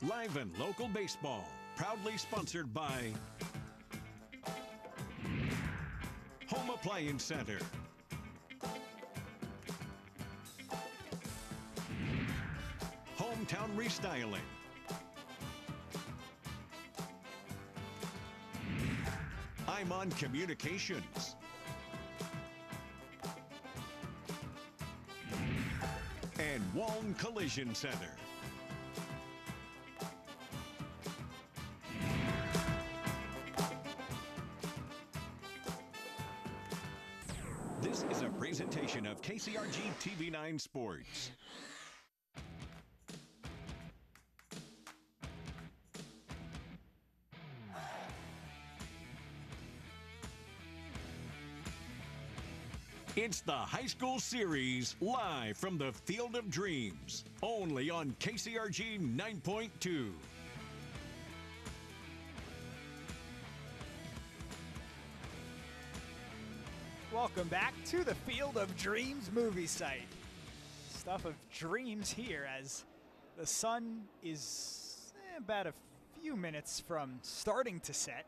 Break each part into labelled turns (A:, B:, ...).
A: Live and local baseball, proudly sponsored by Home Appliance Center, Hometown Restyling, I'm on Communications, and Walton Collision Center. This is a presentation of KCRG TV9 Sports. It's the High School Series, live from the Field of Dreams, only on KCRG 9.2.
B: Welcome back to the Field of Dreams movie site. Stuff of dreams here as the sun is about a few minutes from starting to set.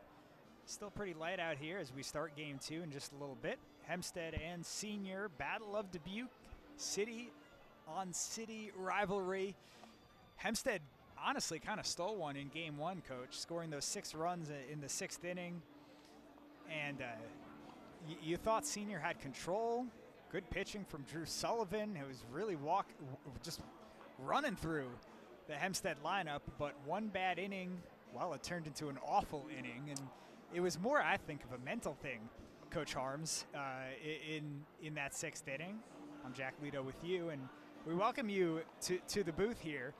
B: Still pretty light out here as we start game 2 in just a little bit. Hempstead and Senior, Battle of Dubuque, city on city rivalry. Hempstead honestly kind of stole one in game 1, Coach, scoring those 6 runs in the 6th inning. And you thought Senior had control. Good pitching from Drew Sullivan, who was really just running through the Hempstead lineup. But one bad inning, well, it turned into an awful inning. And it was more, I think, of a mental thing, Coach Harms, in that 6th inning. I'm Jack Lito with you, and we welcome you to the booth here.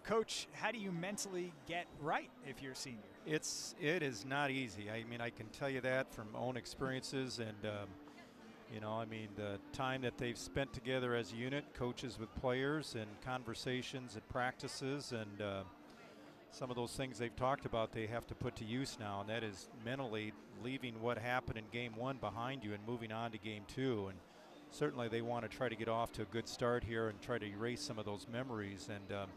B: Coach, how do you mentally get right if you're a senior?
C: It is not easy. I mean, I can tell you that from own experiences, and the time that they've spent together as a unit, coaches with players, and conversations and practices, and some of those things they've talked about they have to put to use now, and that is mentally leaving what happened in game 1 behind you and moving on to game 2. And certainly they want to try to get off to a good start here and try to erase some of those memories. And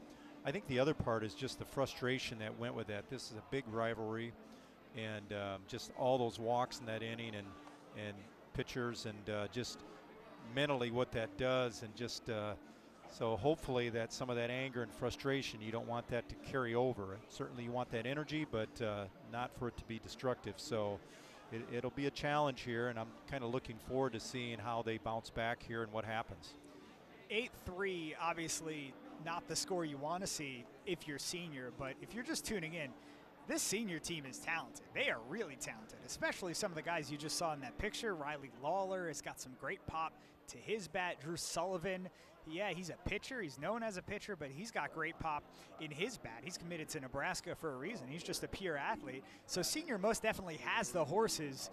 C: I think the other part is just the frustration that went with that. This is a big rivalry, and just all those walks in that inning and pitchers, and just mentally what that does, and just so hopefully that some of that anger and frustration, you don't want that to carry over. Certainly you want that energy, but not for it to be destructive. So it'll be a challenge here, and I'm kind of looking forward to seeing how they bounce back here and what happens.
B: 8-3, obviously not the score you want to see if you're senior, but if you're just tuning in, this senior team is talented. They are really talented, especially some of the guys you just saw in that picture. Riley Lawler has got some great pop to his bat. Drew Sullivan, yeah, he's a pitcher. He's known as a pitcher, but he's got great pop in his bat. He's committed to Nebraska for a reason. He's just a pure athlete. So senior most definitely has the horses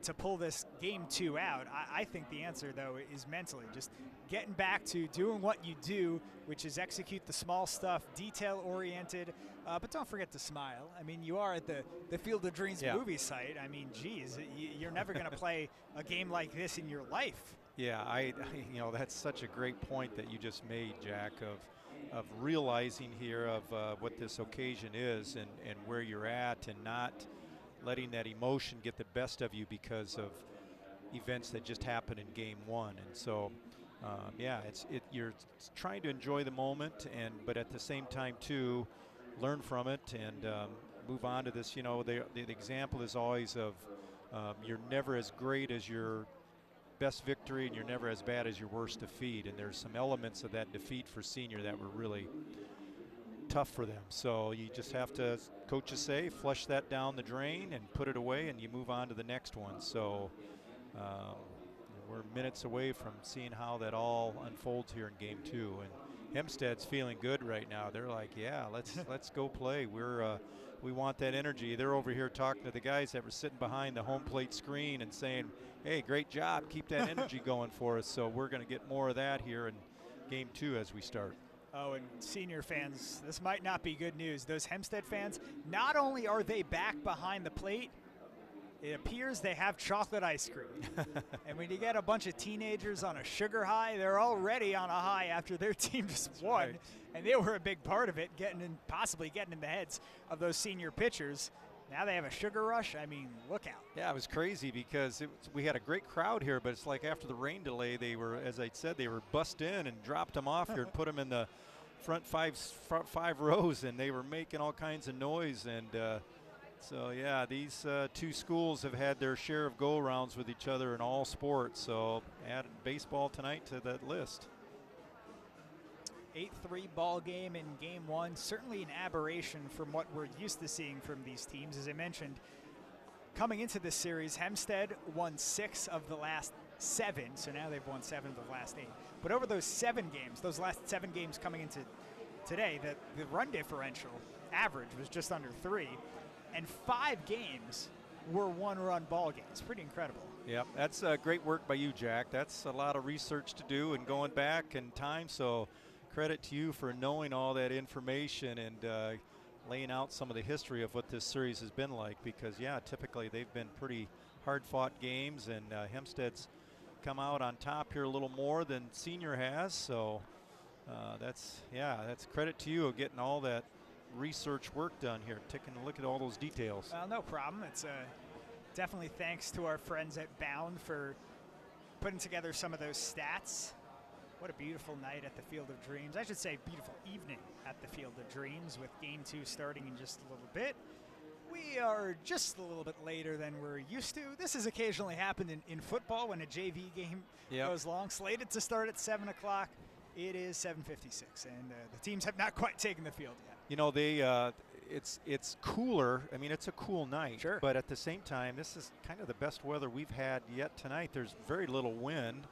B: to pull this game 2 out. I think the answer, though, is mentally just getting back to doing what you do, which is execute the small stuff, detail-oriented, but don't forget to smile. I mean, you are at the Field of Dreams movie site. I mean, geez, you're never going to play a game like this in your life.
C: Yeah, that's such a great point that you just made, Jack, of realizing here of what this occasion is and where you're at, and not letting that emotion get the best of you because of events that just happened in game 1. And so, you're trying to enjoy the moment, but at the same time too, learn from it and move on to this. The example is always of you're never as great as your best victory, and you're never as bad as your worst defeat. And there's some elements of that defeat for senior that were really tough for them. So you just have to, coaches say, flush that down the drain and put it away, and you move on to the next one. So we're minutes away from seeing how that all unfolds here in game 2. And Hempstead's feeling good right now. They're like, yeah, let's go play. We want that energy. They're over here talking to the guys that were sitting behind the home plate screen and saying, hey, great job. Keep that energy going for us. So we're going to get more of that here in game 2 as we start.
B: Oh, and senior fans, this might not be good news. Those Hempstead fans, not only are they back behind the plate, it appears they have chocolate ice cream. And when you get a bunch of teenagers on a sugar high, they're already on a high after their team just won.
C: Right.
B: And they were a big part of it, possibly getting in the heads of those senior pitchers. Now they have a sugar rush. I mean, look out.
C: Yeah, it was crazy because we had a great crowd here, but it's like after the rain delay, they were, as I said, they were bussed in and dropped them off here and put them in the front five rows, and they were making all kinds of noise. And so, yeah, these two schools have had their share of go-arounds with each other in all sports. So add baseball tonight to that list.
B: 8-3 ball game in game one. Certainly an aberration from what we're used to seeing from these teams. As I mentioned, coming into this series, Hempstead won 6 of the last 7, so now they've won 7 of the last 8. But over those 7 games, those last 7 games coming into today, the run differential average was just under 3, and 5 games were 1-run ball games. Pretty incredible.
C: Yep, that's great work by you, Jack. That's a lot of research to do and going back in time, so credit to you for knowing all that information and laying out some of the history of what this series has been like, because, yeah, typically they've been pretty hard-fought games, and Hempstead's come out on top here a little more than Senior has, so that's credit to you of getting all that research work done here, taking a look at all those details.
B: Well, no problem. It's definitely thanks to our friends at Bound for putting together some of those stats. What a beautiful night at the Field of Dreams. I should say beautiful evening at the Field of Dreams, with Game 2 starting in just a little bit. We are just a little bit later than we're used to. This has occasionally happened in football when a JV game goes long. Slated to start at 7 o'clock. It is 7:56, and the teams have not quite taken the field yet.
C: You know, it's cooler. I mean, it's a cool night.
B: Sure.
C: But at the same time, this is kind of the best weather we've had yet tonight. There's very little wind.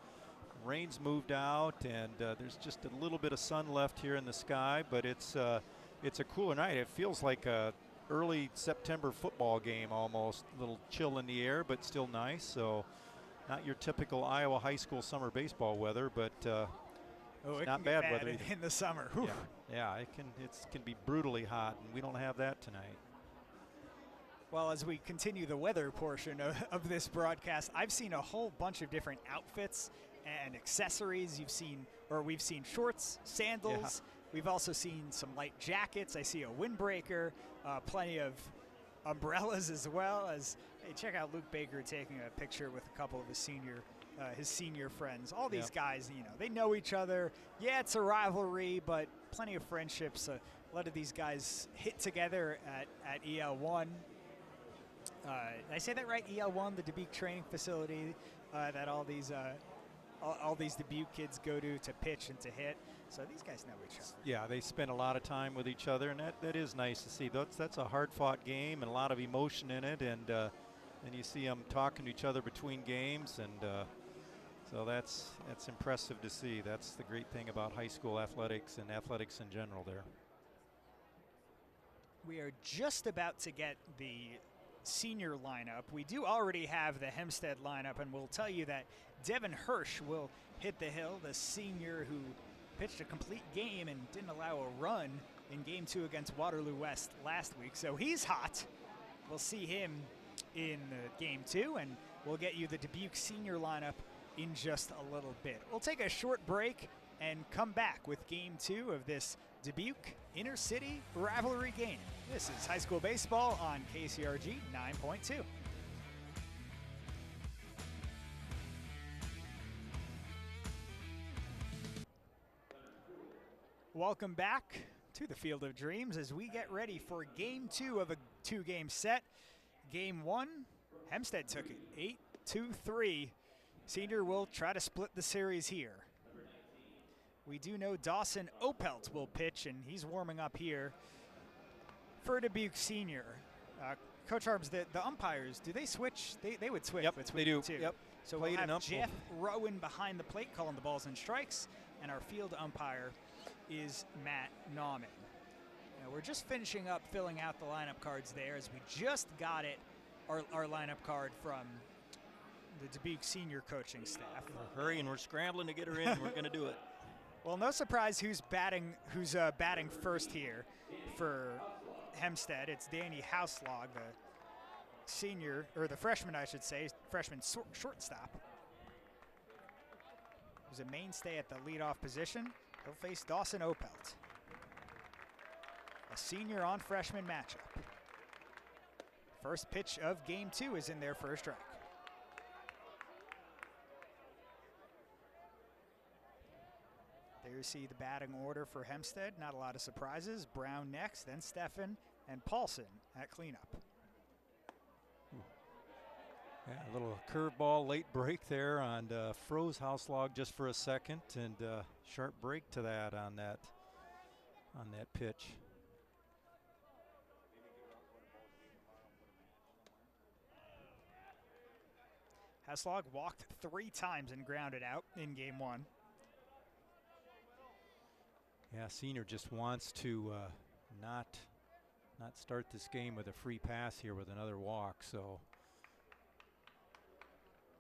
C: Rain's moved out, and there's just a little bit of sun left here in the sky, but it's a cooler night. It feels like a early September football game almost. A little chill in the air, but still nice. So not your typical Iowa high school summer baseball weather, but it's not bad weather either.
B: In the summer.
C: Yeah, it can be brutally hot, and we don't have that tonight.
B: Well, as we continue the weather portion of this broadcast, I've seen a whole bunch of different outfits and accessories. We've seen shorts, sandals. Yeah. We've also seen some light jackets. I see a windbreaker, plenty of umbrellas as well. As hey, check out Luke Baker taking a picture with a couple of his senior friends. All these guys, they know each other. Yeah, it's a rivalry, but plenty of friendships. A lot of these guys hit together at EL1. Did I say that right? EL1, the Dubuque training facility that all these Dubuque kids go to pitch and to hit. So these guys know each other.
C: Yeah, they spend a lot of time with each other, and that is nice to see. That's a hard-fought game and a lot of emotion in it, and you see them talking to each other between games, and so that's impressive to see. That's the great thing about high school athletics and athletics in general there.
B: We are just about to get the senior lineup. We do already have the Hempstead lineup, and we'll tell you that Devin Hirsch will hit the hill, the senior who pitched a complete game and didn't allow a run in Game 2 against Waterloo West last week. So he's hot. We'll see him in Game 2, and we'll get you the Dubuque senior lineup in just a little bit. We'll take a short break and come back with Game 2 of this Dubuque Inter-City rivalry game. This is high school baseball on KCRG 9.2. Welcome back to the Field of Dreams as we get ready for Game 2 of a 2-game set. Game 1, Hempstead took it 8-2-3. Senior will try to split the series here. We do know Dawson Opelt will pitch, and he's warming up here for Dubuque Senior. Coach Harbs, the umpires, do they switch? They would switch.
C: Yep,
B: between
C: they do.
B: the two.
C: Yep.
B: So we'll have Jeff Rowan behind the plate calling the balls and strikes, and our field umpire is Matt Nauman. Now, we're just finishing up filling out the lineup cards there, as we just got our lineup card from the Dubuque senior coaching staff.
C: We're hurrying, we're scrambling to get her in. We're going to do it.
B: Well, no surprise who's batting first here for Hempstead. It's Danny Houselog, the senior, or the freshman, I should say, freshman shortstop, who's a mainstay at the leadoff position. He'll face Dawson Opelt, a senior on freshman matchup. First pitch of game 2 is in there for a strike. There you see the batting order for Hempstead. Not a lot of surprises. Brown next, then Steffen and Paulson at cleanup.
C: Yeah, a little curveball, late break there, and froze Houselog just for a second, and sharp break to that on that pitch.
B: Houselog walked 3 times and grounded out in game 1.
C: Yeah, senior just wants to not start this game with a free pass here with another walk. So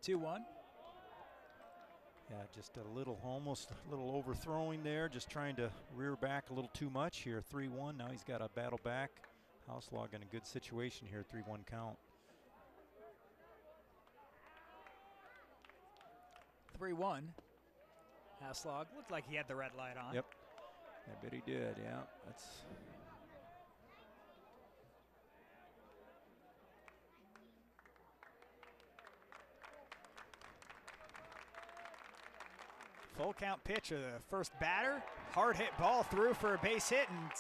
B: 2-1.
C: Yeah, just almost a little overthrowing there, just trying to rear back a little too much here. 3-1. Now he's got to battle back. Houselog in a good situation here. 3-1 count.
B: 3-1. Houselog looked like he had the red light on.
C: Yep. I bet he did, yeah. That's
B: full count pitch of the first batter. Hard hit ball through for a base hit, and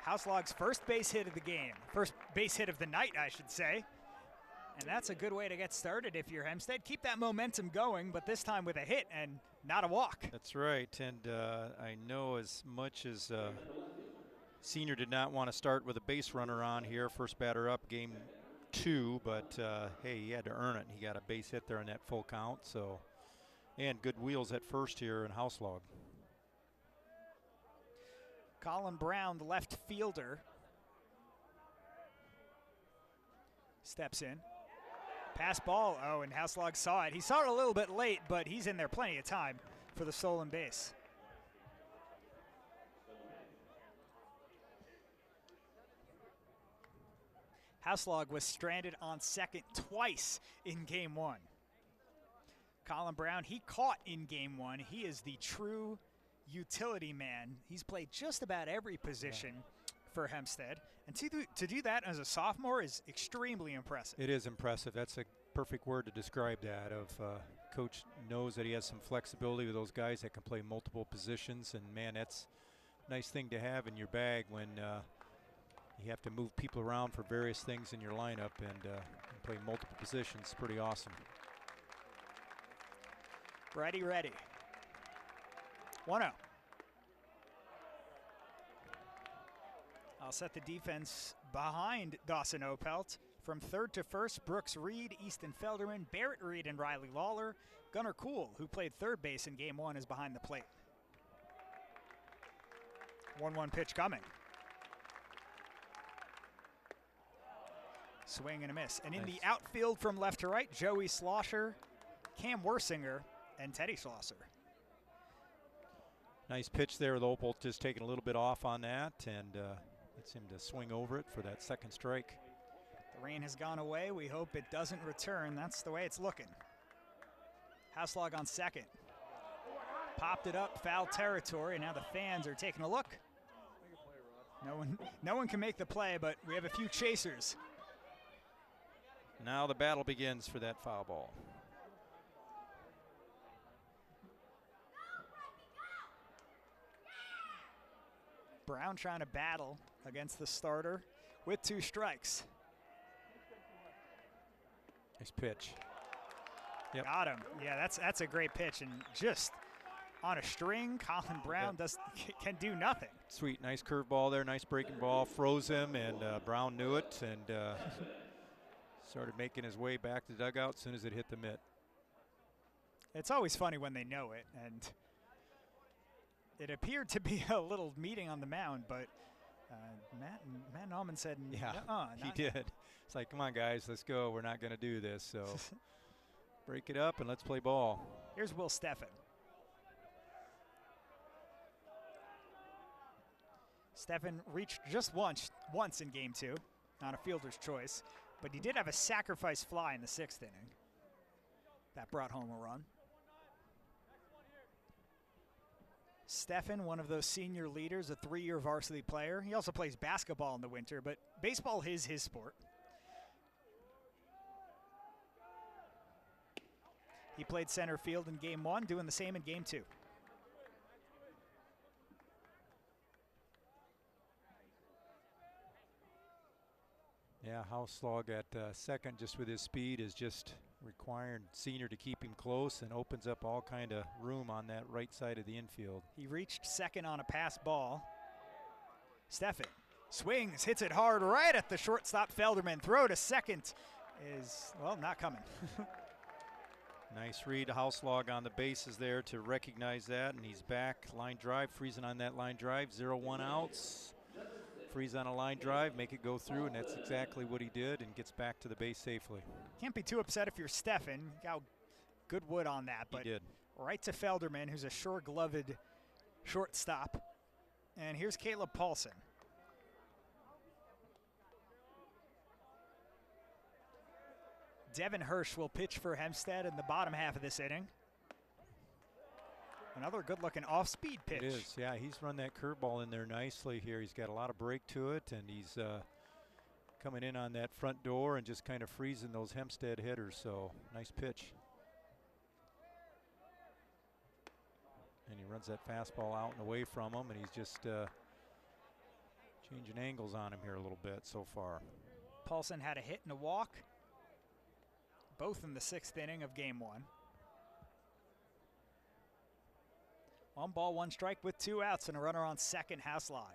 B: Houselog's first base hit of the game. First base hit of the night, I should say. And that's a good way to get started if you're Hempstead. Keep that momentum going, but this time with a hit and not a walk.
C: That's right, and I know as much as senior did not want to start with a base runner on here, first batter up, game 2, but hey, he had to earn it. He got a base hit there on that full count, so, and good wheels at first here in Houselog.
B: Colin Brown, the left fielder, steps in. Pass ball, oh, and Houselog saw it. He saw it a little bit late, but he's in there plenty of time for the stolen base. Houselog was stranded on second twice in game 1. Colin Brown, he caught in game 1. He is the true utility man. He's played just about every position for Hempstead. And to do that as a sophomore is extremely impressive.
C: It is impressive. That's a perfect word to describe that. Coach knows that he has some flexibility with those guys that can play multiple positions. And, man, that's a nice thing to have in your bag when you have to move people around for various things in your lineup and play multiple positions. Pretty awesome.
B: Ready. 1-0. I'll set the defense behind Dawson Opelt. From third to first, Brooks Reed, Easton Felderman, Barrett Reed, and Riley Lawler. Gunnar Kuhl, who played third base in game 1, is behind the plate. 1-1 pitch coming. Swing and a miss. And in the outfield from left to right, Joey Schlosser, Cam Wersinger, and Teddy Schlosser.
C: Nice pitch there with Opelt just taking a little bit off on that, and gets him to swing over it for that second strike.
B: The rain has gone away. We hope it doesn't return. That's the way it's looking. Houselog on second. Popped it up, foul territory. Now the fans are taking a look. No one can make the play, but we have a few chasers.
C: Now the battle begins for that foul ball.
B: Brown trying to battle against the starter with 2 strikes.
C: Nice pitch. Yep.
B: Got him. Yeah, that's a great pitch, and just on a string, Colin Brown can do nothing.
C: Sweet, nice curveball there, nice breaking ball, froze him, and Brown knew it and started making his way back to the dugout as soon as it hit the mitt.
B: It's always funny when they know it, and it appeared to be a little meeting on the mound, but Matt Nauman said,
C: yeah, he did. It's like, come on, guys, let's go. We're not going to do this. So break it up and let's play ball.
B: Here's Will Steffen. Steffen reached just once in game 2 on a fielder's choice, But he did have a sacrifice fly in the 6th inning. That brought home a run. Stefan, one of those senior leaders, a 3-year varsity player. He also plays basketball in the winter, but baseball is his sport. He played center field in Game 1, doing the same in Game 2.
C: Yeah, Houselog at second, just with his speed, is just requiring senior to keep him close and opens up all kind of room on that right side of the infield.
B: He reached second on a pass ball. Stefan swings, hits it hard right at the shortstop Felderman. Throw to second is, well, not coming.
C: Nice read, Houselog on the bases there to recognize that, and he's back. Line drive, freezing on that line drive, 0-1 outs. Freeze on a line drive, make it go through, and that's exactly what he did, and gets back to the base safely.
B: Can't be too upset if you're Stefan. Got good wood on that, but
C: he did.
B: Right to Felderman, who's a sure-gloved shortstop. And here's Caleb Paulson. Devin Hirsch will pitch for Hempstead in the bottom half of this inning. Another good-looking off-speed pitch.
C: It is, yeah. He's run that curveball in there nicely here. He's got a lot of break to it, and he's coming in on that front door and just kind of freezing those Hempstead hitters. So nice pitch. And he runs that fastball out and away from him, and he's just changing angles on him here a little bit so far.
B: Paulson had a hit and a walk, both in the 6th inning of Game 1. 1 ball, 1 strike with 2 outs and a runner on second, Houselog.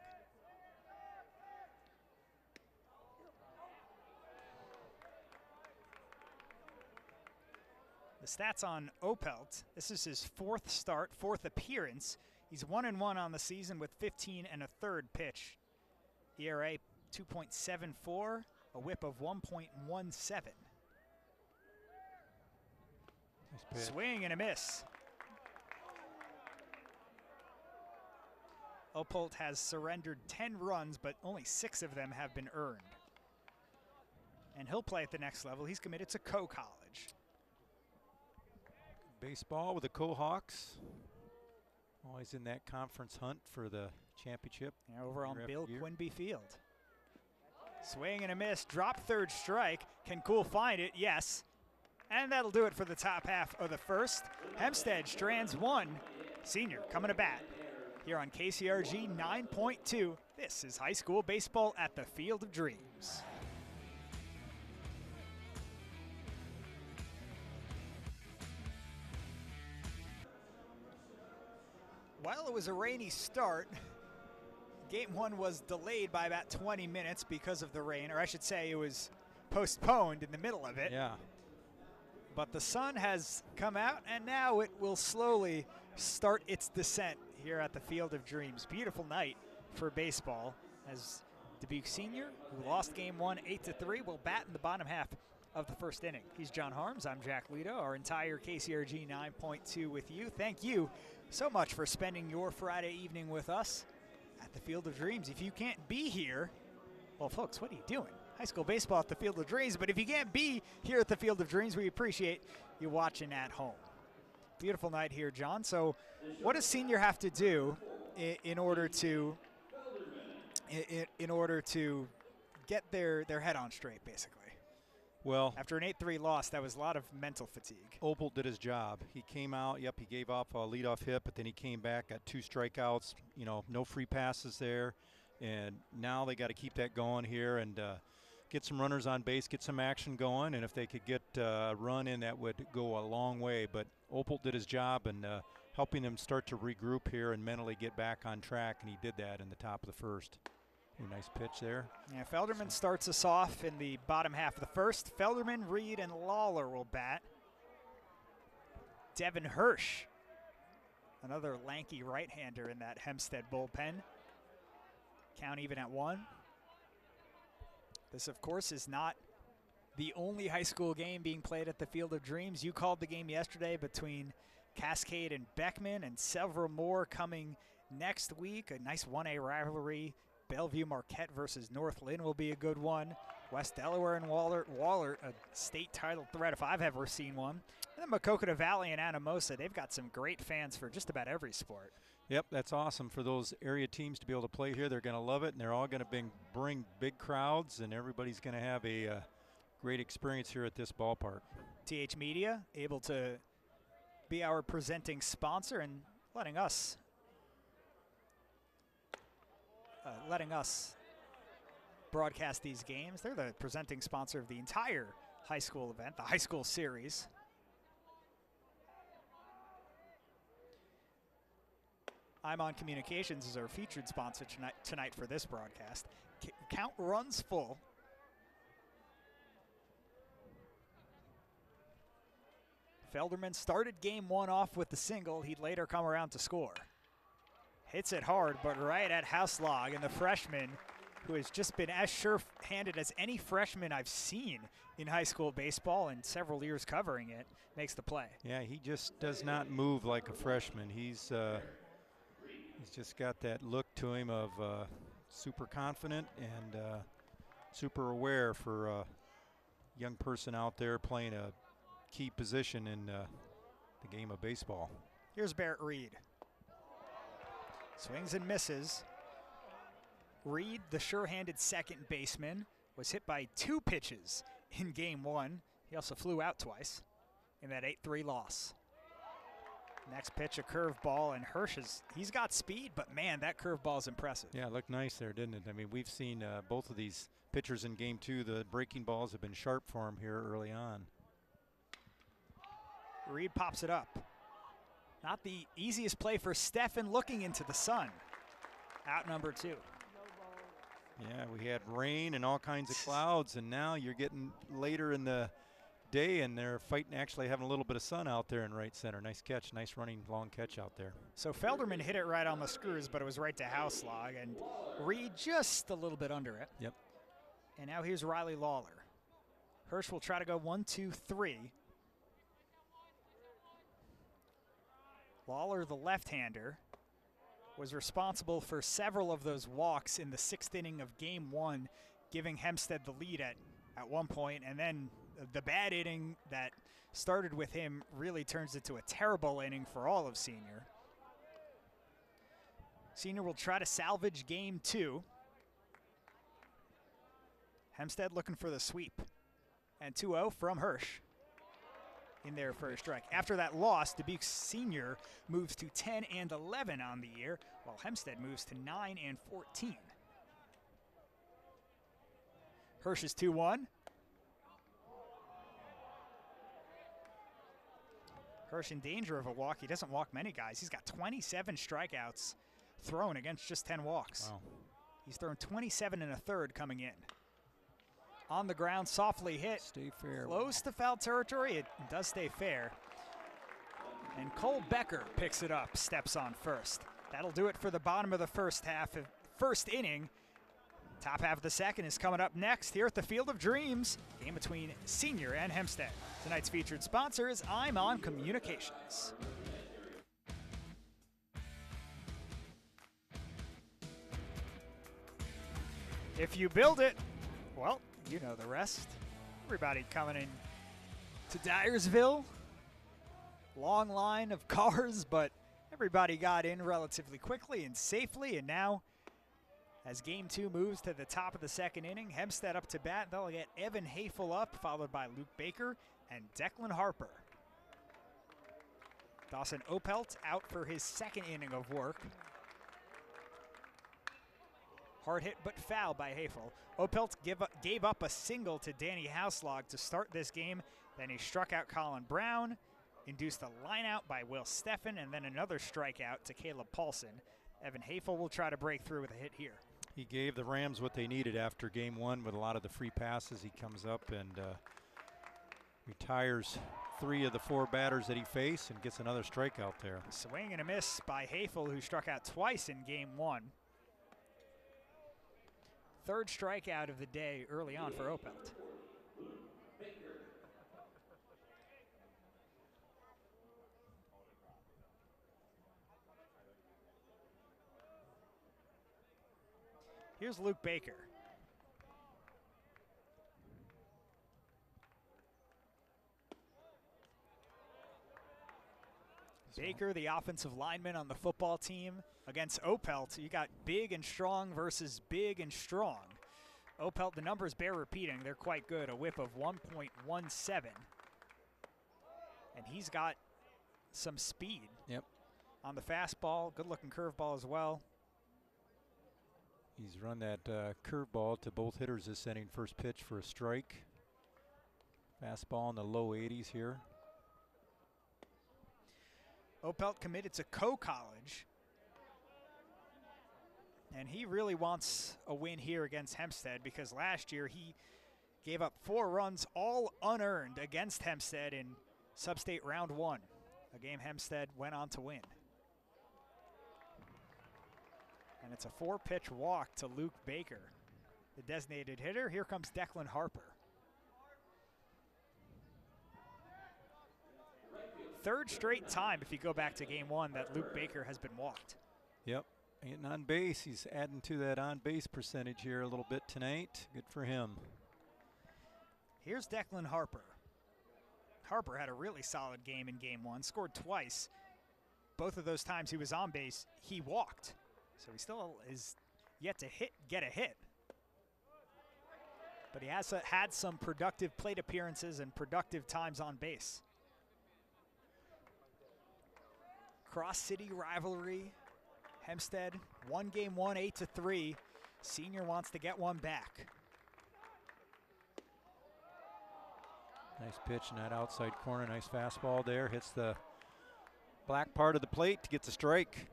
B: The stats on Opelt: this is his 4th start, 4th appearance. He's 1-1 on the season with 15 1/3 pitch. ERA 2.74, a whip of 1.17.
C: Nice
B: swing and a miss. Opelt has surrendered 10 runs, but only 6 of them have been earned. And he'll play at the next level. He's committed to Coe College.
C: Baseball with the Cohawks. Always in that conference hunt for the championship.
B: Yeah, over on Bill
C: year.
B: Quinby Field. Swing and a miss. Drop third strike. Can Cool find it? Yes. And that'll do it for the top half of the 1st. Hempstead strands 1. Senior coming to bat here on KCRG 9.2. This is high school baseball at the Field of Dreams. While it was a rainy start, Game 1 was delayed by about 20 minutes because of the rain, or I should say it was postponed in the middle of it.
C: Yeah.
B: But the sun has come out, and now it will slowly start its descent here at the Field of Dreams. Beautiful night for baseball as Dubuque Senior, who lost Game 1 8-3, will bat in the bottom half of the 1st inning. He's John Harms. I'm Jack Lito. Our entire KCRG 9.2 with you. Thank you so much for spending your Friday evening with us at the Field of Dreams. If you can't be here, well, folks, what are you doing? High school baseball at the Field of Dreams. But if you can't be here at the Field of Dreams, we appreciate you watching at home. Beautiful night here, John. So what does Senior have to do in order to get their head on straight, basically?
C: Well,
B: after an 8-3 loss, that was a lot of mental fatigue.
C: Opel did his job. He came out, he gave up a leadoff hit, but then he came back, got 2 strikeouts, no free passes there. And now they got to keep that going here and get some runners on base, get some action going. And if they could get a run in, that would go a long way. But Opel did his job and helping them start to regroup here and mentally get back on track, and he did that in the top of the 1st. A nice pitch there.
B: Yeah, Felderman starts us off in the bottom half of the 1st. Felderman, Reed, and Lawler will bat. Devin Hirsch, another lanky right-hander in that Hempstead bullpen. Count even at 1. This, of course, is not the only high school game being played at the Field of Dreams. You called the game yesterday between Cascade and Beckman, and several more coming next week. A nice 1A rivalry. Bellevue Marquette versus North Lynn will be a good one. West Delaware and Waller, a state title threat if I've ever seen one. And then Maquoketa Valley and Anamosa, they've got some great fans for just about every sport.
C: Yep, that's awesome for those area teams to be able to play here. They're going to love it, and they're all going to bring big crowds, and everybody's going to have a great experience here at this ballpark.
B: TH Media able to be our presenting sponsor and letting us broadcast these games. They're the presenting sponsor of the entire high school event, the high school series. I'm On Communications is our featured sponsor tonight for this broadcast. Count runs full. Felderman started game one off with the single. He'd later come around to score. Hits it hard, but right at Hauslag, and the freshman, who has just been as sure-handed as any freshman I've seen in high school baseball and several years covering it, makes the play.
C: Yeah, he just does not move like a freshman. He's just got that look to him of super confident and super aware for a young person out there playing a key position in the game of baseball.
B: Here's Barrett Reed. Swings and misses. Reed, the sure-handed second baseman, was hit by 2 pitches in game one. He also flew out twice in that 8-3 loss. Next pitch, a curveball, and he's got speed, but man, that curveball is impressive.
C: Yeah, it looked nice there, didn't it? I mean, we've seen both of these pitchers in game two. The breaking balls have been sharp for him here early on.
B: Reed pops it up. Not the easiest play for Stefan, looking into the sun. Out number 2.
C: Yeah, we had rain and all kinds of clouds, and now you're getting later in the day, and they're fighting, actually having a little bit of sun out there in right center. Nice catch, nice running long catch out there.
B: So Felderman hit it right on the screws, but it was right to Hauslag, and Reed just a little bit under it.
C: Yep.
B: And now here's Riley Lawler. Hirsch will try to go 1-2-3. Lawler, the left-hander, was responsible for several of those walks in the 6th inning of game one, giving Hempstead the lead at one point, and then the bad inning that started with him really turns into a terrible inning for all of Senior. Senior will try to salvage game 2. Hempstead looking for the sweep. And 2-0 from Hirsch in their first strike. After that loss, Dubuque Senior moves to 10-11 on the year, while Hempstead moves to 9-14. Hirsch is 2-1. Hirsch in danger of a walk. He doesn't walk many guys. He's got 27 strikeouts thrown against just 10 walks.
C: Wow.
B: He's thrown 27 1/3 coming in. On the ground, softly hit.
C: Stay fair.
B: Close to foul territory. It does stay fair. And Cole Becker picks it up, steps on first. That'll do it for the bottom of the first inning. Top half of the second is coming up next here at the Field of Dreams, game between Senior and Hempstead. Tonight's featured sponsor is I'm On Communications. If you build it, well, you know the rest. Everybody coming in to Dyersville. Long line of cars, but everybody got in relatively quickly and safely, and now as game 2 moves to the top of the second inning, Hempstead up to bat. They'll get Evan Hafel up, followed by Luke Baker and Declan Harper. Dawson Opelt out for his second inning of work. Hard hit but foul by Hafel. Opelt gave up a single to Danny Hauslag to start this game. Then he struck out Colin Brown, induced a line out by Will Stefan, and then another strikeout to Caleb Paulson. Evan Hafel will try to break through with a hit here.
C: He gave the Rams what they needed after game 1 with a lot of the free passes. He comes up and retires 3 of the 4 batters that he faced and gets another strikeout there.
B: Swing and a miss by Hafel, who struck out twice in game 1. Third strikeout of the day early on for Opelt. Here's Luke Baker. Baker, the offensive lineman on the football team, against Opelt. You got big and strong versus big and strong. Opelt, the numbers bear repeating. They're quite good. A whip of 1.17. And he's got some speed.
C: Yep.
B: On the fastball, good-looking curveball as well.
C: He's run that curveball to both hitters this inning. First pitch for a strike. Fastball in the low 80s here.
B: Opelt committed to Co-College. And he really wants a win here against Hempstead because last year he gave up 4 runs, all unearned, against Hempstead in Sub-State Round 1, a game Hempstead went on to win. And it's a 4-pitch walk to Luke Baker, the designated hitter. Here comes Declan Harper. Third straight time, if you go back to game 1, that Luke Baker has been walked.
C: Yep, getting on base. He's adding to that on-base percentage here a little bit tonight. Good for him.
B: Here's Declan Harper. Harper had a really solid game in game 1, scored twice. Both of those times he was on base, he walked. So he still is yet to get a hit. But he has had some productive plate appearances and productive times on base. Cross-city rivalry. Hempstead won game 1, 8-3. Senior wants to get one back.
C: Nice pitch in that outside corner. Nice fastball there. Hits the black part of the plate to get the strike.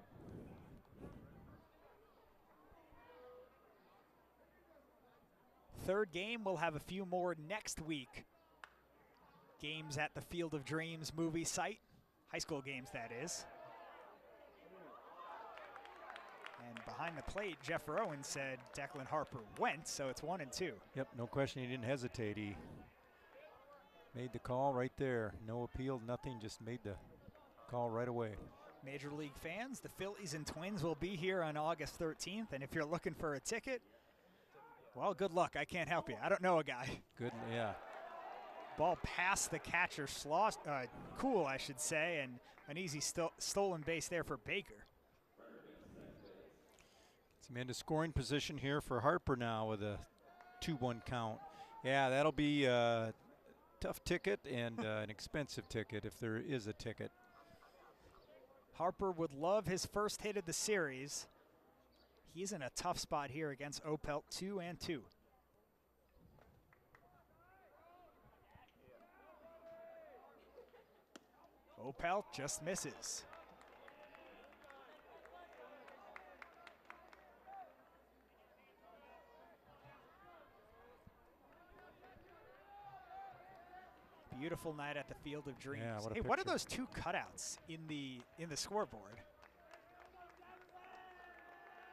B: Third game, we'll have a few more next week. Games at the Field of Dreams movie site. High school games, that is. And behind the plate, Jeff Rowan said Declan Harper went, so it's 1-2.
C: Yep, no question. He didn't hesitate. He made the call right there. No appeal, nothing, just made the call right away.
B: Major League fans, the Phillies and Twins will be here on August 13th, and if you're looking for a ticket, well, good luck. I can't help you. I don't know a guy.
C: Good, yeah.
B: Ball past the catcher, Cool, I should say, and an easy stolen base there for Baker.
C: It's him into scoring position here for Harper now with a 2-1 count. Yeah, that'll be a tough ticket and an expensive ticket if there is a ticket.
B: Harper would love his first hit of the series. He's in a tough spot here against Opelt, 2-2. Opelt just misses. Beautiful night at the Field of Dreams.
C: Yeah,
B: Hey, what are those 2 cutouts in the scoreboard?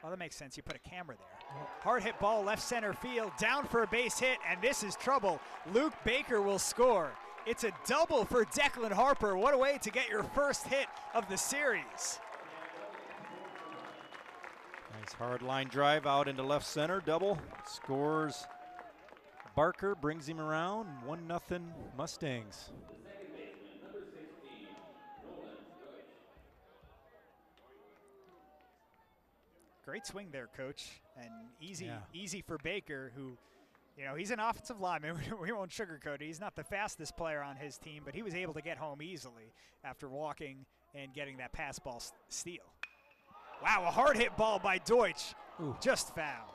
B: Oh, that makes sense. You put a camera there. Hard hit ball, left center field, down for a base hit, and this is trouble. Luke Baker will score. It's a double for Declan Harper. What a way to get your first hit of the series.
C: Nice hard line drive out into left center. Double. Scores Barker, brings him around. 1-0 Mustangs.
B: Great swing there, Coach, and easy for Baker, who, you know, he's an offensive lineman. We won't sugarcoat it. He's not the fastest player on his team, but he was able to get home easily after walking and getting that pass ball steal. Wow, a hard hit ball by Deutsch.
C: Ooh.
B: Just foul.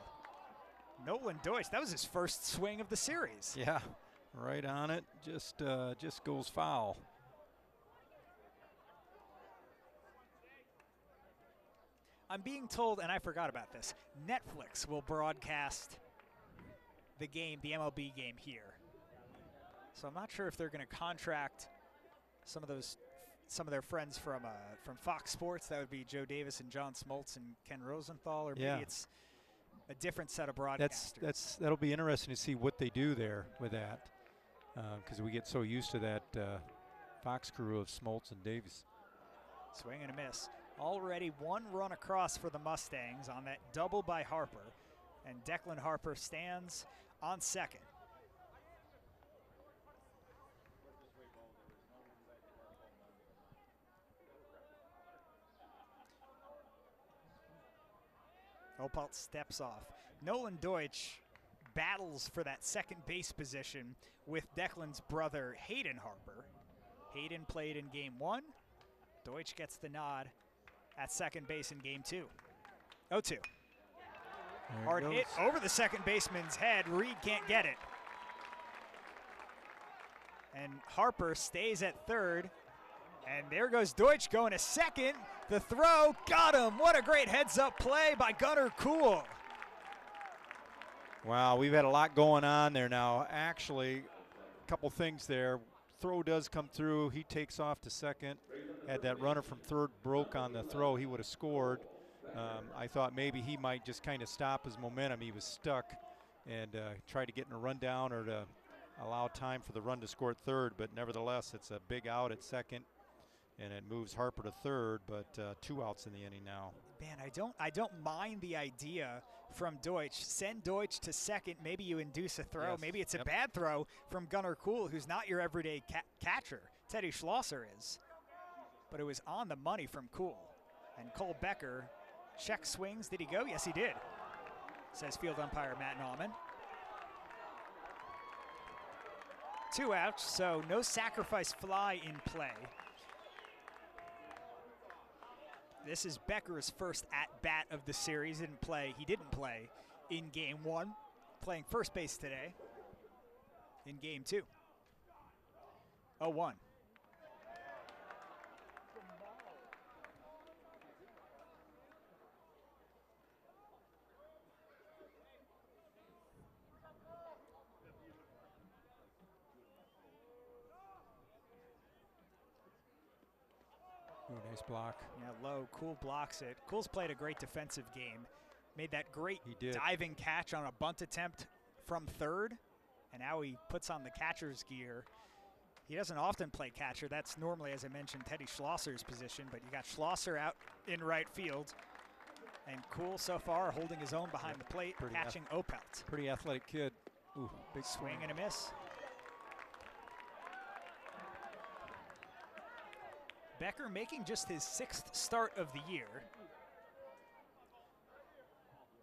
B: Nolan Deutsch, that was his first swing of the series.
C: Yeah, right on it. Just goes foul.
B: I'm being told, and I forgot about this, Netflix will broadcast the game, the MLB game here. So I'm not sure if they're going to contract some of their friends from Fox Sports. That would be Joe Davis and John Smoltz and Ken Rosenthal, or maybe it's a different set of broadcasters.
C: That'll be interesting to see what they do there with that, because we get so used to that Fox crew of Smoltz and Davis.
B: Swing and a miss. Already 1 run across for the Mustangs on that double by Harper, and Declan Harper stands on second. Opelt steps off. Nolan Deutsch battles for that second base position with Declan's brother, Hayden Harper. Hayden played in game 1. Deutsch gets the nod at second base in game 2. 0-2. Hard hit over the second baseman's head. Reed can't get it. And Harper stays at third. And there goes Deutsch going to second. The throw, got him. What a great heads-up play by Gunnar Kuhl.
C: Wow, we've had a lot going on there now. Actually, a couple things there. Throw does come through. He takes off to second. Had that runner from third broke on the throw, he would have scored. I thought maybe he might just kind of stop his momentum. He was stuck and try to get in a rundown or to allow time for the run to score at third. But nevertheless, it's a big out at second, and it moves Harper to third. But 2 outs in the inning now.
B: Man, I don't mind the idea from Deutsch. Send Deutsch to second. Maybe you induce a throw.
C: Yes.
B: Maybe it's a bad throw from Gunnar Kuhl, who's not your everyday catcher. Teddy Schlosser is. But it was on the money from Kuhl. And Cole Becker check swings. Did he go? Yes, he did, says field umpire Matt Nauman. 2 outs, so no sacrifice fly in play. This is Becker's first at-bat of the series. He didn't play in game 1, playing first base today in game 2. 0-1.
C: Ooh, nice block.
B: Yeah, low. Kuhl blocks it. Kuhl's played a great defensive game. Made that great diving catch on a bunt attempt from third, and now he puts on the catcher's gear. He doesn't often play catcher. That's normally, as I mentioned, Teddy Schlosser's position, but you got Schlosser out in right field. And Kuhl so far holding his own behind the plate, catching Opelt.
C: Pretty athletic kid. Ooh, big
B: swing and a miss. Becker making just his 6th start of the year.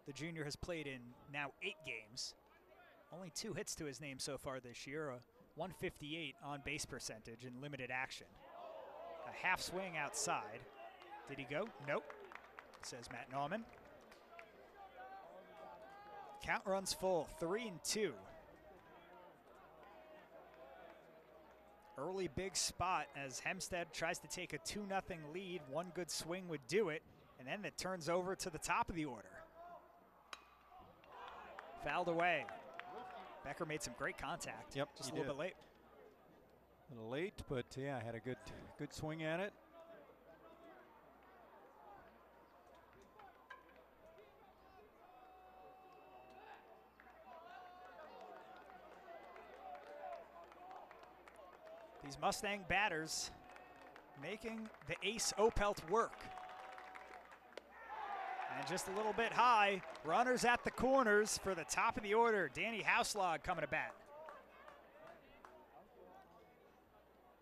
B: The junior has played in now 8 games. Only 2 hits to his name so far this year, a 158 on base percentage in limited action. A half swing outside. Did he go? Nope, says Matt Nauman. Count runs full, 3-2. Early big spot as Hempstead tries to take a 2-0 lead. One good swing would do it, and then it turns over to the top of the order. Fouled away. Becker made some great contact.
C: Yep,
B: just a little bit late.
C: A little late, but yeah, had a good swing at it.
B: These Mustang batters making the ace Opelt work. And just a little bit high. Runners at the corners for the top of the order. Danny Houselog coming to bat.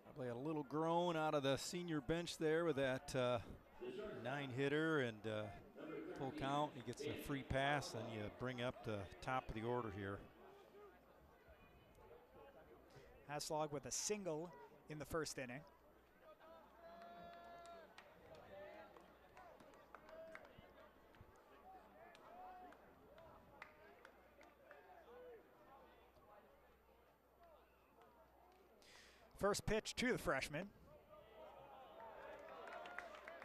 C: Probably a little groan out of the senior bench there with that 9-hitter and full count. He gets a free pass, and you bring up the top of the order here.
B: Houselog with a single in the first inning. First pitch to the freshman.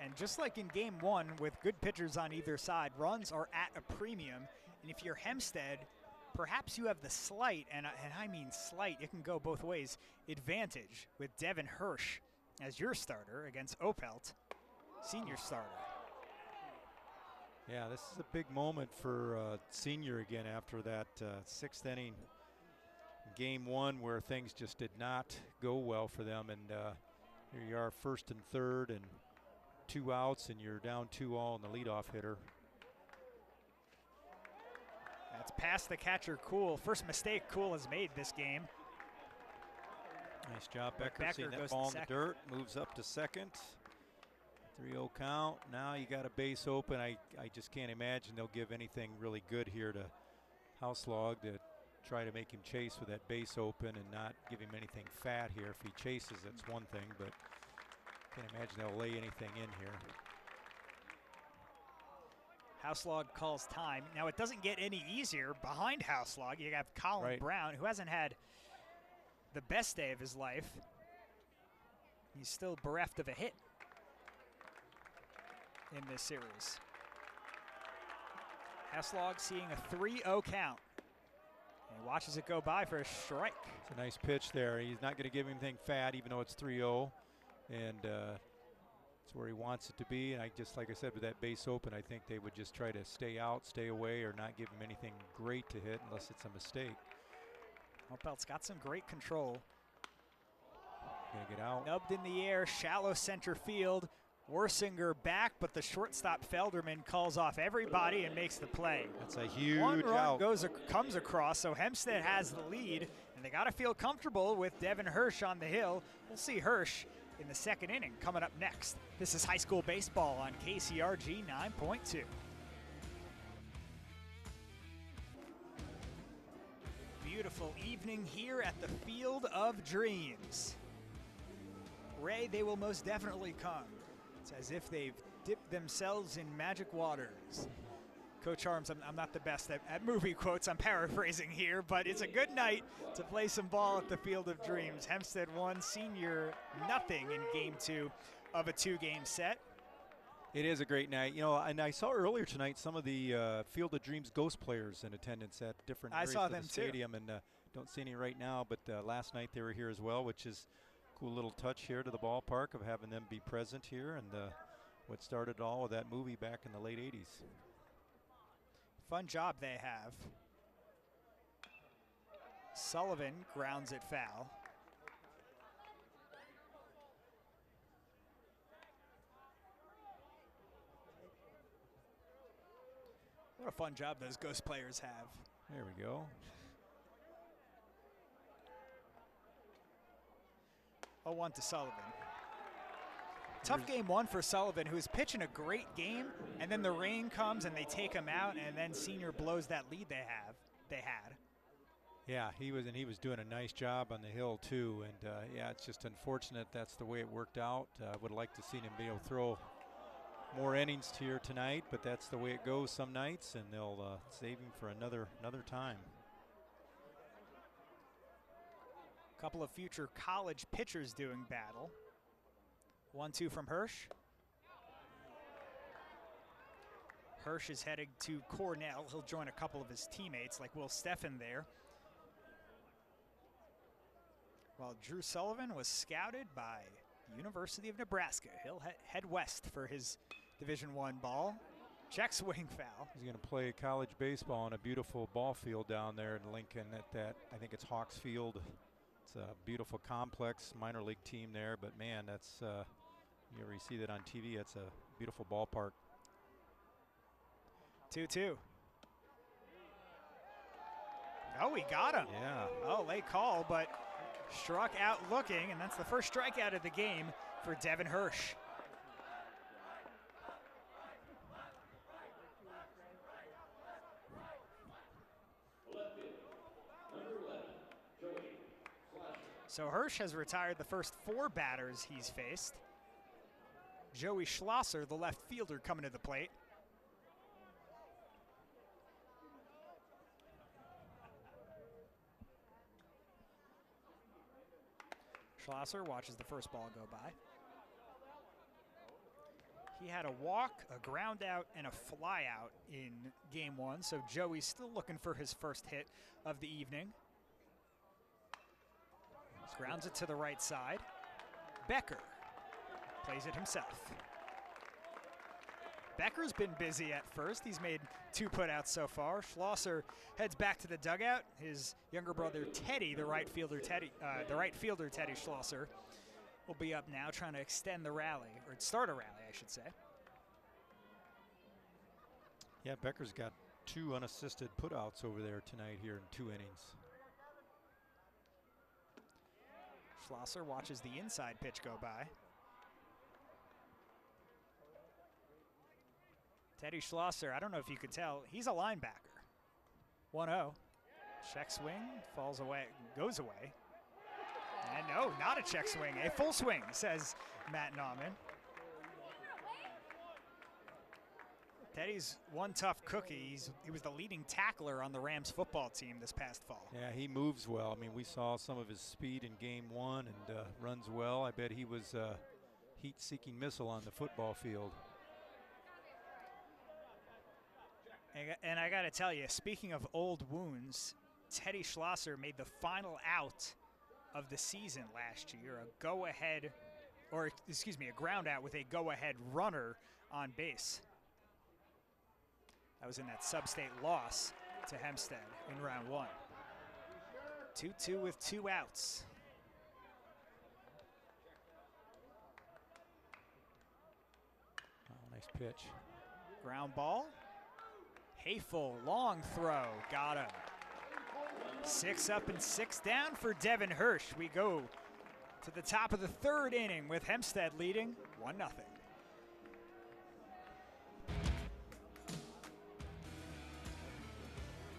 B: And just like in game 1 with good pitchers on either side, runs are at a premium. And if you're Hempstead, perhaps you have the slight, and I mean slight, it can go both ways, advantage with Devin Hirsch as your starter against Opelt, senior starter.
C: Yeah, this is a big moment for senior again after that 6th inning game 1 where things just did not go well for them. And here you are, 1st and 3rd and 2 outs, and you're down 2-all in the leadoff hitter.
B: That's past the catcher, Kuhl. First mistake Kuhl has made this game.
C: Nice job, Becker. Seeing that ball in the dirt, moves up to second. 3-0 count. Now you got a base open. I just can't imagine they'll give anything really good here to Houselog to try to make him chase with that base open and not give him anything fat here. If he chases, that's one thing, but can't imagine they'll lay anything in here.
B: Houselog calls time. Now it doesn't get any easier behind Houselog. You have Colin Brown, who hasn't had the best day of his life. He's still bereft of a hit in this series. Houselog seeing a 3-0 count. And he watches it go by for a strike.
C: It's a nice pitch there. He's not going to give him anything fat, even though it's 3-0. And it's where he wants it to be. And like I said, with that base open, I think they would just try to stay out, stay away, or not give him anything great to hit unless it's a mistake.
B: Opelt's got some great control.
C: Gonna get out.
B: Nubbed in the air, shallow center field. Worsinger back, but the shortstop Felderman calls off everybody and makes the play.
C: That's a huge
B: One run
C: out.
B: comes across, so Hempstead has the lead, and they got to feel comfortable with Devin Hirsch on the hill. We'll see Hirsch in the second inning coming up next. This is high school baseball on KCRG 9.2. Beautiful evening here at the Field of Dreams. Ray, they will most definitely come. It's as if they've dipped themselves in magic waters. Coach Harms, I'm not the best at movie quotes. I'm paraphrasing here, but it's a good night to play some ball at the Field of Dreams. Hempstead won, Senior nothing in game 2 of a 2-game set.
C: It is a great night. You know, and I saw earlier tonight some of the Field of Dreams Ghost players in attendance at different areas of the stadium. And don't see any right now, but last night they were here as well, which is a cool little touch here to the ballpark of having them be present here. And what started it all with that movie back in the late 80s.
B: Fun job they have. Sullivan grounds it foul. What a fun job those Ghost players have.
C: There we go.
B: 0-1 to Sullivan. Tough game 1 for Sullivan, who is pitching a great game, and then the rain comes and they take him out, and then Senior blows that lead they had.
C: Yeah, he was doing a nice job on the hill too, and yeah, it's just unfortunate that's the way it worked out. Would like to see him be able to throw more innings here tonight, but that's the way it goes some nights, and they'll save him for another time.
B: A couple of future college pitchers doing battle. 1-2 from Hirsch. Hirsch is heading to Cornell. He'll join a couple of his teammates like Will Steffen there. While Drew Sullivan was scouted by the University of Nebraska. He'll head west for his Division I ball. Check swing foul.
C: He's going to play college baseball on a beautiful ball field down there in Lincoln at that, I think it's Hawks Field. It's a beautiful complex minor league team there, but man, that's, you ever see that on TV, that's a beautiful ballpark.
B: 2-2. Oh, he got him.
C: Yeah.
B: Oh, late call, but struck out looking, and that's the first strikeout of the game for Devin Hirsch. So Hirsch has retired the first 4 batters he's faced. Joey Schlosser, the left fielder, coming to the plate. Schlosser watches the first ball go by. He had a walk, a ground out, and a fly out in game 1, so Joey's still looking for his first hit of the evening. Grounds it to the right side. Becker plays it himself. Becker's been busy at first. He's made 2 putouts so far. Schlosser heads back to the dugout. His younger brother Teddy, the right fielder Teddy Schlosser, will be up now trying to extend the rally, or start a rally, I should say.
C: Yeah, Becker's got 2 unassisted putouts over there tonight here in 2 innings.
B: Schlosser watches the inside pitch go by. Teddy Schlosser, I don't know if you could tell, he's a linebacker. 1-0. Check swing, falls away, goes away. And no, not a check swing, a full swing, says Matt Nauman. Teddy's one tough cookie. He was the leading tackler on the Rams football team this past fall.
C: Yeah, he moves well. I mean, we saw some of his speed in game 1 and runs well. I bet he was a heat-seeking missile on the football field.
B: And I got to tell you, speaking of old wounds, Teddy Schlosser made the final out of the season last year, a go-ahead, or excuse me, a ground out with a go-ahead runner on base. That was in that sub-state loss to Hempstead in round 1. 2-2 with 2 outs.
C: Oh, nice pitch.
B: Ground ball. Hayful, long throw, got him. 6 up and 6 down for Devin Hirsch. We go to the top of the 3rd inning with Hempstead leading 1-0.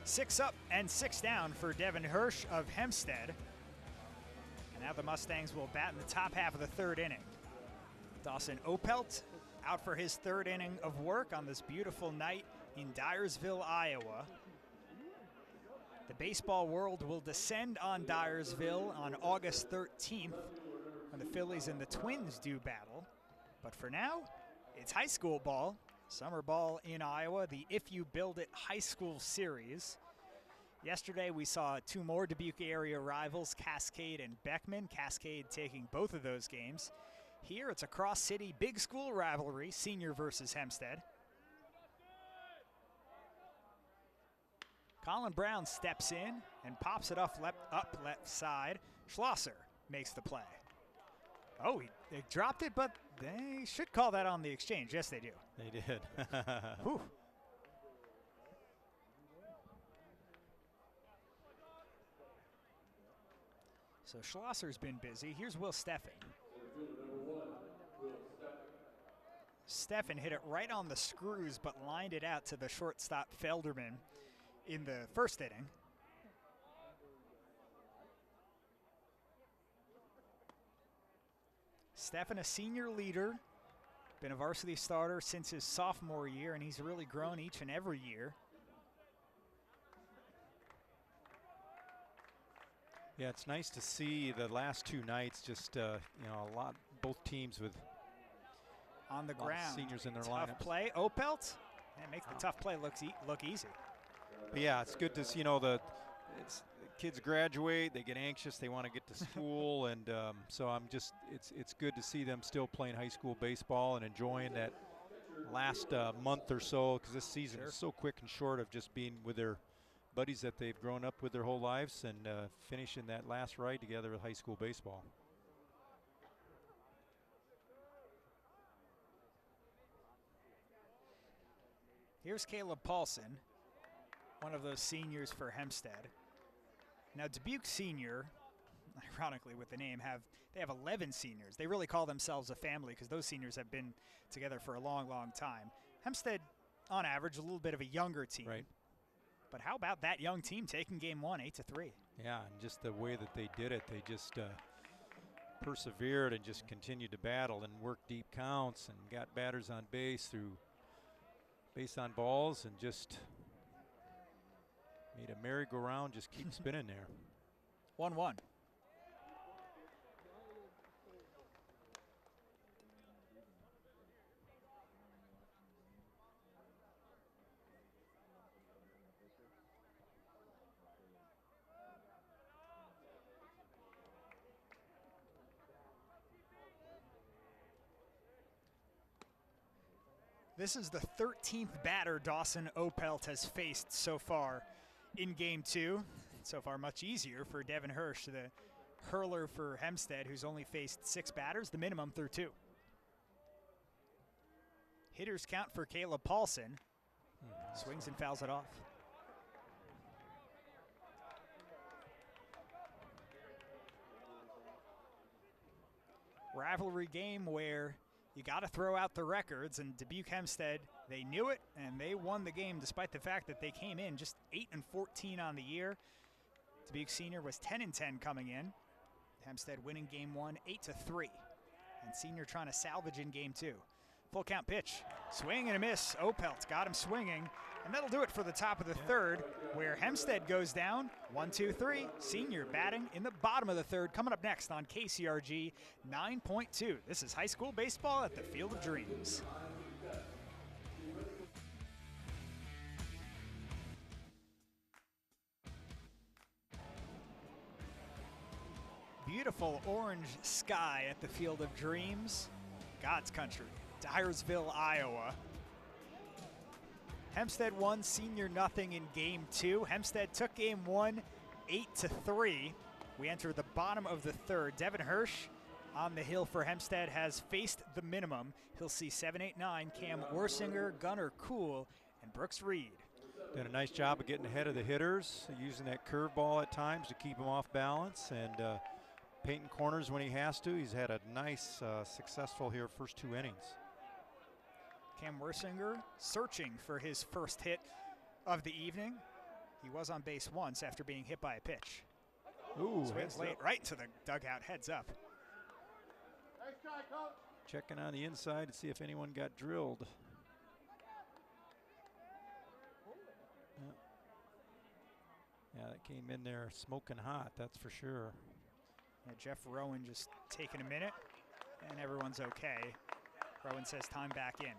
B: Six up and 6 down for Devin Hirsch of Hempstead. And now the Mustangs will bat in the top half of the 3rd inning. Dawson Opelt out for his 3rd inning of work on this beautiful night in Dyersville, Iowa. The baseball world will descend on Dyersville on August 13th when the Phillies and the Twins do battle. But for now, it's high school ball. Summer ball in Iowa, the If You Build It High School Series. Yesterday we saw 2 more Dubuque area rivals, Cascade and Beckman. Cascade taking both of those games. Here it's a cross-city big school rivalry, senior versus Hempstead. Colin Brown steps in and pops it up left side. Schlosser makes the play. Oh, they dropped it, but they should call that on the exchange. Yes, they do.
C: They did.
B: Whew. So Schlosser's been busy. Here's Will Steffen. Steffen hit it right on the screws, but lined it out to the shortstop Felderman in the 1st inning. Steffen, a senior leader, been a varsity starter since his sophomore year, and he's really grown each and every year.
C: Yeah, it's nice to see the last 2 nights just, you know, both teams with
B: on the ground.
C: Seniors in their
B: tough
C: lineups.
B: Play. Opelt, and makes the tough play look easy.
C: But yeah, it's good to see, you know, the kids graduate, they get anxious, they want to get to school, and so it's good to see them still playing high school baseball and enjoying that last month or so, because this season is so quick and short of just being with their buddies that they've grown up with their whole lives and finishing that last ride together with high school baseball.
B: Here's Caleb Paulson, one of those seniors for Hempstead. Now Dubuque Senior, ironically with the name, they have 11 seniors. They really call themselves a family because those seniors have been together for a long, long time. Hempstead, on average, a little bit of a younger team.
C: Right.
B: But how about that young team taking game 1 8-3?
C: Yeah, and just the way that they did it, they just persevered and just continued to battle and work deep counts and got batters on base through base on balls and just made a merry-go-round just keep spinning there.
B: 1-1. This is the 13th batter Dawson Opelt has faced so far in game 2. So far much easier for Devin Hirsch, the hurler for Hempstead, who's only faced 6 batters, the minimum through 2. Hitters count for Caleb Paulson. Swings and fouls it off. Rivalry game where you got to throw out the records, and Dubuque Hempstead They knew it, and they won the game despite the fact that they came in just 8-14 on the year. Dubuque Senior was 10-10 coming in. Hempstead winning game 1, 8-3. And Senior trying to salvage in game 2. Full count pitch, swing and a miss. Opelt got him swinging, and that'll do it for the top of the third, where Hempstead goes down 1-2-3. Senior batting in the bottom of the third. Coming up next on KCRG 9.2. This is high school baseball at the Field of Dreams. Beautiful orange sky at the Field of Dreams. God's country, Dyersville, Iowa. Hempstead won, Senior nothing in game 2. Hempstead took game 1, 8-3. We enter the bottom of the third. Devin Hirsch on the hill for Hempstead has faced the minimum. He'll see 7-8-9, Cam Wersinger, Gunnar Kuhl, and Brooks Reed.
C: Did a nice job of getting ahead of the hitters, using that curveball at times to keep them off balance, and painting corners when he has to. He's had a nice, successful here first 2 innings.
B: Cam Wersinger searching for his first hit of the evening. He was on base once after being hit by a pitch.
C: Ooh,
B: swings late right into the dugout, heads up.
C: Checking on the inside to see if anyone got drilled. Yeah, that came in there smoking hot, that's for sure.
B: Yeah, Jeff Rowan just taking a minute, and everyone's okay. Rowan says time back in.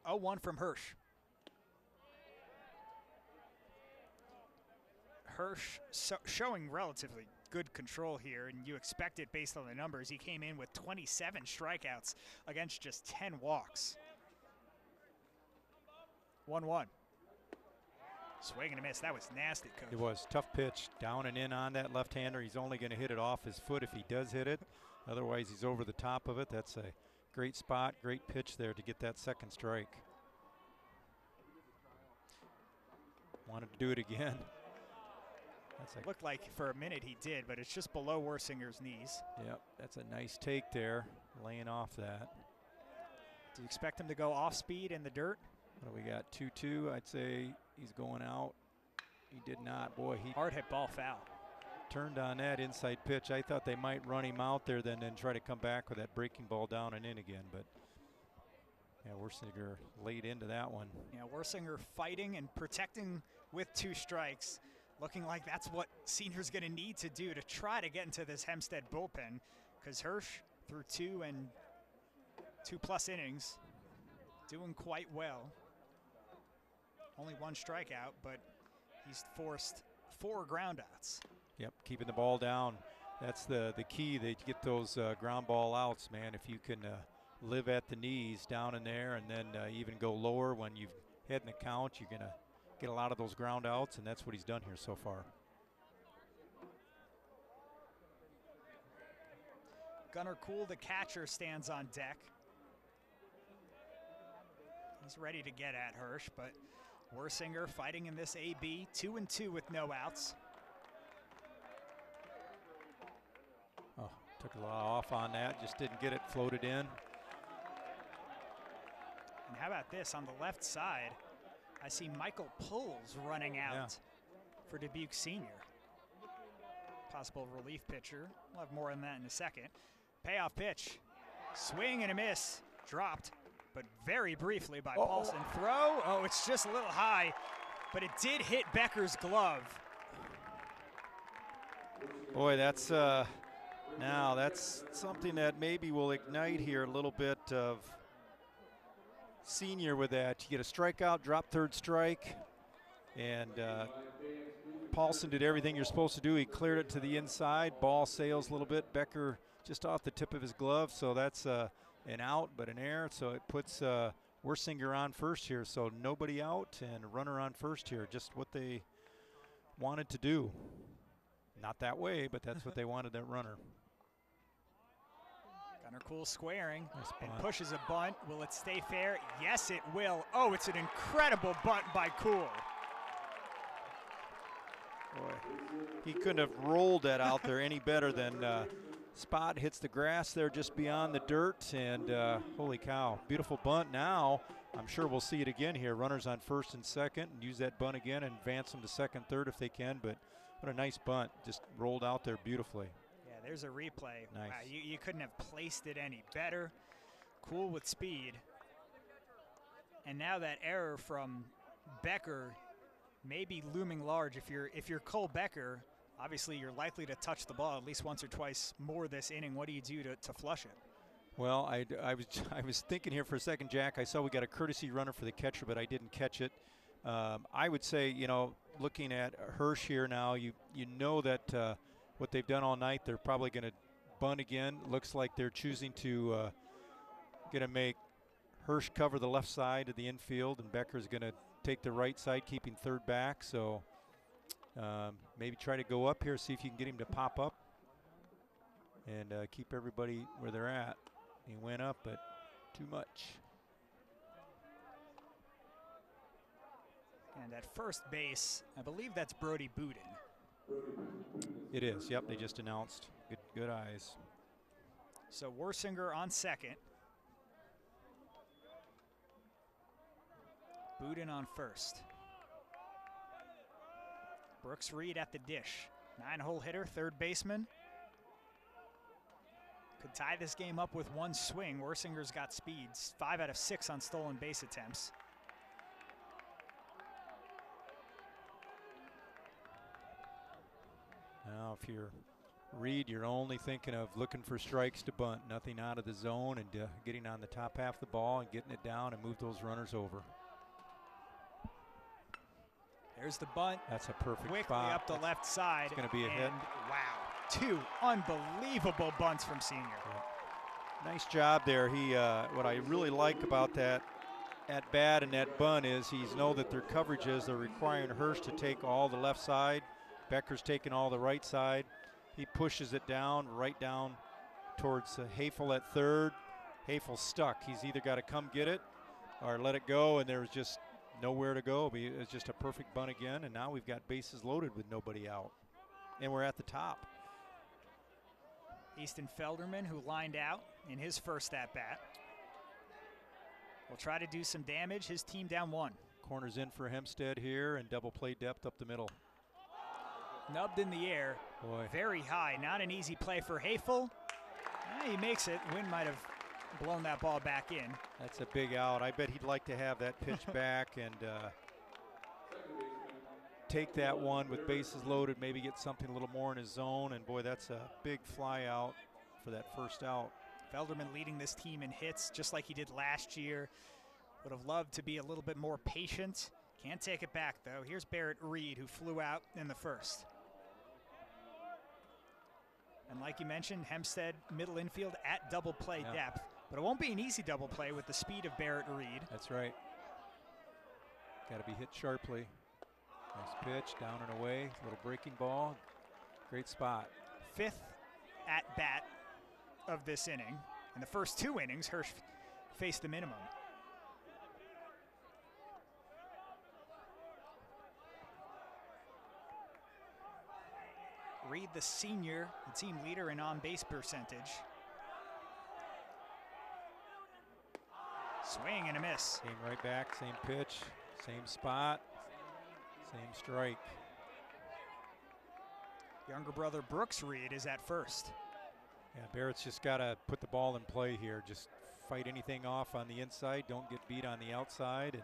B: 0-1 from Hirsch. Hirsch showing relatively good control here, and you expect it based on the numbers. He came in with 27 strikeouts against just 10 walks. 1-1. Swing and a miss. That was nasty, Coach.
C: It was tough pitch, down and in on that left-hander. He's only going to hit it off his foot if he does hit it. Otherwise, he's over the top of it. That's a great spot, great pitch there to get that second strike. Wanted to do it again.
B: Looked like for a minute he did, but it's just below Wersinger's knees.
C: Yep, that's a nice take there, laying off that.
B: Do you expect him to go off speed in the dirt?
C: What do we got, 2-2? I'd say he's going out. He did not. Boy, he
B: hard hit ball foul.
C: Turned on that inside pitch. I thought they might run him out there then try to come back with that breaking ball down and in again, but yeah, Wersinger laid into that one.
B: Yeah, Wersinger fighting and protecting with 2 strikes. Looking like that's what Senior's going to need to do to try to get into this Hempstead bullpen, because Hirsch through 2 and 2+ innings, doing quite well. Only 1 strikeout, but he's forced 4 groundouts.
C: Yep, keeping the ball down. That's the key. They get those ground ball outs, man. If you can live at the knees down in there and then even go lower when you've had an account, you're going to get a lot of those ground outs, and that's what he's done here so far.
B: Gunnar Kuhl, the catcher, stands on deck. He's ready to get at Hirsch, but Wersinger fighting in this AB, 2-2 with no outs.
C: Oh, took a lot off on that, just didn't get it floated in.
B: And how about this on the left side? I see Michael Pulls running out for Dubuque Senior. Possible relief pitcher. We'll have more on that in a second. Payoff pitch. Swing and a miss. Dropped, but very briefly by Paulson. Throw. Oh, it's just a little high, but it did hit Becker's glove.
C: Boy, that's now that's something that maybe will ignite here a little bit of Senior with that. You get a strikeout, drop 3rd strike, and Paulson did everything you're supposed to do. He cleared it to the inside. Ball sails a little bit. Becker just off the tip of his glove, so that's an out, but an error. So it puts Wersinger on first here. So nobody out and a runner on first here. Just what they wanted to do. Not that way, but that's what they wanted, that runner.
B: Gunnar Kuhl squaring
C: nice
B: and pushes a bunt. Will it stay fair? Yes, it will. Oh, it's an incredible bunt by Kuhl.
C: Boy, he couldn't have rolled that out there any better than spot, hits the grass there just beyond the dirt, and holy cow, beautiful bunt. Now I'm sure we'll see it again here. Runners on first and second, and use that bunt again and advance them to second, third if they can. But what a nice bunt, just rolled out there beautifully.
B: Yeah, there's a replay.
C: Nice.
B: Wow, you couldn't have placed it any better. Cool with speed. And now that error from Becker may be looming large. If you're Cole Becker, obviously you're likely to touch the ball at least once or twice more this inning. What do you do to flush it?
C: Well, I was thinking here for a second, Jack. I saw we got a courtesy runner for the catcher, but I didn't catch it. I would say, you know, looking at Hirsch here now, you know that what they've done all night, they're probably going to bunt again. Looks like they're choosing to going to make Hirsch cover the left side of the infield, and Becker's going to take the right side, keeping third back. So maybe try to go up here, see if you can get him to pop up and keep everybody where they're at. He went up, but too much.
B: And at first base, I believe that's Brody Budin.
C: It is, yep, they just announced. Good eyes.
B: So Worsinger on second. Budin on first. Brooks Reed at the dish. 9-hole hitter, third baseman. Could tie this game up with one swing. Worsinger's got speeds. 5 out of 6 on stolen base attempts.
C: Now if you're Reed, you're only thinking of looking for strikes to bunt. Nothing out of the zone, and getting on the top half of the ball and getting it down and move those runners over.
B: There's the bunt.
C: That's a perfect
B: quickly
C: spot.
B: Up the left side.
C: It's going to be a hit.
B: Wow, 2 unbelievable bunts from Senior.
C: Yeah. Nice job there. He, what I really like about that at bat and that bunt is he's know that their coverages, they're requiring Hirsch to take all the left side. Becker's taking all the right side. He pushes it down, right down towards Hafel at third. Hafel's stuck. He's either got to come get it or let it go, and there's just nowhere to go. It's just a perfect bunt again, and now we've got bases loaded with nobody out. And we're at the top.
B: Easton Felderman, who lined out in his first at-bat, will try to do some damage. His team down 1.
C: Corners in for Hempstead here, and double play depth up the middle.
B: Nubbed in the air.
C: Boy.
B: Very high. Not an easy play for Hafel. He makes it. Wind might have blown that ball back in.
C: That's a big out. I bet he'd like to have that pitch back and take that one with bases loaded, maybe get something a little more in his zone. And boy, that's a big fly out for that first out.
B: Felderman leading this team in hits just like he did last year. Would have loved to be a little bit more patient. Can't take it back though. Here's Barrett Reed, who flew out in the first. And like you mentioned, Hempstead middle infield at double play depth. But it won't be an easy double play with the speed of Barrett Reed.
C: That's right. Got to be hit sharply. Nice pitch, down and away. Little breaking ball. Great spot.
B: 5th at bat of this inning. In the first 2 innings, Hirsch faced the minimum. Reed, the senior, the team leader in on-base percentage. Swing and a miss.
C: Came right back, same pitch, same spot, same strike.
B: Younger brother Brooks Reed is at first.
C: Yeah, Barrett's just got to put the ball in play here. Just fight anything off on the inside, don't get beat on the outside, and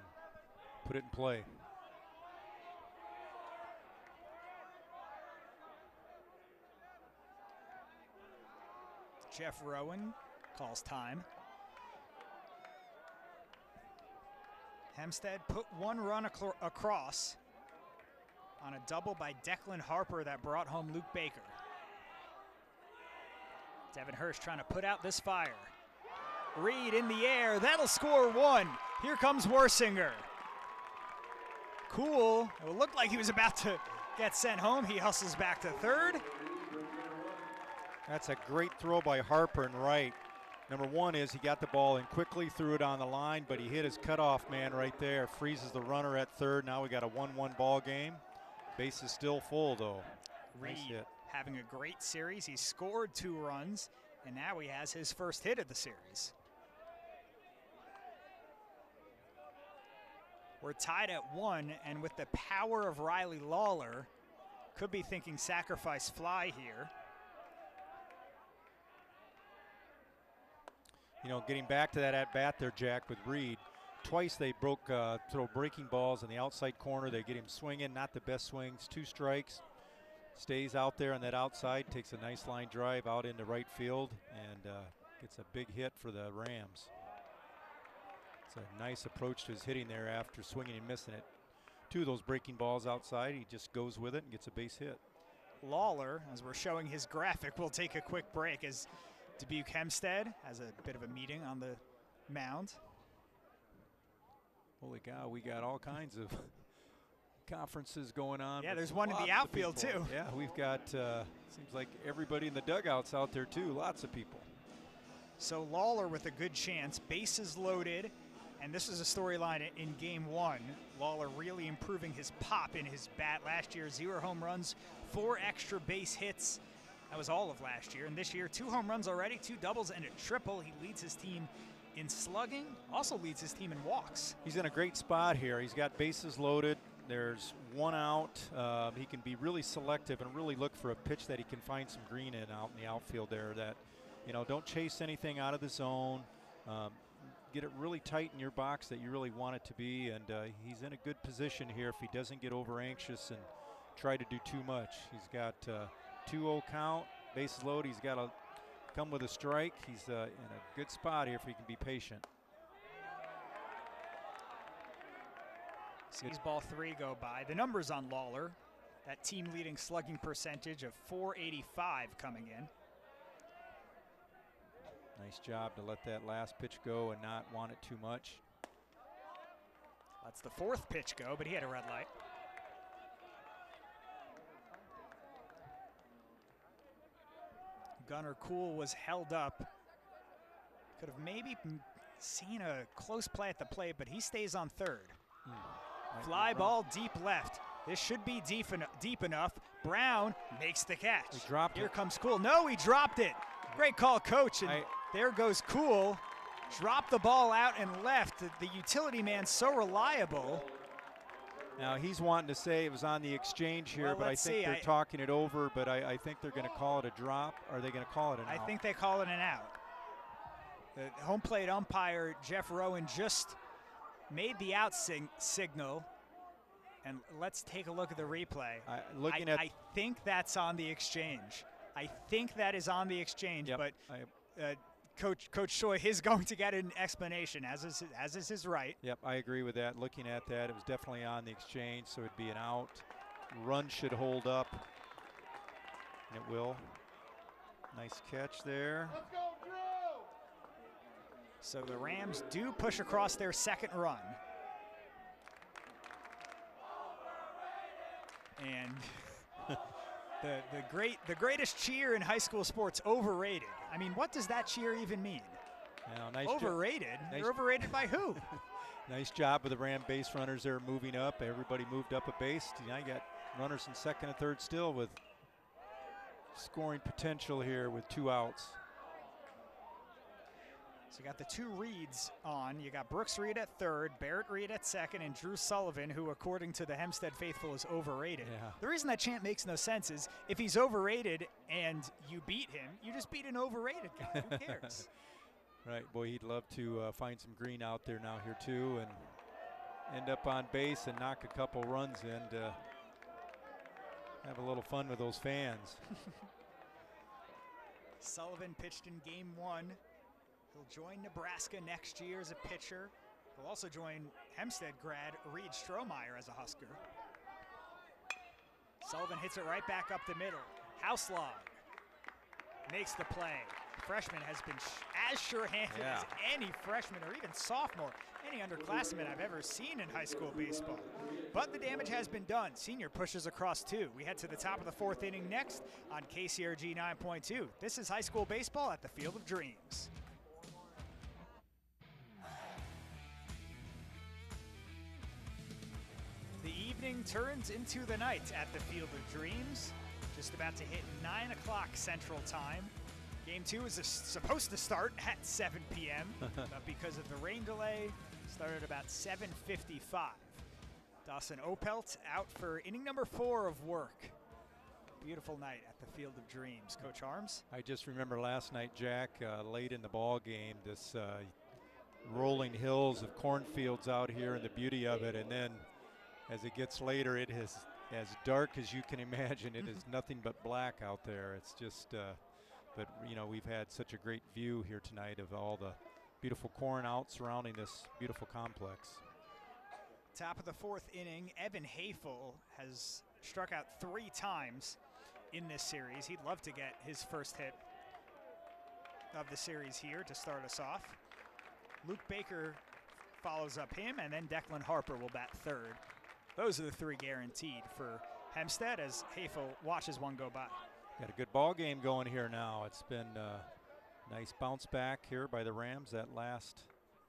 C: put it in play.
B: Jeff Rowan calls time. Hempstead put 1 run across on a double by Declan Harper that brought home Luke Baker. Devin Hirsch trying to put out this fire. Reed in the air, that'll score 1. Here comes Worsinger. Cool, it looked like he was about to get sent home. He hustles back to third.
C: That's a great throw by Harper and right. Number 1 is he got the ball in quickly, threw it on the line, but he hit his cutoff man right there, freezes the runner at third. Now we got a 1-1 ball game. Base is still full though.
B: Reed
C: nice hit.
B: having a great series. He scored 2 runs, and now he has his first hit of the series. We're tied at 1, and with the power of Riley Lawler, could be thinking sacrifice fly here.
C: You know, getting back to that at-bat there, Jack, with Reed, twice they throw breaking balls in the outside corner. They get him swinging, not the best swings, 2 strikes. Stays out there on that outside, takes a nice line drive out into right field, and gets a big hit for the Rams. It's a nice approach to his hitting there after swinging and missing it. 2 of those breaking balls outside, he just goes with it and gets a base hit.
B: Lawler, as we're showing his graphic, we'll take a quick break as Dubuque Hempstead has a bit of a meeting on the mound.
C: Holy cow, we got all kinds of conferences going on.
B: Yeah, there's one in the outfield too.
C: Yeah, we've got, seems like everybody in the dugouts out there too, lots of people.
B: So Lawler with a good chance, bases loaded, and this is a storyline in game 1. Lawler really improving his pop in his bat. Last year, 0 home runs, 4 extra base hits. That was all of last year. And this year, 2 home runs already, 2 doubles and a triple. He leads his team in slugging, also leads his team in walks.
C: He's in a great spot here. He's got bases loaded. There's 1 out. He can be really selective and really look for a pitch that he can find some green in out in the outfield there. That, you know, don't chase anything out of the zone. Get it really tight in your box that you really want it to be, and he's in a good position here if he doesn't get over anxious and try to do too much. He's got 2-0 count, bases loaded. He's got to come with a strike. He's in a good spot here if he can be patient.
B: Sees ball 3 go by. The numbers on Lawler, that team leading slugging percentage of .485 coming in.
C: Nice job to let that last pitch go and not want it too much.
B: That's the 4th pitch go, but he had a red light. Gunnar Kuhl was held up. Could have maybe seen a close play at the plate, but he stays on 3rd. Fly ball deep left. This should be deep enough. Brown makes the catch.
C: He dropped
B: Here
C: it.
B: comes Kuhl. No, he dropped it. Great call, coach. And there goes Kuhl. Dropped the ball out and left. The utility man so reliable.
C: Now he's wanting to say it was on the exchange here,
B: Well,
C: but I think they're talking it over, but I think they're going to call it a drop. Or are they going to call it an out?
B: I think they call it an out. The home plate umpire, Jeff Rowan, just made the out signal. And let's take a look at the replay. I think that's on the exchange. I think that is on the exchange,
C: yep,
B: but Coach Choi is going to get an explanation, as is his right.
C: Yep, I agree with that. Looking at that, it was definitely on the exchange, so it'd be an out. Run should hold up, and it will. Nice catch there.
D: Let's go, Drew!
B: So the Rams do push across their 2nd run. And the greatest cheer in high school sports, overrated. I mean, what does that cheer even mean?
C: Nice
B: overrated? You're overrated by who?
C: Nice job with the Ram base runners there moving up. Everybody moved up a base. Now you got runners in 2nd and 3rd still with scoring potential here with 2 outs.
B: So you got the 2 Reeds on. You got Brooks Reed at 3rd, Barrett Reed at 2nd, and Drew Sullivan, who according to the Hempstead faithful is overrated.
C: Yeah.
B: The reason that chant makes no sense is if he's overrated and you beat him, you just beat an overrated guy. Who cares?
C: Right, boy, he'd love to find some green out there now here too and end up on base and knock a couple runs in to have a little fun with those fans.
B: Sullivan pitched in game 1. He'll join Nebraska next year as a pitcher. He'll also join Hempstead grad Reed Strohmeyer as a Husker. Sullivan hits it right back up the middle. House log makes the play. Freshman has been as sure-handed as any freshman or even sophomore, any underclassman I've ever seen in high school baseball. But the damage has been done. Senior pushes across 2. We head to the top of the 4th inning next on KCRG 9.2. This is high school baseball at the Field of Dreams. The evening turns into the night at the Field of Dreams. just about to hit 9 o'clock Central Time. Game 2 is supposed to start at 7 p.m., but because of the rain delay, started about 7:55. Dawson Opelt out for inning number 4 of work. Beautiful night at the Field of Dreams. Coach Arms?
C: I just remember last night, Jack, late in the ball game, this rolling hills of cornfields out here and the beauty of it. And then as it gets later, it is as dark as you can imagine. It is nothing but black out there. It's just, but you know, we've had such a great view here tonight of all the beautiful corn out surrounding this beautiful complex.
B: Top of the 4th inning, Evan Hafel has struck out 3 times in this series. He'd love to get his first hit of the series here to start us off. Luke Baker follows up him, and then Declan Harper will bat 3rd. Those are the 3 guaranteed for Hempstead as Hafel watches one go by.
C: Got a good ball game going here now. It's been a nice bounce back here by the Rams that last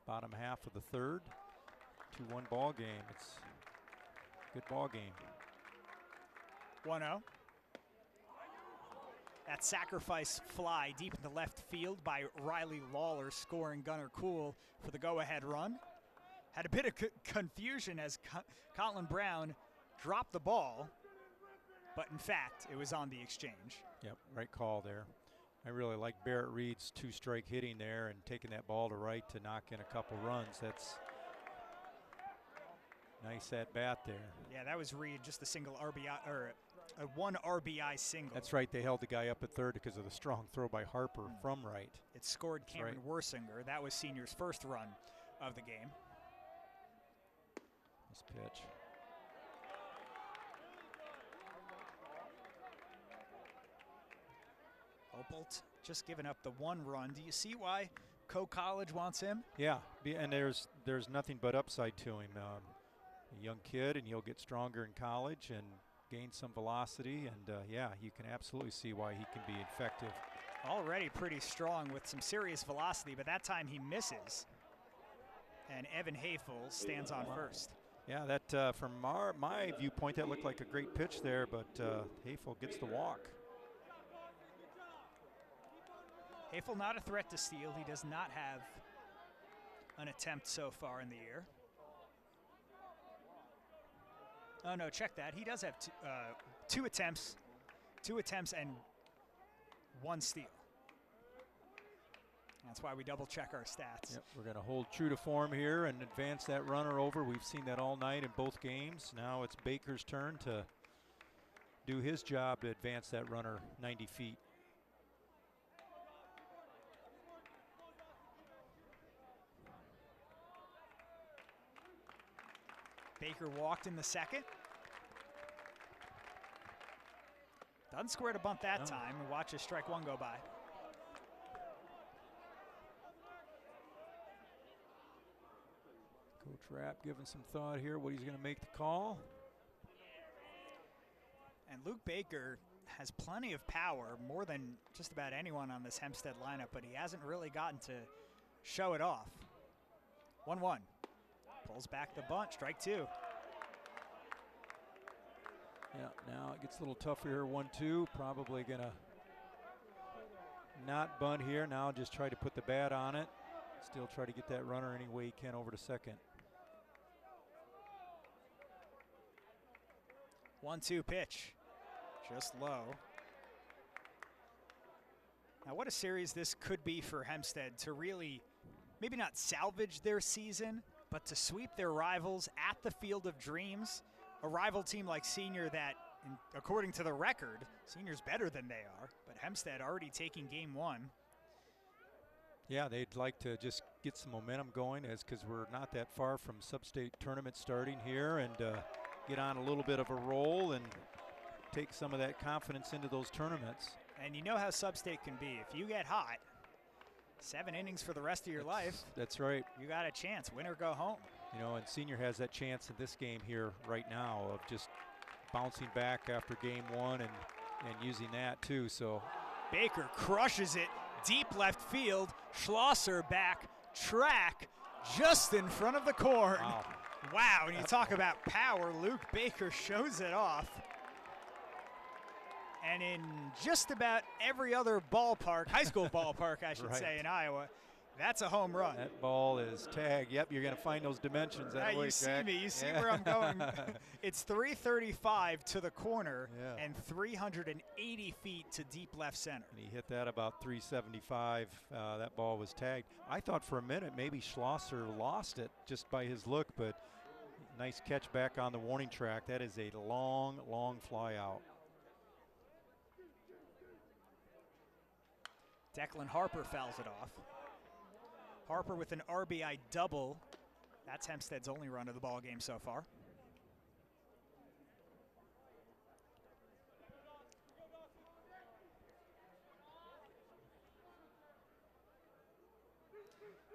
C: bottom half of the 3rd. 2-1 ball game. It's a good ball game.
B: 1-0. That sacrifice fly deep into left field by Riley Lawler, scoring Gunnar Kuhl for the go-ahead run. Had a bit of confusion as Colin Brown dropped the ball, but in fact, it was on the exchange.
C: Yep, right call there. I really like Barrett Reed's 2-strike hitting there and taking that ball to right to knock in a couple runs. That's nice at bat there.
B: Yeah, that was Reed, just a single RBI, or a 1 RBI single.
C: That's right, they held the guy up at 3rd because of the strong throw by Harper from right.
B: It scored Cameron Worsinger. That was Senior's first run of the game.
C: Nice pitch.
B: Opelt just giving up the 1 run. Do you see why Co-College wants him?
C: Yeah, and there's nothing but upside to him. A young kid, and he'll get stronger in college and gain some velocity, and yeah, you can absolutely see why he can be effective.
B: Already pretty strong with some serious velocity, but that time he misses. And Evan Hafel stands on first.
C: Yeah, that from my viewpoint, that looked like a great pitch there, but Hafel gets the walk.
B: Hafel not a threat to steal. He does not have an attempt so far in the year. Oh no, check that. He does have 2 attempts and 1 steal. That's why we double check our stats.
C: Yep, we're going to hold true to form here and advance that runner over. We've seen that all night in both games. Now it's Baker's turn to do his job to advance that runner 90 feet.
B: Baker walked in the 2nd. Doesn't square to bunt that time, and watch his strike 1 go by.
C: Coach Rapp giving some thought here what he's going to make the call.
B: And Luke Baker has plenty of power, more than just about anyone on this Hempstead lineup, but he hasn't really gotten to show it off. 1-1. Pulls back the bunt, strike 2.
C: Yeah, now it gets a little tougher here, 1-2. Probably gonna not bunt here. Now just try to put the bat on it. Still try to get that runner any way he can over to 2nd.
B: 1-2 pitch, just low. Now what a series this could be for Hempstead to really, maybe not salvage their season, but to sweep their rivals at the Field of Dreams. A rival team like Senior that, according to the record, Senior's better than they are, but Hempstead already taking game 1.
C: Yeah, they'd like to just get some momentum going because we're not that far from sub-state tournament starting here, and get on a little bit of a roll and take some of that confidence into those tournaments.
B: And you know how sub-state can be. If you get hot, 7 innings for the rest of your life.
C: That's right.
B: You got a chance, win or go home.
C: You know, and Senior has that chance in this game here right now of just bouncing back after game 1 and using that too. So
B: Baker crushes it deep left field. Schlosser back track just in front of the corn.
C: Wow.
B: Wow, when you talk about power, Luke Baker shows it off. And in just about every other ballpark, high school ballpark, I should say, in Iowa, that's a home run.
C: That ball is tagged. Yep, you're going to find those dimensions that way,
B: you see
C: Jack.
B: me. You see where I'm going. It's 335 to the corner and 380 feet to deep left center.
C: And he hit that about 375. That ball was tagged. I thought for a minute maybe Schlosser lost it just by his look, but nice catch back on the warning track. That is a long, long fly out.
B: Declan Harper fouls it off. Harper with an RBI double. That's Hempstead's only run of the ball game so far.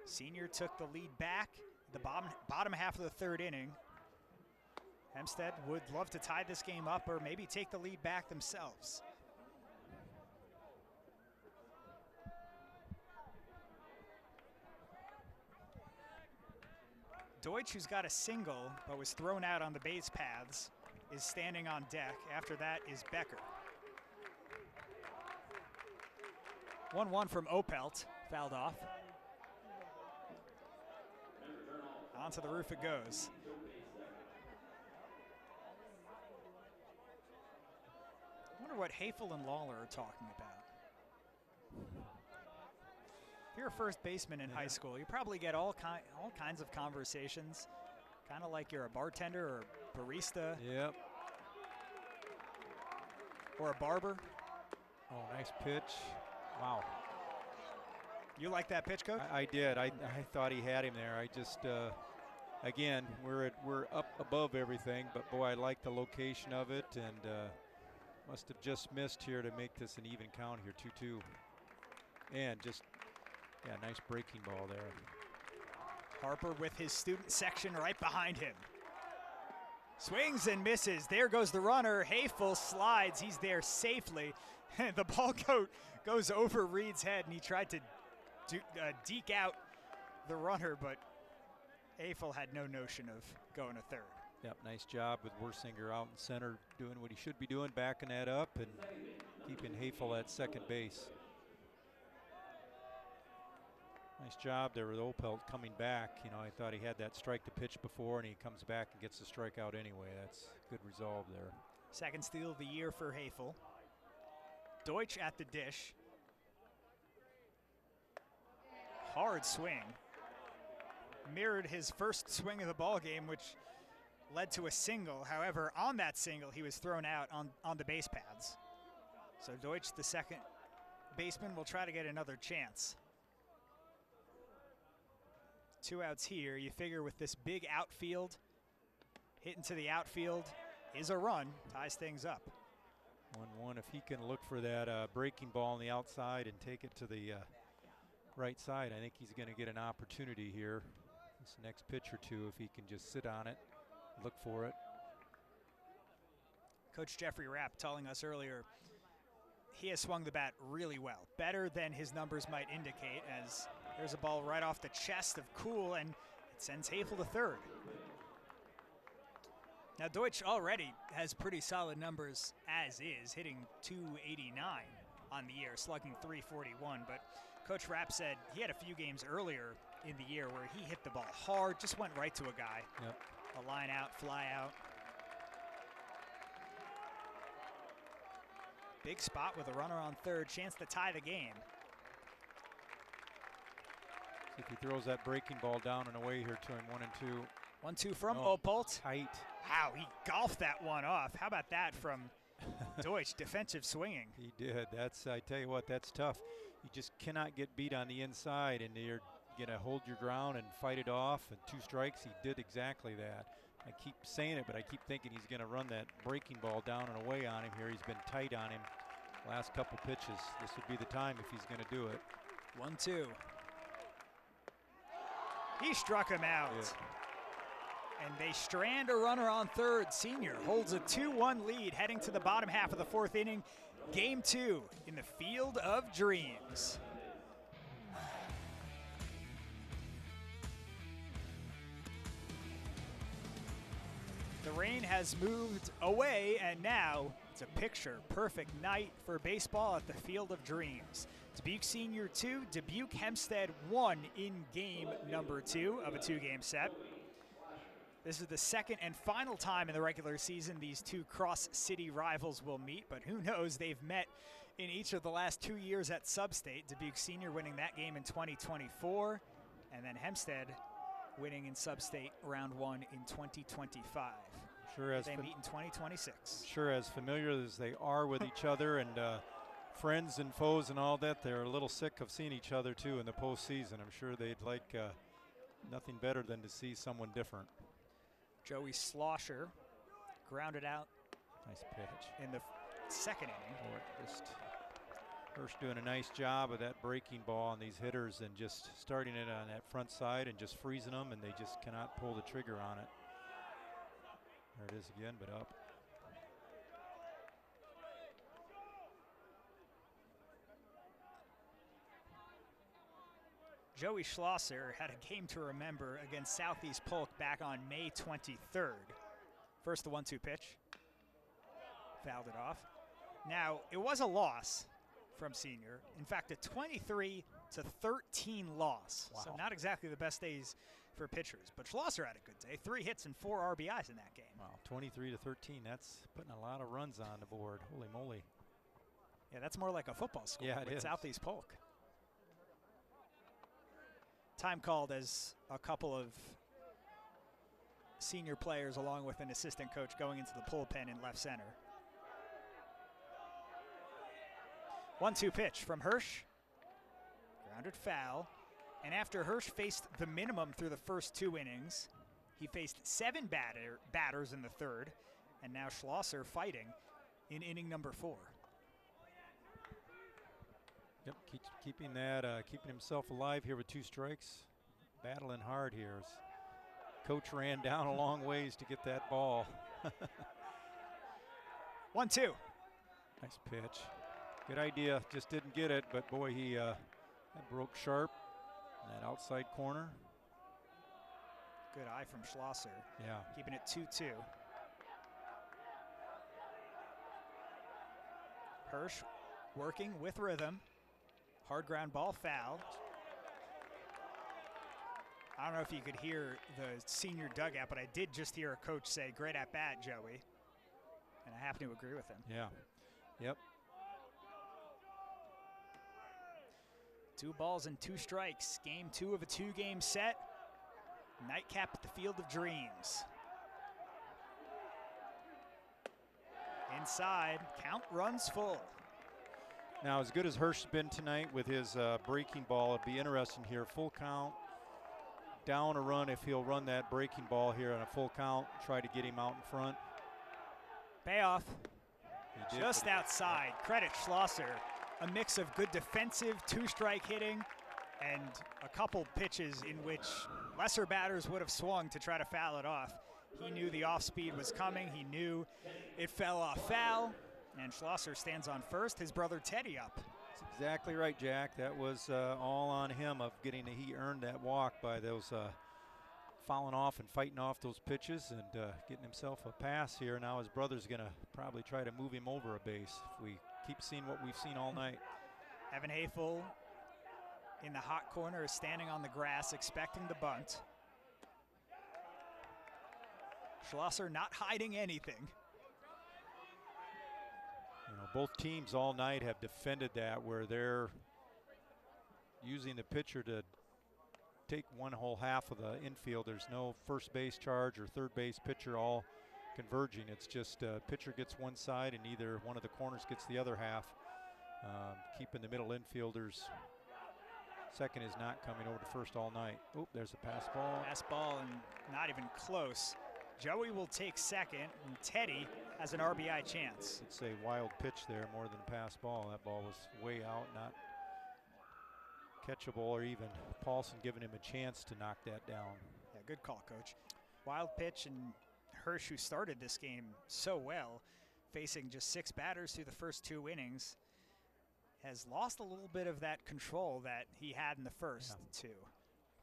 B: Senior took the lead back the bottom half of the third inning. Hempstead would love to tie this game up or maybe take the lead back themselves. Deutsch, who's got a single but was thrown out on the base paths, is standing on deck. After that is Becker. 1-1 from Opelt, fouled off. Onto the roof it goes. I wonder what Hafel and Lawler are talking about. If you're a first baseman in high school, you probably get all kinds of conversations, kind of like you're a bartender or a barista.
C: Yep.
B: Or a barber.
C: Oh, nice pitch. Wow.
B: You like that pitch, Coach?
C: I did. I thought he had him there. I just, again, we're up above everything, but boy, I like the location of it, and must have just missed here to make this an even count here, 2-2. And just, yeah, nice breaking ball there.
B: Harper with his student section right behind him. Swings and misses. There goes the runner. Hafel slides. He's there safely. The ball goes over Reed's head, and he tried to deke out the runner, but Hafel had no notion of going to third.
C: Yep, nice job with Wersinger out in center, doing what he should be doing, backing that up and keeping Hafel at second base. Nice job there with Opelt coming back. You know, I thought he had that strike to pitch before, and he comes back and gets the strikeout anyway. That's good resolve there.
B: Second steal of the year for Hafel. Deutsch at the dish. Hard swing. Mirrored his first swing of the ball game, which led to a single. However, on that single, he was thrown out on the base paths. So Deutsch, the second baseman, will try to get another chance. 2 outs here. You figure with this big outfield, hitting to the outfield is a run, ties things up.
C: 1-1. If he can look for that breaking ball on the outside and take it to the right side, I think he's going to get an opportunity here. This next pitch or two, if he can just sit on it, look for it.
B: Coach Jeffrey Rapp telling us earlier he has swung the bat really well, better than his numbers might indicate, as there's a ball right off the chest of Kuhl, and it sends Hafel to third. Now Deutsch already has pretty solid numbers as is, hitting .289 on the year, slugging .341, but Coach Rapp said he had a few games earlier in the year where he hit the ball hard, just went right to a guy.
C: Yep.
B: A line out, fly out. Big spot with a runner on third, chance to tie the game.
C: See if he throws that breaking ball down and away here to him, 1-2.
B: 1-2 from Opelt.
C: Tight.
B: Wow, he golfed that one off. How about that from Deutsch, defensive swinging.
C: He did. That's, I tell you what, that's tough. You just cannot get beat on the inside, and you're going to hold your ground and fight it off. And 2 strikes, he did exactly that. I keep saying it, but I keep thinking he's going to run that breaking ball down and away on him here. He's been tight on him last couple pitches. This would be the time if he's going to do it.
B: 1-2. He struck him out.
C: Yeah.
B: And they strand a runner on third. Senior holds a 2-1 lead heading to the bottom half of the 4th inning. Game 2 in the Field of Dreams. The rain has moved away, and now It's a picture-perfect night for baseball at the Field of Dreams. Dubuque Senior 2, Dubuque Hempstead 1 in game number 2 of a 2-game set. This is the second and final time in the regular season these two cross-city rivals will meet, but who knows, they've met in each of the last 2 years at Sub-State. Dubuque Senior winning that game in 2024, and then Hempstead winning in Sub-State round 1 in 2025.
C: Sure, as
B: they meet in 2026.
C: Sure, as familiar as they are with each other and friends and foes and all that, they're a little sick of seeing each other too in the postseason. I'm sure they'd like nothing better than to see someone different.
B: Joey Schlosser grounded out.
C: Nice pitch.
B: In the second inning.
C: Hirsch doing a nice job of that breaking ball on these hitters and just starting it on that front side and just freezing them, and they just cannot pull the trigger on it. There it is again, but up.
B: Joey Schlosser had a game to remember against Southeast Polk back on May 23rd. First the 1-2 pitch. Fouled it off. Now, it was a loss from Senior. In fact, a 23-13 loss.
C: Wow.
B: So not exactly the best days for pitchers, but Schlosser had a good day. 3 hits and 4 RBIs in that game.
C: Wow, 23-13, that's putting a lot of runs on the board. Holy moly.
B: Yeah, that's more like a football score.
C: Yeah, it is.
B: Southeast Polk. Time called as a couple of senior players along with an assistant coach going into the bullpen in left center. 1-2 pitch from Hirsch. Grounded foul. And after Hirsch faced the minimum through the first 2 innings, he faced 7 batters in the third, and now Schlosser fighting in inning number 4.
C: Yep, keeping himself alive here with 2 strikes. Battling hard here. His coach ran down a long ways to get that ball.
B: 1-2.
C: Nice pitch. Good idea, just didn't get it, but boy, that broke sharp in that outside corner.
B: Good eye from Schlosser.
C: Yeah.
B: Keeping it 2-2. Hirsch working with rhythm. Hard ground ball, foul. I don't know if you could hear the senior dugout, but I did just hear a coach say, "Great at bat, Joey." And I happen to agree with him.
C: Yeah. Yep.
B: 2 balls and 2 strikes. Game 2 of a 2-game set. Nightcap at the Field of Dreams. Inside, count runs full.
C: Now, as good as Hirsch's been tonight with his breaking ball, it'd be interesting here. Full count, down a run if he'll run that breaking ball here on a full count, try to get him out in front.
B: Payoff. Just outside. Credit Schlosser. A mix of good defensive 2-strike hitting and a couple pitches in which lesser batters would have swung to try to foul it off. He knew the off-speed was coming. He knew it fell off foul. And Schlosser stands on first. His brother Teddy up.
C: That's exactly right, Jack. That was all on him of he earned that walk by those fouling off and fighting off those pitches and getting himself a pass here. Now his brother's going to probably try to move him over a base if we keep seeing what we've seen all night.
B: Evan Hafel in the hot corner is standing on the grass expecting the bunt. Schlosser not hiding anything.
C: You know, both teams all night have defended that where they're using the pitcher to take one whole half of the infield. There's no first base charge or third base pitcher all converging. It's just pitcher gets one side and either one of the corners gets the other half. Keeping the middle infielders. Second is not coming over to first all night. Oh, there's a pass ball.
B: Pass ball and not even close. Joey will take second, and Teddy has an RBI chance.
C: It's a wild pitch there more than a pass ball. That ball was way out, not catchable, or even Paulson giving him a chance to knock that down.
B: Yeah, good call, Coach. Wild pitch, and Hirsch, who started this game so well, facing just 6 batters through the first 2 innings, has lost a little bit of that control that he had in the first 2.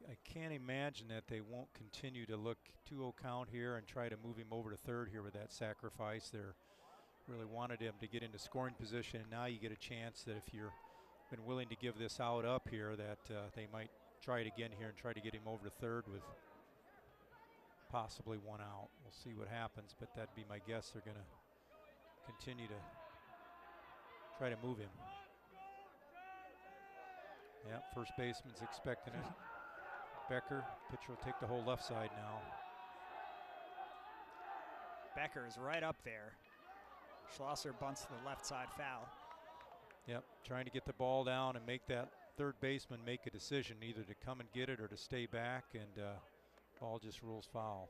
C: I can't imagine that they won't continue to look 2-0 count here and try to move him over to third here with that sacrifice. They're really wanted him to get into scoring position, and now you get a chance that if you're been willing to give this out up here, that they might try it again here and try to get him over to third with possibly one out. We'll see what happens, but that'd be my guess. They're going to continue to try to move him. Yeah, first baseman's expecting it. Becker, pitcher will take the whole left side now.
B: Becker is right up there. Schlosser bunts to the left side foul.
C: Yep, trying to get the ball down and make that third baseman make a decision, either to come and get it or to stay back, and ball just rules foul.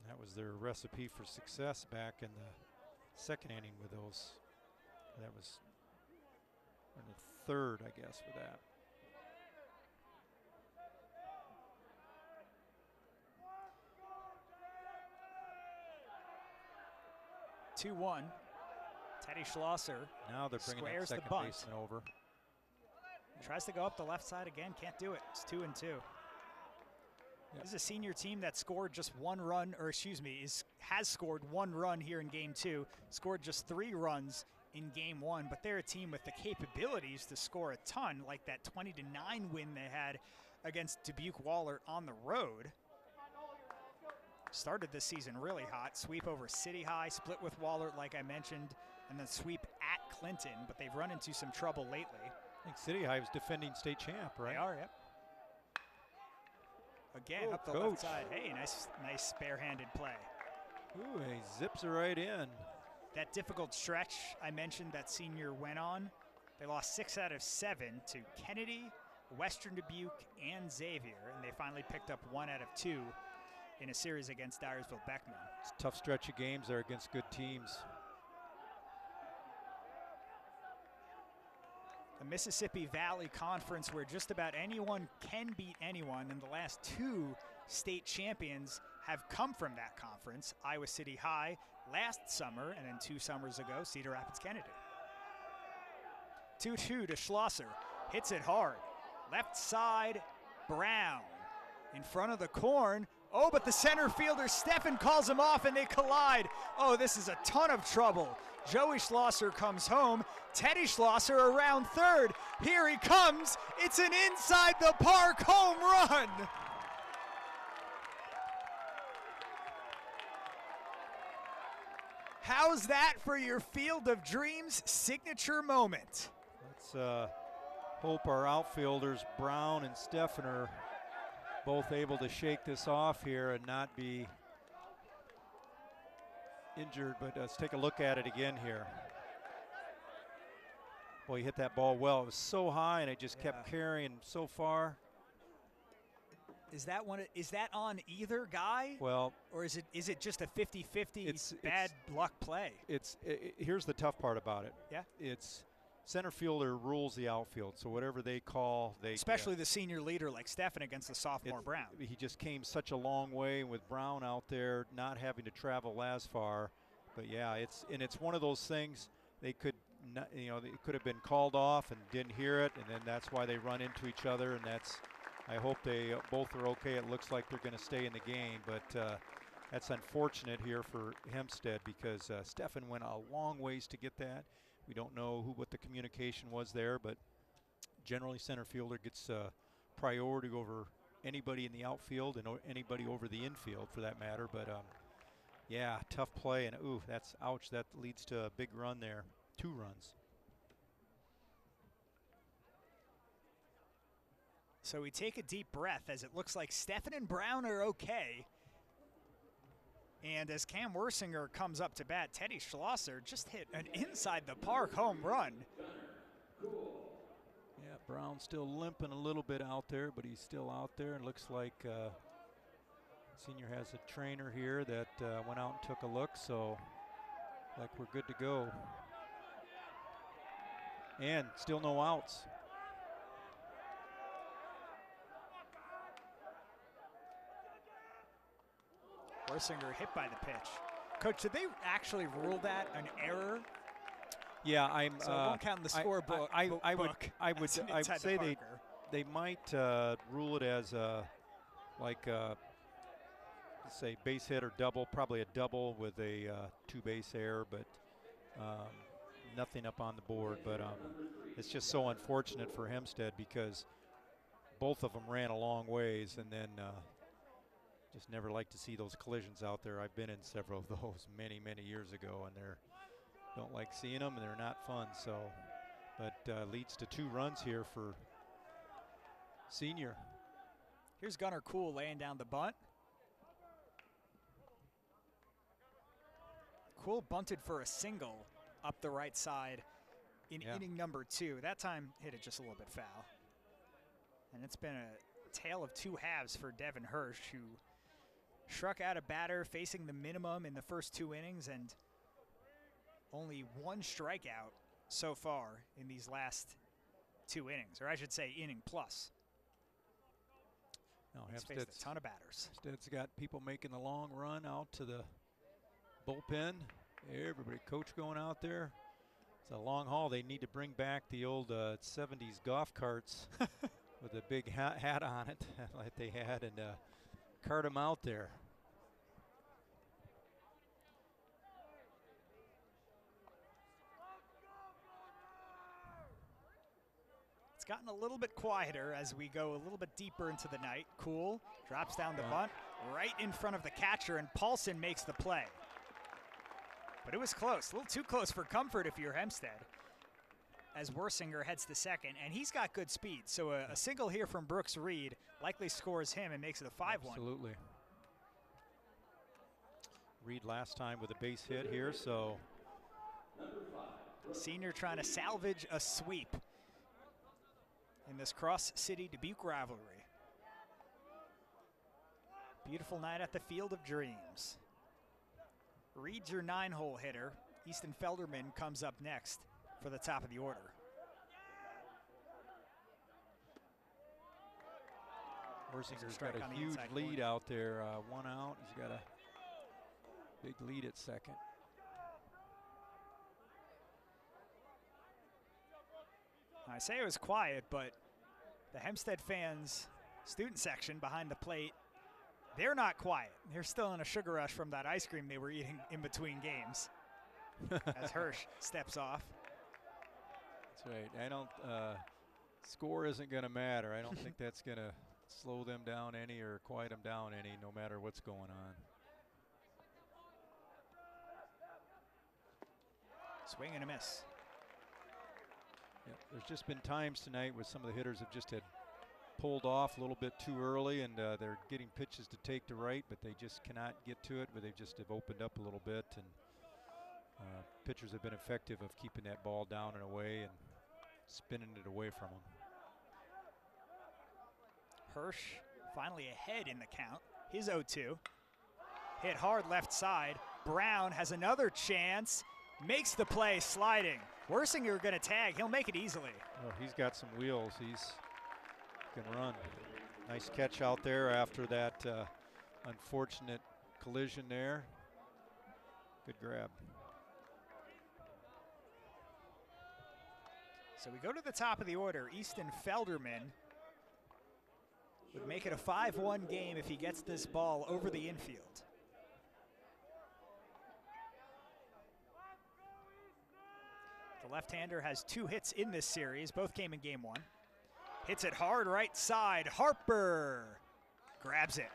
C: That was their recipe for success back in the second inning with those. That was in the third, I guess, with that.
B: (2-1). Teddy Schlosser
C: Now they're bringing that second baseman over.
B: Tries to go up the left side again, can't do it. It's 2-2. Yep. This is a senior team that scored just one run, or excuse me, has scored one run here in game 2, scored just 3 runs in game 1, but they're a team with the capabilities to score a ton, like that 20-9 win they had against Dubuque Waller on the road. Started this season really hot, sweep over City High, split with Waller like I mentioned, and then sweep at Clinton, but they've run into some trouble lately.
C: I think City High is defending state champ, right?
B: They are, yep. Again, up the left side. Hey, nice barehanded play.
C: Ooh, he zips it right in.
B: That difficult stretch I mentioned that senior went on, they lost 6 out of 7 to Kennedy, Western Dubuque, and Xavier, and they finally picked up 1 out of 2 in a series against Dyersville-Beckman.
C: It's a tough stretch of games there against good teams.
B: The Mississippi Valley Conference, where just about anyone can beat anyone, and the last 2 state champions have come from that conference. Iowa City High last summer, and then 2 summers ago, Cedar Rapids Kennedy. 2-2 to Schlosser, hits it hard. Left side, Brown. In front of the corn. Oh, but the center fielder, Steffen, calls him off and they collide. Oh, this is a ton of trouble. Joey Schlosser comes home. Teddy Schlosser around third. Here he comes. It's an inside the park home run. How's that for your Field of Dreams signature moment?
C: Let's hope our outfielders, Brown and Steffen, are both able to shake this off here and not be injured, but let's take a look at it again here. Boy, he hit that ball well. It was so high and it just kept carrying so far.
B: Is that on either guy?
C: Well,
B: or is it just a 50-50 bad luck play?
C: Here's the tough part about it.
B: Yeah.
C: It's center fielder rules the outfield, so whatever they call, they
B: especially the senior leader like Steffen against the sophomore Brown.
C: He just came such a long way with Brown out there, not having to travel as far. But yeah, it's one of those things. They could not, it could have been called off and didn't hear it, and then that's why they run into each other. And I hope they both are okay. It looks like they're going to stay in the game, but that's unfortunate here for Hempstead because Steffen went a long ways to get that. We don't know what the communication was there, but generally center fielder gets priority over anybody in the outfield and anybody over the infield for that matter. But yeah, tough play, and ooh, that's ouch. That leads to a big run there, 2 runs.
B: So we take a deep breath as it looks like Steffen and Brown are okay. And as Cam Wersinger comes up to bat, Teddy Schlosser just hit an inside the park home run.
C: Yeah, Brown's still limping a little bit out there, but he's still out there. And looks like senior has a trainer here that went out and took a look, so like we're good to go. And still no outs.
B: Wersinger hit by the pitch. Coach, did they actually rule that an error?
C: Yeah,
B: so it won't count in the scorebook.
C: I would say they might rule it as say base hit or double, probably a double with a 2-base error, but nothing up on the board. But it's just so unfortunate for Hempstead because both of them ran a long ways, and then just never like to see those collisions out there. I've been in several of those many years ago, and they're don't like seeing them, and they're not fun. So, but leads to 2 runs here for Senior.
B: Here's Gunnar Kuhl laying down the bunt. Kuhl bunted for a single up the right side in inning number 2. That time hit it just a little bit foul. And it's been a tale of 2 halves for Devin Hirsch, who struck out a batter facing the minimum in the first 2 innings and only 1 strikeout so far in these last 2 innings, or I should say inning plus.
C: No,
B: He's faced a ton of batters.
C: Hempstead's got people making the long run out to the bullpen. Everybody, coach going out there. It's a long haul. They need to bring back the old 70s golf carts with a big hat on it like they had, and cart them out there.
B: It's gotten a little bit quieter as we go a little bit deeper into the night. Kuhl drops down the bunt right in front of the catcher, and Paulson makes the play. But it was close, a little too close for comfort if you're Hempstead, as Wersinger heads to second, and he's got good speed. So a single here from Brooks Reed likely scores him and makes it a 5-1.
C: Absolutely. Reed last time with a base hit here, so.
B: Senior trying to salvage a sweep in this cross-city Dubuque rivalry. Beautiful night at the Field of Dreams. Reed's your 9-hole hitter. Easton Felderman comes up next for the top of the order.
C: Wersinger's got a huge lead out there. 1 out. He's got a big lead at second.
B: I say it was quiet, but the Hempstead fans, student section behind the plate, they're not quiet. They're still in a sugar rush from that ice cream they were eating in between games as Hirsch steps off.
C: That's right. I don't, score isn't going to matter. I don't think that's going to slow them down any or quiet them down any, no matter what's going on.
B: Swing and a miss.
C: Yep. There's just been times tonight where some of the hitters have just had pulled off a little bit too early, and they're getting pitches to take to right, but they just cannot get to it, but they just have opened up a little bit, and pitchers have been effective of keeping that ball down and away and spinning it away from them.
B: Hirsch finally ahead in the count. His 0-2. Hit hard left side. Brown has another chance. Makes the play sliding. Wersinger going to tag. He'll make it easily.
C: Oh, he's got some wheels. He's can run. Nice catch out there after that unfortunate collision there. Good grab.
B: So we go to the top of the order. Easton Felderman would make it a 5-1 game if he gets this ball over the infield. The left-hander has 2 hits in this series. Both came in game 1. Hits it hard right side. Harper grabs it.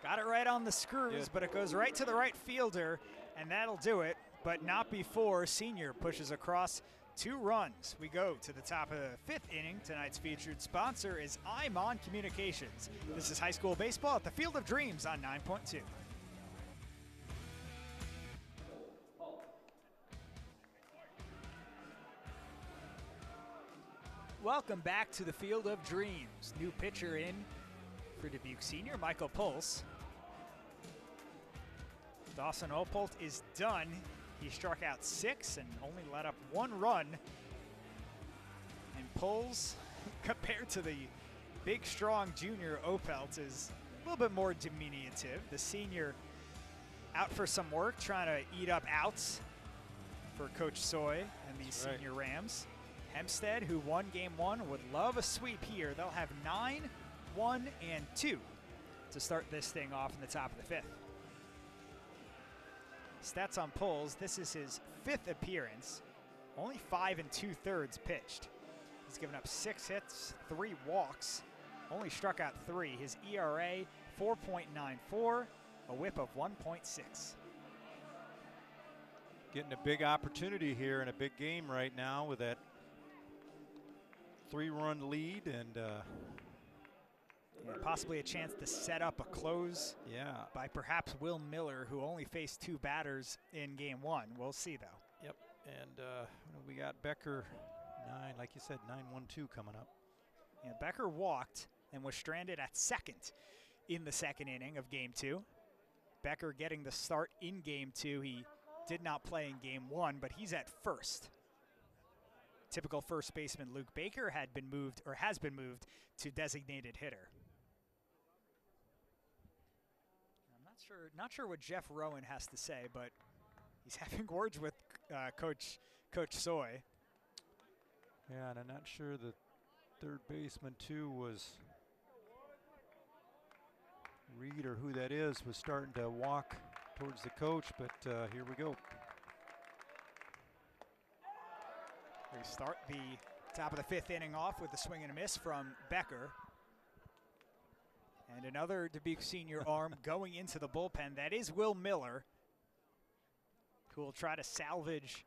B: Got it right on the screws, but it goes right to the right fielder, and that'll do it, but not before Senior pushes across 2 runs. We go to the top of the 5th inning. Tonight's featured sponsor is Imon Communications. This is high school baseball at the Field of Dreams on 9.2. Welcome back to the Field of Dreams. New pitcher in for Dubuque Senior, Michael Pulse. Dawson Opolt is done. He struck out 6 and only let up 1 run. And Pulse, compared to the big, strong junior Opelt, is a little bit more diminutive. The senior out for some work, trying to eat up outs for Coach Soy and these senior Rams. Hempstead, who won game 1, would love a sweep here. They'll have 9, 1, and 2 to start this thing off in the top of the 5th. Stats on Pulls, this is his 5th appearance. Only 5 2/3 pitched. He's given up 6 hits, 3 walks, only struck out 3. His ERA, 4.94, a whip of 1.6.
C: Getting a big opportunity here in a big game right now with that 3-run lead and
B: possibly a chance to set up a close by perhaps Will Miller, who only faced 2 batters in game 1. We'll see, though.
C: Yep, and we got Becker, 9, like you said, 9-1-2 coming up.
B: Yeah, Becker walked and was stranded at second in the 2nd inning of game 2. Becker getting the start in game 2. He did not play in game 1, but he's at first. Typical first baseman Luke Baker has been moved to designated hitter. I'm not sure what Jeff Rowan has to say, but he's having words with Coach Soy.
C: Yeah, and I'm not sure the third baseman too was Reed or who that is was starting to walk towards the coach, but here we go.
B: We start the top of the 5th inning off with a swing and a miss from Becker. And another Dubuque senior arm going into the bullpen. That is Will Miller, who will try to salvage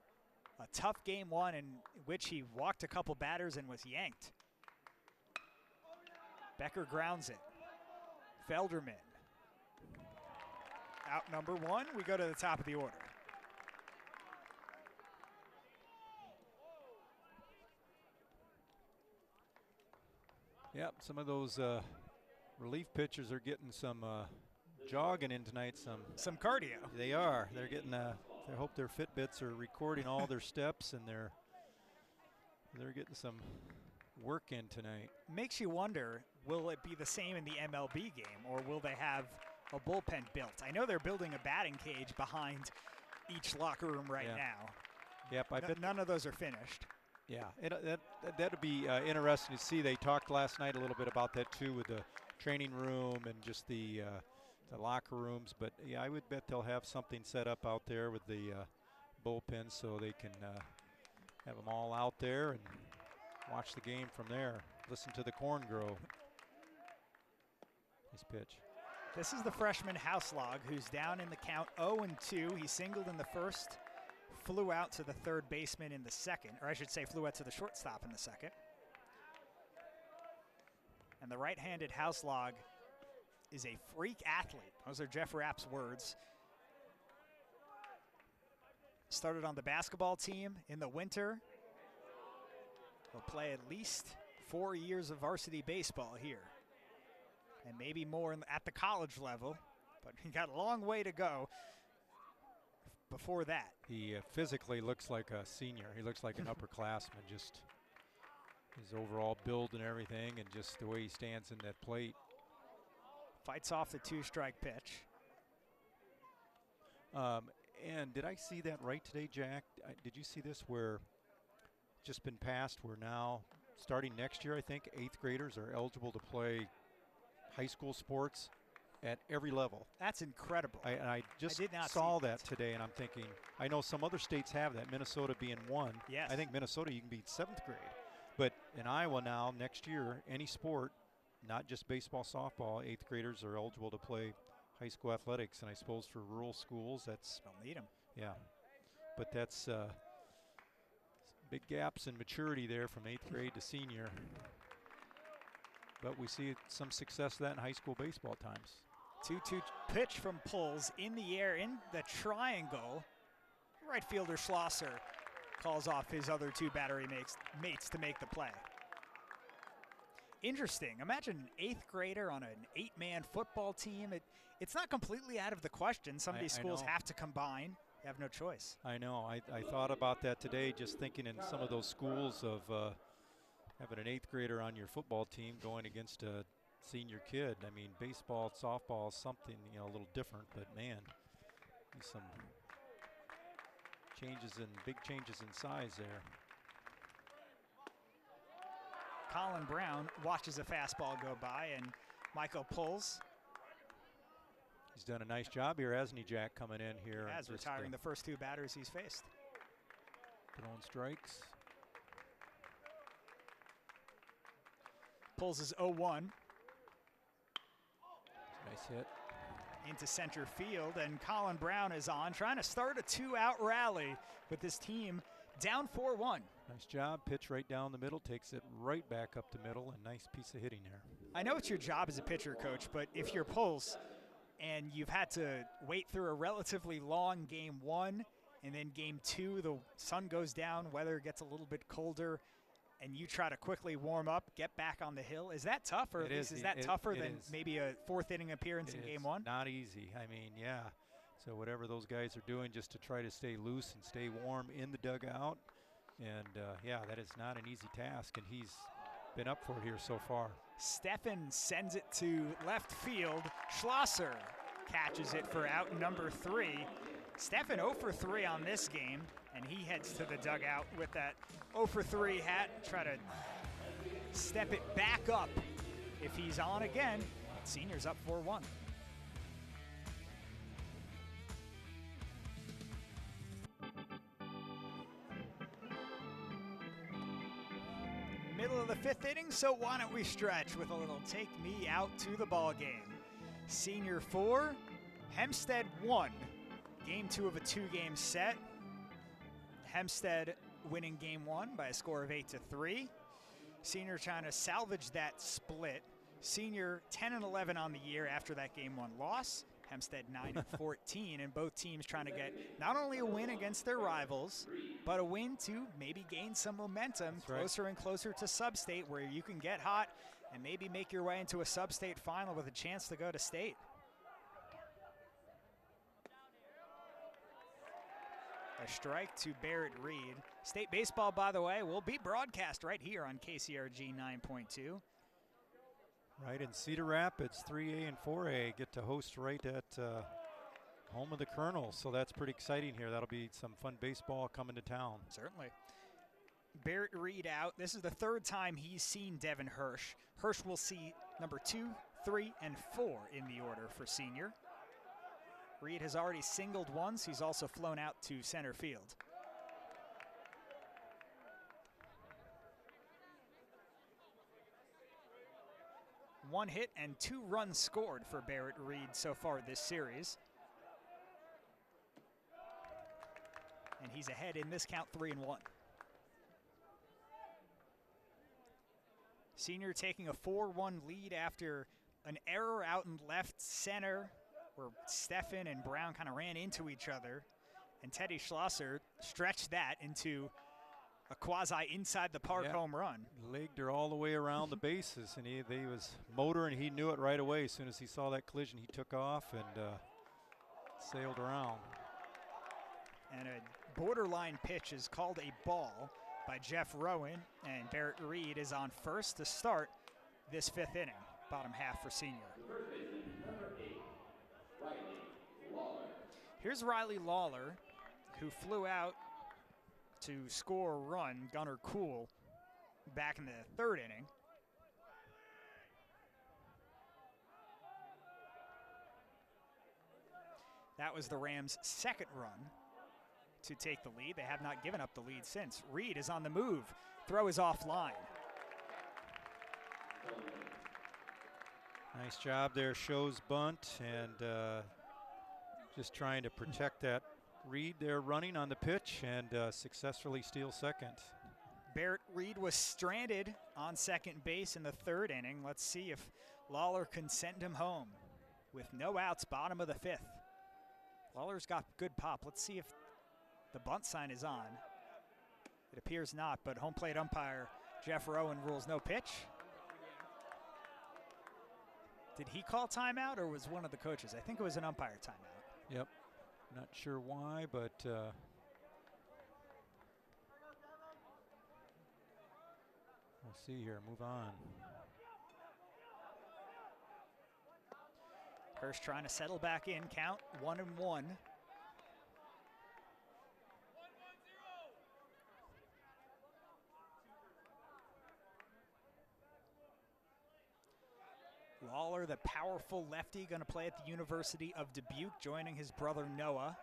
B: a tough game 1 in which he walked a couple batters and was yanked. Becker grounds it. Felderman. Out number 1, we go to the top of the order.
C: Yep, some of those relief pitchers are getting some jogging in tonight.
B: Some cardio.
C: They are. They're getting. I hope their Fitbits are recording all their steps, and they're getting some work in tonight.
B: Makes you wonder, will it be the same in the MLB game, or will they have a bullpen built? I know they're building a batting cage behind each locker room right now.
C: Yep, I bet
B: none of those are finished.
C: Yeah, that'd be interesting to see. They talked last night a little bit about that too, with the training room and just the locker rooms. But yeah, I would bet they'll have something set up out there with the bullpen, so they can have them all out there and watch the game from there. Listen to the corn grow. Nice pitch.
B: This is the freshman Houselog, who's down in the count 0-2. He singled in the first. Flew out to the third baseman in the second, or I should say flew out to the shortstop in the second. And the right-handed Houselog is a freak athlete. Those are Jeff Rapp's words. Started on the basketball team in the winter. He'll play at least 4 years of varsity baseball here. And maybe more at the college level, but he got a long way to go before that.
C: He physically looks like a senior. He looks like an upperclassman, just his overall build and everything, and just the way he stands in that plate.
B: Fights off the 2-strike pitch.
C: And did I see that right today, Jack? Did you see this where just been passed where now, starting next year, I think, 8th graders are eligible to play high school sports at every level?
B: That's incredible.
C: I just saw that today, and I'm thinking, I know some other states have that, Minnesota being one.
B: Yes.
C: I think Minnesota, you can be 7th grade. But in Iowa now, next year, any sport, not just baseball, softball, 8th graders are eligible to play high school athletics. And I suppose for rural schools, that's...
B: Don't need them.
C: Yeah. But that's big gaps in maturity there from 8th grade to senior. But we see some success of that in high school baseball times.
B: 2-2 pitch from Pulls in the air in the triangle. Right fielder Schlosser calls off his other 2 battery mates to make the play. Interesting. Imagine an 8th grader on an 8-man football team. It's not completely out of the question. Some of these schools have to combine. You have no choice.
C: I know. I thought about that today, just thinking in some of those schools of having an 8th grader on your football team going against a senior kid. I mean, baseball, softball is something, a little different, but man, some big changes in size there.
B: Colin Brown watches a fastball go by, and Michael Pulls
C: He's done a nice job here, hasn't he, Jack, coming in here.
B: As retiring the first 2 batters he's faced.
C: Throwing strikes.
B: Pulls his 0-1.
C: Nice hit.
B: Into center field, and Colin Brown is on, trying to start a 2-out rally with this team down 4-1.
C: Nice job. Pitch right down the middle, takes it right back up the middle, and nice piece of hitting there.
B: I know it's your job as a pitcher, Coach, but if you're Pulse and you've had to wait through a relatively long game 1, and then game 2, the sun goes down, weather gets a little bit colder, and you try to quickly warm up, get back on the hill. Is that tough, or is that tougher than maybe a 4th inning appearance in game 1?
C: Not easy. I mean, yeah. So whatever those guys are doing just to try to stay loose and stay warm in the dugout. And, yeah, that is not an easy task, and he's been up for it here so far.
B: Steffen sends it to left field. Schlosser catches it for out number 3. Steffen 0 for 3 on this game, and he heads to the dugout with that 0 for 3 hat. Try to step it back up if he's on again. Senior's up 4-1. Middle of the 5th inning, so why don't we stretch with a little take me out to the ball game. Senior 4, Hempstead 1. Game 2 of a 2-game set. Hempstead winning game 1 by a score of 8-3. Senior trying to salvage that split. Senior 10-11 on the year after that game 1 loss. Hempstead 9-14, and both teams trying to get not only a win against their rivals, but a win to maybe gain some momentum closer and closer to sub-state, where you can get hot and maybe make your way into a sub-state final with a chance to go to state. A strike to Barrett Reed. State baseball, by the way, will be broadcast right here on KCRG 9.2.
C: Right in Cedar Rapids, 3A and 4A get to host right at home of the Colonels, so that's pretty exciting here. That'll be some fun baseball coming to town.
B: Certainly. Barrett Reed out. This is the 3rd time he's seen Devin Hirsch. Hirsch will see number 2, 3, and 4 in the order for Senior. Reed has already singled once. He's also flown out to center field. One hit and 2 runs scored for Barrett Reed so far this series. And he's ahead in this count 3-1. Senior taking a 4-1 lead after an error out in left center where Steffen and Brown kind of ran into each other. And Teddy Schlosser stretched that into a quasi inside the park home run.
C: Legged her all the way around the bases, and he was motoring. He knew it right away. As soon as he saw that collision, he took off and sailed around.
B: And a borderline pitch is called a ball by Jeff Rowan, and Barrett Reed is on first to start this 5th inning, bottom half for Senior. Here's Riley Lawler, who flew out to score a run, Gunnar Kuhl, back in the 3rd inning. That was the Rams' 2nd run to take the lead. They have not given up the lead since. Reed is on the move. Throw is offline.
C: Nice job there, shows bunt, and just trying to protect that. Reed there running on the pitch and successfully steals second.
B: Barrett Reed was stranded on second base in the 3rd inning. Let's see if Lawler can send him home with no outs, bottom of the 5th. Lawler's got good pop. Let's see if the bunt sign is on. It appears not, but home plate umpire Jeff Rowan rules no pitch. Did he call timeout, or was one of the coaches? I think it was an umpire timeout.
C: Yep. Not sure why, but we'll see here. Move on.
B: Hirsch trying to settle back in. Count 1-1. Lawler, the powerful lefty, going to play at the University of Dubuque, joining his brother Noah.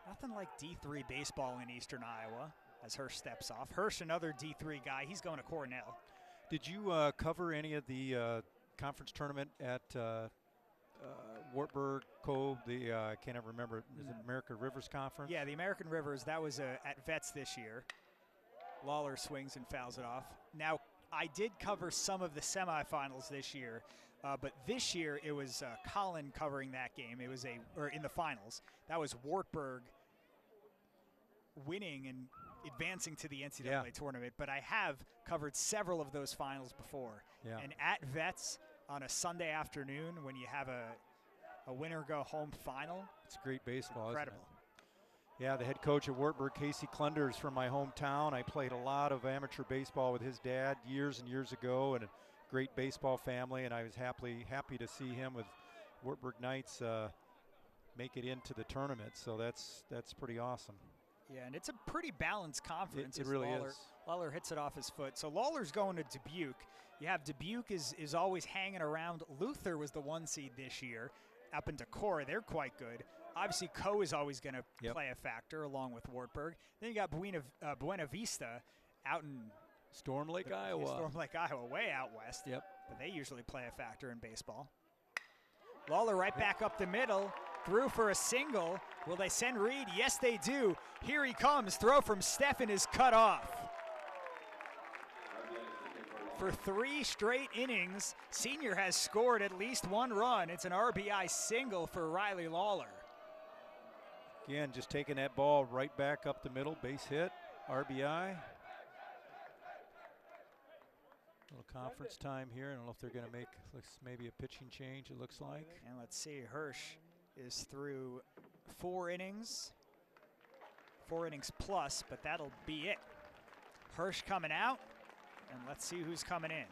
B: Nothing like D3 baseball in Eastern Iowa as Hirsch steps off. Hirsch, another D3 guy, he's going to Cornell.
C: Did you cover any of the conference tournament at Wartburg Cove? I can't ever remember. Is it American Rivers Conference?
B: Yeah, the American Rivers. That was at Vets this year. Lawler swings and fouls it off. Now, I did cover some of the semifinals this year, but this year it was Colin covering that game. It was in the finals. That was Wartburg winning and advancing to the NCAA tournament. But I have covered several of those finals before.
C: Yeah.
B: And at Vets on a Sunday afternoon when you have a winner-go-home final.
C: It's great baseball,
B: incredible.
C: Isn't it? Yeah, the head coach at Wartburg, Casey Klunder, is from my hometown. I played a lot of amateur baseball with his dad years and years ago, and a great baseball family, and I was happy to see him with Wartburg Knights make it into the tournament, so that's pretty awesome.
B: Yeah, and it's a pretty balanced conference.
C: It really is.
B: Lawler hits it off his foot. So Lawler's going to Dubuque. You have Dubuque is always hanging around. Luther was the 1 seed this year. Up into Cora, they're quite good. Obviously, Co is always going to play a factor along with Wartburg. Then you got Buena Vista out in
C: Storm Lake, Iowa.
B: Storm Lake, Iowa, way out west.
C: Yep.
B: But they usually play a factor in baseball. Lawler right back up the middle. Through for a single. Will they send Reed? Yes, they do. Here he comes. Throw from Steffen is cut off. For 3 straight innings, Senior has scored at least 1 run. It's an RBI single for Riley Lawler.
C: Again, just taking that ball right back up the middle. Base hit. RBI. Little conference time here. I don't know if they're going to make maybe a pitching change, it looks like.
B: And let's see, Hirsch is through 4 innings. 4 innings plus, but that'll be it. Hirsch coming out, and let's see who's coming in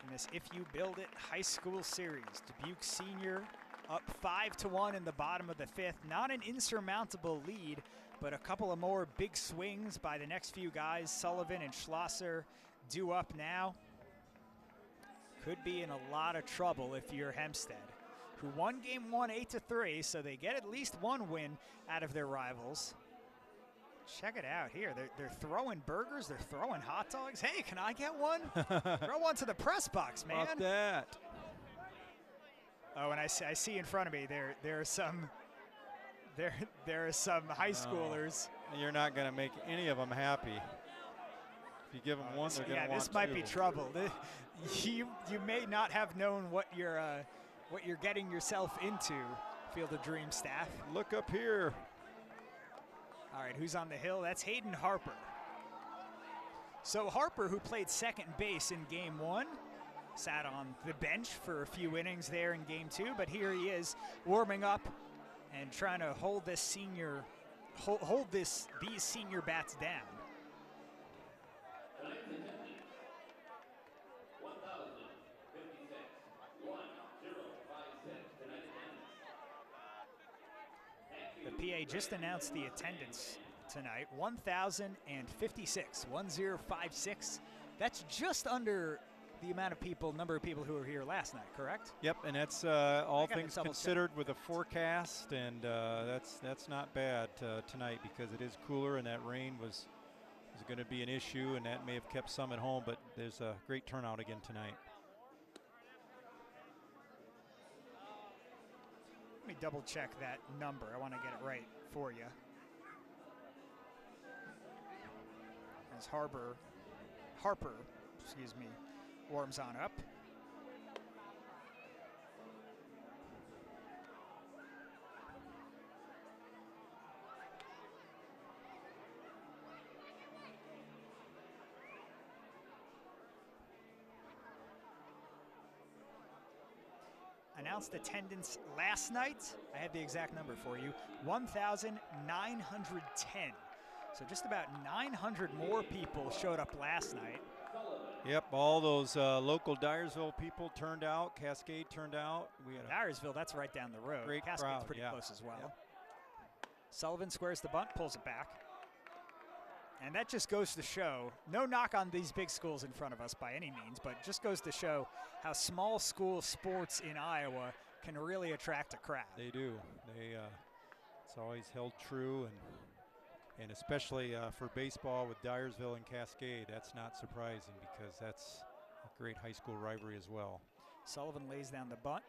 B: this If You Build It High School Series. Dubuque Senior up 5-1 in the bottom of the 5th. Not an insurmountable lead, but a couple of more big swings by the next few guys. Sullivan and Schlosser due up now. Could be in a lot of trouble if you're Hempstead, who won game 1 8-3, so they get at least 1 win out of their rivals. Check it out here. They're throwing burgers. They're throwing hot dogs. Hey, can I get one? Throw one to the press box, man.
C: About that.
B: Oh, and I see in front of me there are some high schoolers.
C: You're not going to make any of them happy. If you give them one, they're going to want 2.
B: This might be trouble. You may not have known what you're getting yourself into, Field of Dreams staff.
C: Look up here.
B: All right, who's on the hill? That's Hayden Harper. So Harper, who played second base in game 1, sat on the bench for a few innings there in game 2, but here he is warming up and trying to hold this senior, these senior bats down. The PA just announced the attendance tonight, 1,056, 1056. That's just under the number of people who were here last night, correct?
C: Yep, and that's all things considered with a forecast, and that's not bad tonight because it is cooler and that rain was going to be an issue, and that may have kept some at home, but there's a great turnout again tonight.
B: Let me double check that number. I want to get it right for you. As Harper, warms on up. Announced attendance last night. I have the exact number for you, 1,910. So just about 900 more people showed up last night.
C: Yep, all those local Dyersville people turned out. Cascade turned out. We had
B: Dyersville, that's right down the road.
C: Great
B: Cascade's
C: crowd,
B: pretty close as well.
C: Yep.
B: Sullivan squares the bunt, pulls it back. And that just goes to show, no knock on these big schools in front of us by any means, but just goes to show how small school sports in Iowa can really attract a crowd.
C: They do. It's always held true, and especially for baseball with Dyersville and Cascade, that's not surprising because that's a great high school rivalry as well.
B: Sullivan lays down the bunt.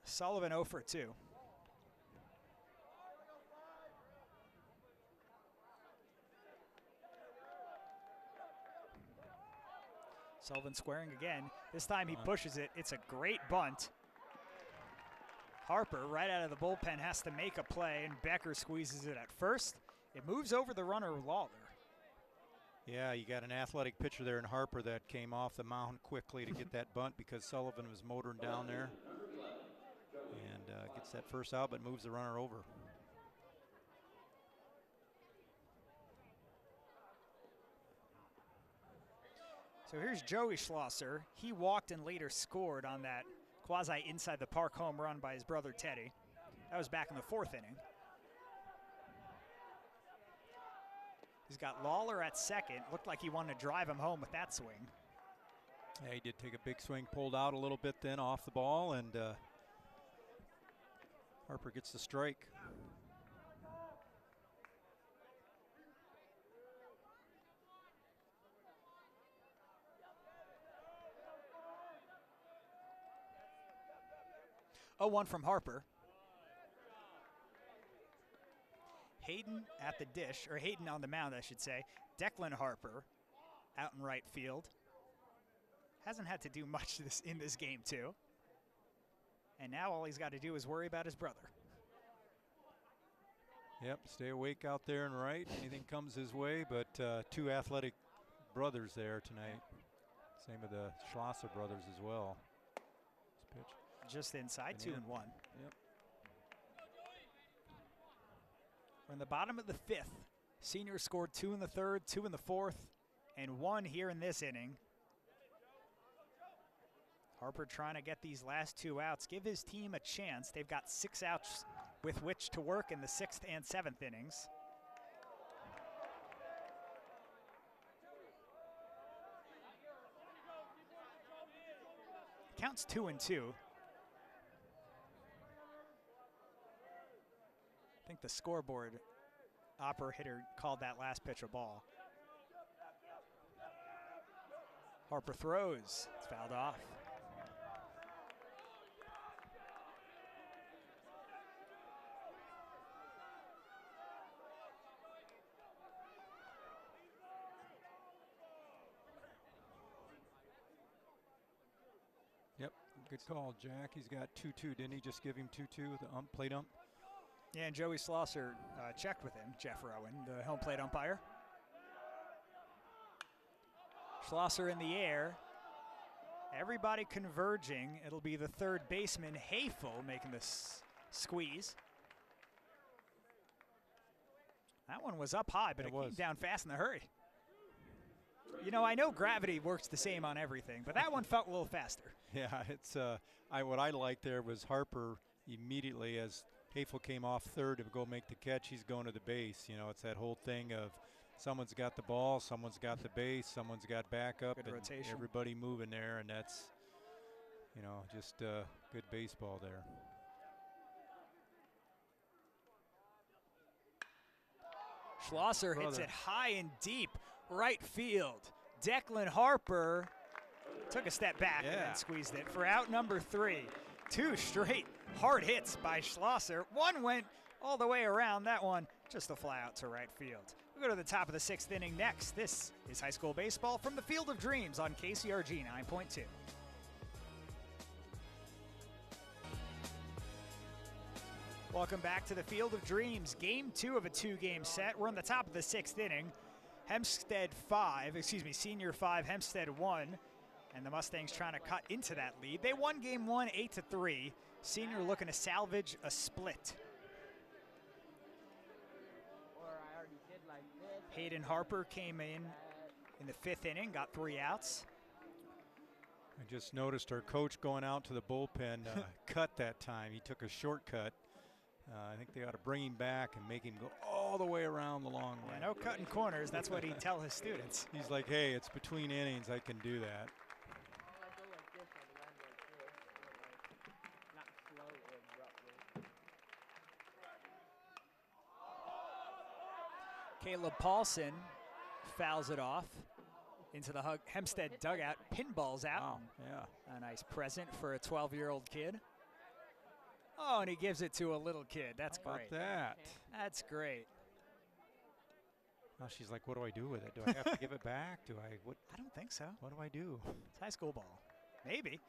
B: Sullivan 0 for 2. Sullivan squaring again. This time he pushes it. It's a great bunt. Harper, right out of the bullpen, has to make a play, and Becker squeezes it at first. It moves over the runner, Lawler.
C: Yeah, you got an athletic pitcher there in Harper that came off the mound quickly to get that bunt because Sullivan was motoring down there. And gets that first out, but moves the runner over.
B: So here's Joey Schlosser. He walked and later scored on that quasi inside the park home run by his brother Teddy. That was back in the 4th inning. He's got Lawler at second. Looked like he wanted to drive him home with that swing.
C: Yeah, he did take a big swing, pulled out a little bit then off the ball, and Harper gets the strike.
B: Oh, 1 from Harper. Hayden at the dish, or Hayden on the mound, I should say. Declan Harper out in right field. Hasn't had to do much in this game, too. And now all he's got to do is worry about his brother.
C: Yep, stay awake out there and right. Anything comes his way, but 2 athletic brothers there tonight. Same with the Schlosser brothers as well. This pitch.
B: Just inside, 2-1.
C: Yep.
B: We're in the bottom of the 5th. Senior scored 2 in the 3rd, 2 in the 4th, and 1 here in this inning. Harper trying to get these last 2 outs, give his team a chance. They've got 6 outs with which to work in the 6th and 7th innings. Counts 2-2. I think the scoreboard operator called that last pitch a ball. Harper throws. It's fouled off.
C: Yep, good call, Jack. He's got 2-2. Didn't he just give him 2-2, the plate ump?
B: Yeah, and Joey Schlosser checked with him, Jeff Rowan, the home plate umpire. Schlosser in the air. Everybody converging. It'll be the 3rd baseman, Hayfel, making this squeeze. That one was up high, but it came down fast in a hurry. You know, I know gravity works the same on everything, but that one felt a little faster.
C: Yeah, it's what I liked there was Harper immediately as Hayfel came off 3rd to go make the catch. He's going to the base. You know, it's that whole thing of someone's got the ball, someone's got the base, someone's got backup,
B: good
C: and
B: rotation.
C: Everybody moving there, and that's, you know, just good baseball there.
B: Schlosser hits it high and deep, right field. Declan Harper took a step back and then squeezed it for out number 3. 2 straight hard hits by Schlosser. One went all the way around. That one just a fly out to right field. We'll go to the top of the 6th inning next. This is high school baseball from the Field of Dreams on KCRG 9.2. Welcome back to the Field of Dreams. Game 2 of a 2-game set. We're on the top of the 6th inning. Senior 5, Hempstead 1. And the Mustangs trying to cut into that lead. They won game 1 8-3. Senior looking to salvage a split. Hayden Harper came in the 5th inning, got 3 outs.
C: I just noticed our coach going out to the bullpen cut that time. He took a shortcut. I think they ought to bring him back and make him go all the way around the long way.
B: Yeah, no cutting corners. That's what he'd tell his students.
C: He's like, hey, it's between innings. I can do that.
B: Caleb Paulson fouls it off into the Hempstead dugout. Pinballs out.
C: Wow, yeah.
B: A nice present for a 12-year-old kid. Oh, and he gives it to a little kid. That's
C: How
B: great.
C: about that?
B: That's great.
C: Now she's like, what do I do with it? Do I have to give it back?
B: I don't think so.
C: What do I do?
B: It's high school ball. Maybe.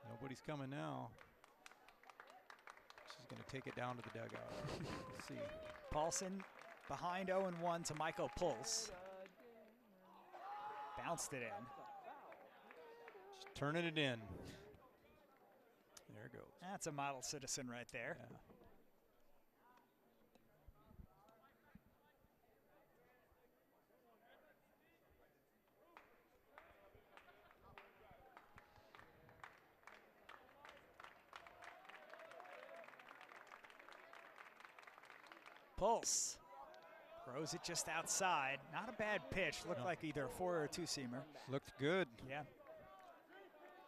C: Nobody's coming now. She's going to take it down to the dugout. Let's see.
B: Paulson behind 0-1 to Michael Pulse. Bounced it in.
C: Just turning it in. There it goes.
B: That's a model citizen right there.
C: Yeah.
B: Pulse throws it just outside. Not a bad pitch. Looked like either a 4 or a 2-seamer.
C: Looked good.
B: Yeah.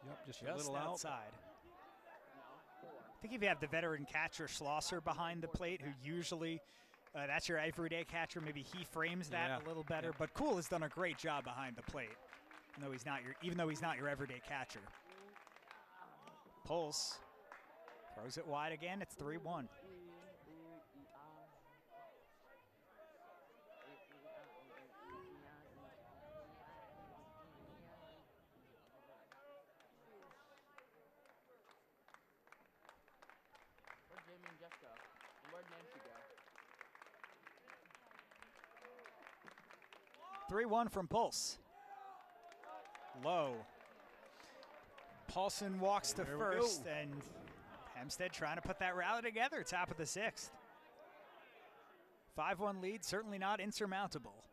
C: Yep, just
B: a little outside. I think if you have the veteran catcher Schlosser behind the plate, who usually that's your everyday catcher, maybe he frames that a little better.
C: Yeah.
B: But Cool has done a great job behind the plate, even though he's not your everyday catcher. Pulse throws it wide again. It's 3-1. Where'd 3-1 from Pulse. Low. Paulson walks to first, and Hempstead trying to put that rally together. Top of the 6th. 5-1 lead, certainly not insurmountable.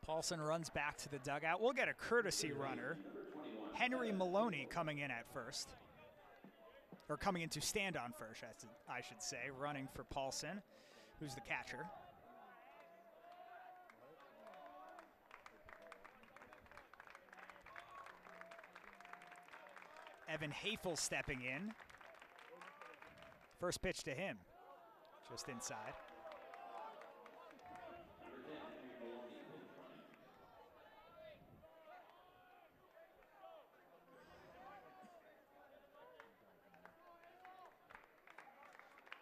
B: Paulson runs back to the dugout. We'll get a courtesy runner. Henry Maloney coming in at first. Or coming in to stand on first, I should say, running for Paulson, who's the catcher. Evan Hafel stepping in. First pitch to him, just inside.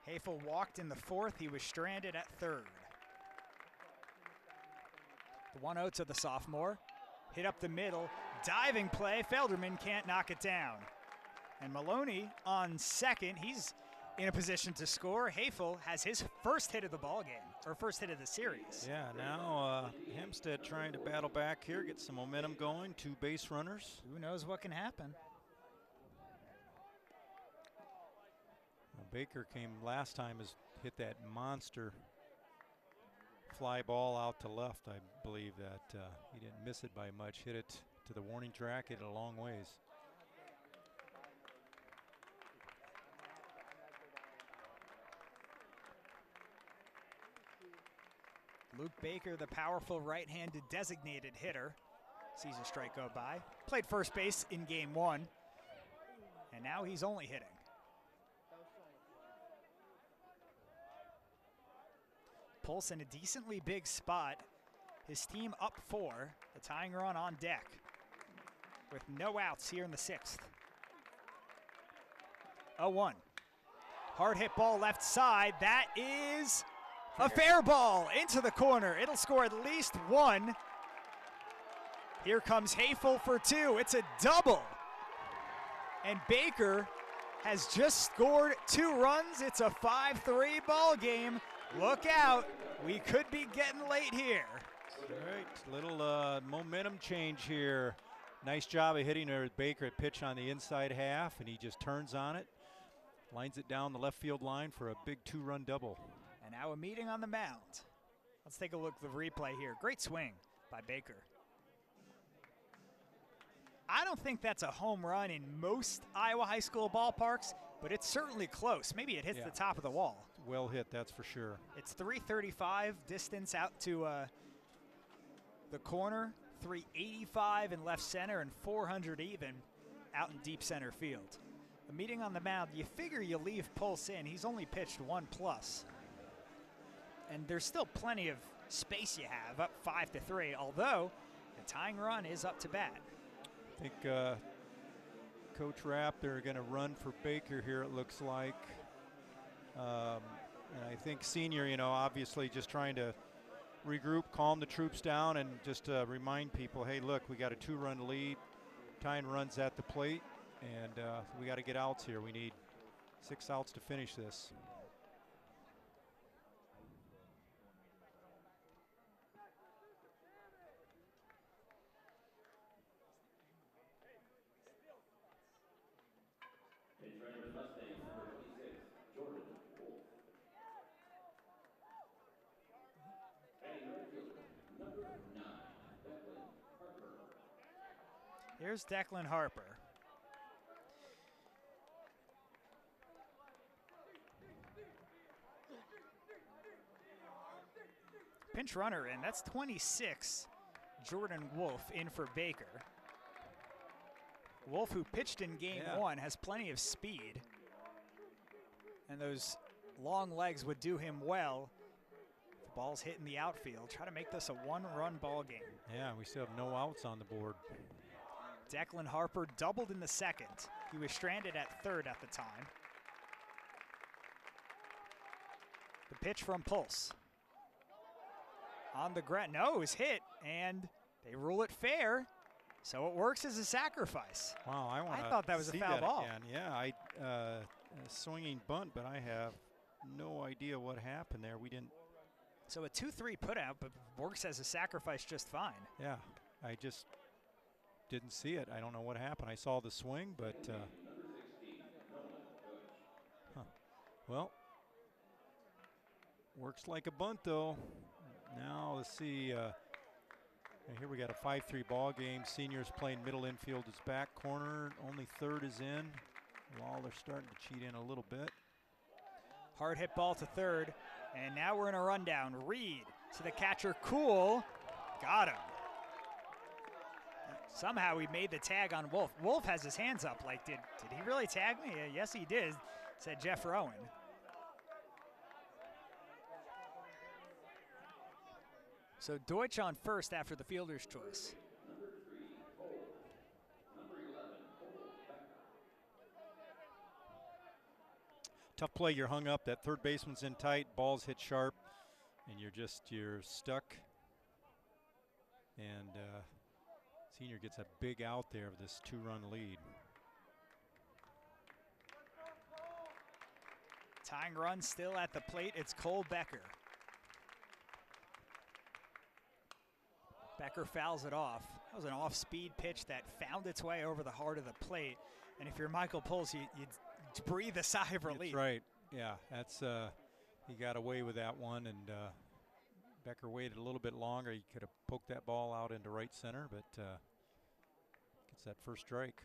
B: Hafel walked in the 4th. He was stranded at 3rd. The 1-0 to the sophomore. Hit up the middle. Diving play. Felderman can't knock it down. And Maloney on 2nd. He's in a position to score. Hafel has his first hit of the ball game, or first hit of the series.
C: Yeah, now Hempstead trying to battle back here, get some momentum going. 2 base runners.
B: Who knows what can happen?
C: Baker came last time, has hit that monster fly ball out to left. I believe that he didn't miss it by much. Hit it to the warning track, hit it a long ways.
B: Luke Baker, the powerful right-handed designated hitter, sees a strike go by. Played first base in game 1, and now he's only hitting. Pulse in a decently big spot. His team up 4, the tying run on deck with no outs here in the 6th. 0-1. Hard hit ball left side. That is a fair ball into the corner. It'll score at least 1. Here comes Hafel for 2. It's a double. And Baker has just scored 2 runs. It's a 5-3 ball game. Look out, we could be getting late here.
C: All right, little momentum change here. Nice job of hitting her Baker at pitch on the inside half, and he just turns on it. Lines it down the left field line for a big 2-run double.
B: And now a meeting on the mound. Let's take a look at the replay here. Great swing by Baker. I don't think that's a home run in most Iowa high school ballparks, but it's certainly close. Maybe it hits the top of the wall.
C: Well hit, that's for sure.
B: It's 335 distance out to the corner, 385 in left center, and 400 even out in deep center field. A meeting on the mound, you figure you leave Pulse in. He's only pitched 1+. And there's still plenty of space you have, up 5-3, although the tying run is up to bat.
C: I think Coach Rapp, they're going to run for Baker here, it looks like. And I think Senior, you know, obviously just trying to regroup, calm the troops down, and just remind people, hey, look, we got a 2-run lead. Tying runs at the plate, and we got to get outs here. We need 6 outs to finish this.
B: Here's Declan Harper. Pinch runner in, that's 26. Jordan Wolf in for Baker. Wolf, who pitched in game 1, has plenty of speed. And those long legs would do him well. The ball's hitting the outfield. Try to make this a 1-run ball game.
C: Yeah, we still have no outs on the board.
B: Declan Harper doubled in the second. He was stranded at third at the time. The pitch from Pulse. On the ground, no, it was hit, and they rule it fair, so it works as a sacrifice.
C: Wow,
B: I thought that was a foul ball.
C: Again. Yeah, a swinging bunt, but I have no idea what happened there. We didn't.
B: So a 2-3 put out, but works as a sacrifice just fine.
C: Yeah, I just didn't see it. I don't know what happened. I saw the swing, but well, works like a bunt though. Now let's see. Here we got a 5-3 ball game. Seniors playing middle infield is back corner. Only third is in. Lawler starting to cheat in a little bit.
B: Hard hit ball to third, and now we're in a rundown. Reed to the catcher, Cool, got him. Somehow he made the tag on Wolf. Wolf has his hands up like, did he really tag me? Yes, he did, said Jeff Rowan. So Deutsch on first after the fielder's choice.
C: Tough play, you're hung up. That third baseman's in tight, ball's hit sharp, and you're stuck. And Senior gets a big out there of this 2-run lead.
B: Tying run still at the plate. It's Cole Becker. Becker fouls it off. That was an off-speed pitch that found its way over the heart of the plate. And if you're Michael Pulse, you'd breathe a sigh of relief.
C: That's right. Yeah, that's he got away with that one, and Becker waited a little bit longer. He could have poked that ball out into right center, but gets that first strike.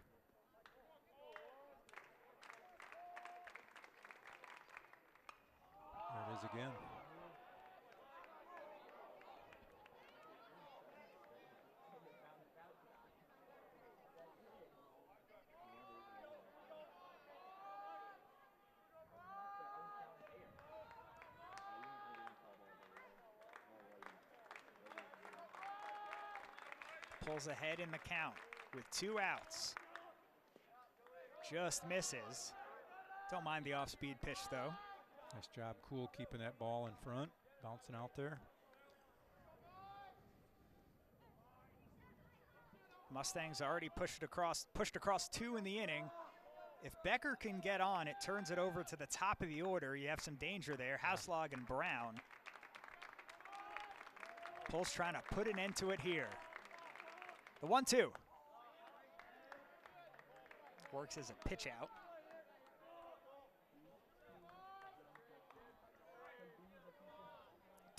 C: There it is again.
B: Pulls ahead in the count with 2 outs. Just misses. Don't mind the off-speed pitch, though.
C: Nice job, Cool, keeping that ball in front, bouncing out there.
B: Mustangs already pushed across 2 in the inning. If Becker can get on, it turns it over to the top of the order. You have some danger there. Houselog and Brown. Pulse trying to put an end to it here. The 1-2. Works as a pitch out.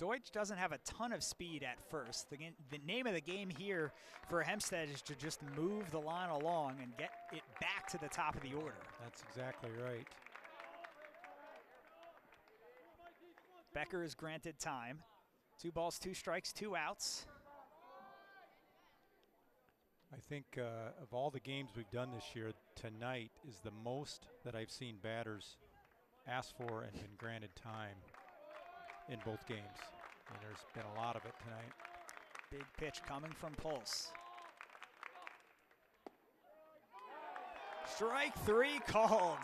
B: Deutsch doesn't have a ton of speed at first. The name of the game here for Hempstead is to just move the line along and get it back to the top of the order.
C: That's exactly right.
B: Becker is granted time. 2 balls, 2 strikes, 2 outs.
C: I think of all the games we've done this year, tonight is the most that I've seen batters ask for and been granted time in both games. And there's been a lot of it tonight.
B: Big pitch coming from Pulse. Strike 3 called.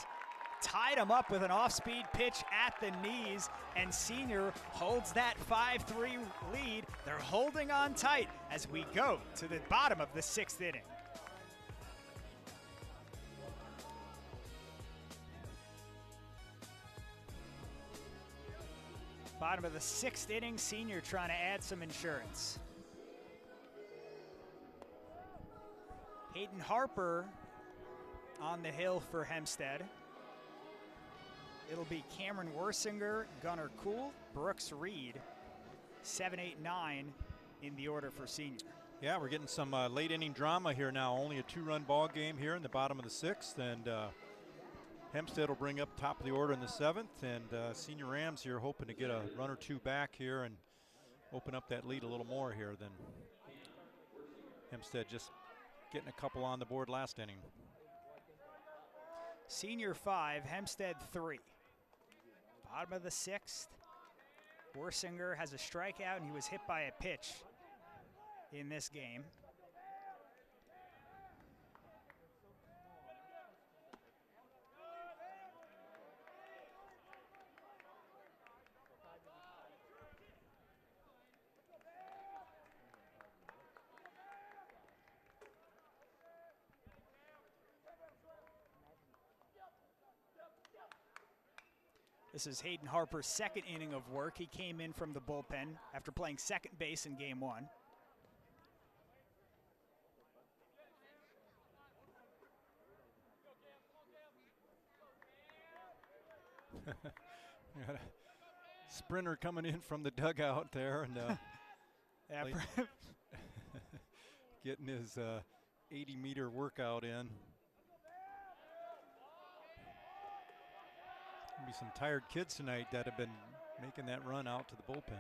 B: Tied him up with an off-speed pitch at the knees, and Senior holds that 5-3 lead. They're holding on tight as we go to the bottom of the 6th inning. Bottom of the 6th inning, Senior trying to add some insurance. Hayden Harper on the hill for Hempstead. It'll be Cameron Wersinger, Gunnar Kuhl, Brooks Reed, 7, 8, 9 in the order for Senior.
C: Yeah, we're getting some late inning drama here now. Only a 2-run ball game here in the bottom of the 6th, and Hempstead will bring up top of the order in the 7th, and Senior Rams here hoping to get a run or 2 back here and open up that lead a little more here than Hempstead just getting a couple on the board last inning.
B: Senior 5, Hempstead 3. Bottom of the 6th. Wersinger has a strikeout, and he was hit by a pitch in this game. This is Hayden Harper's 2nd inning of work. He came in from the bullpen after playing second base in game 1.
C: Got a sprinter coming in from the dugout there, and getting his 80-meter workout in. Be some tired kids tonight that have been making that run out to the bullpen.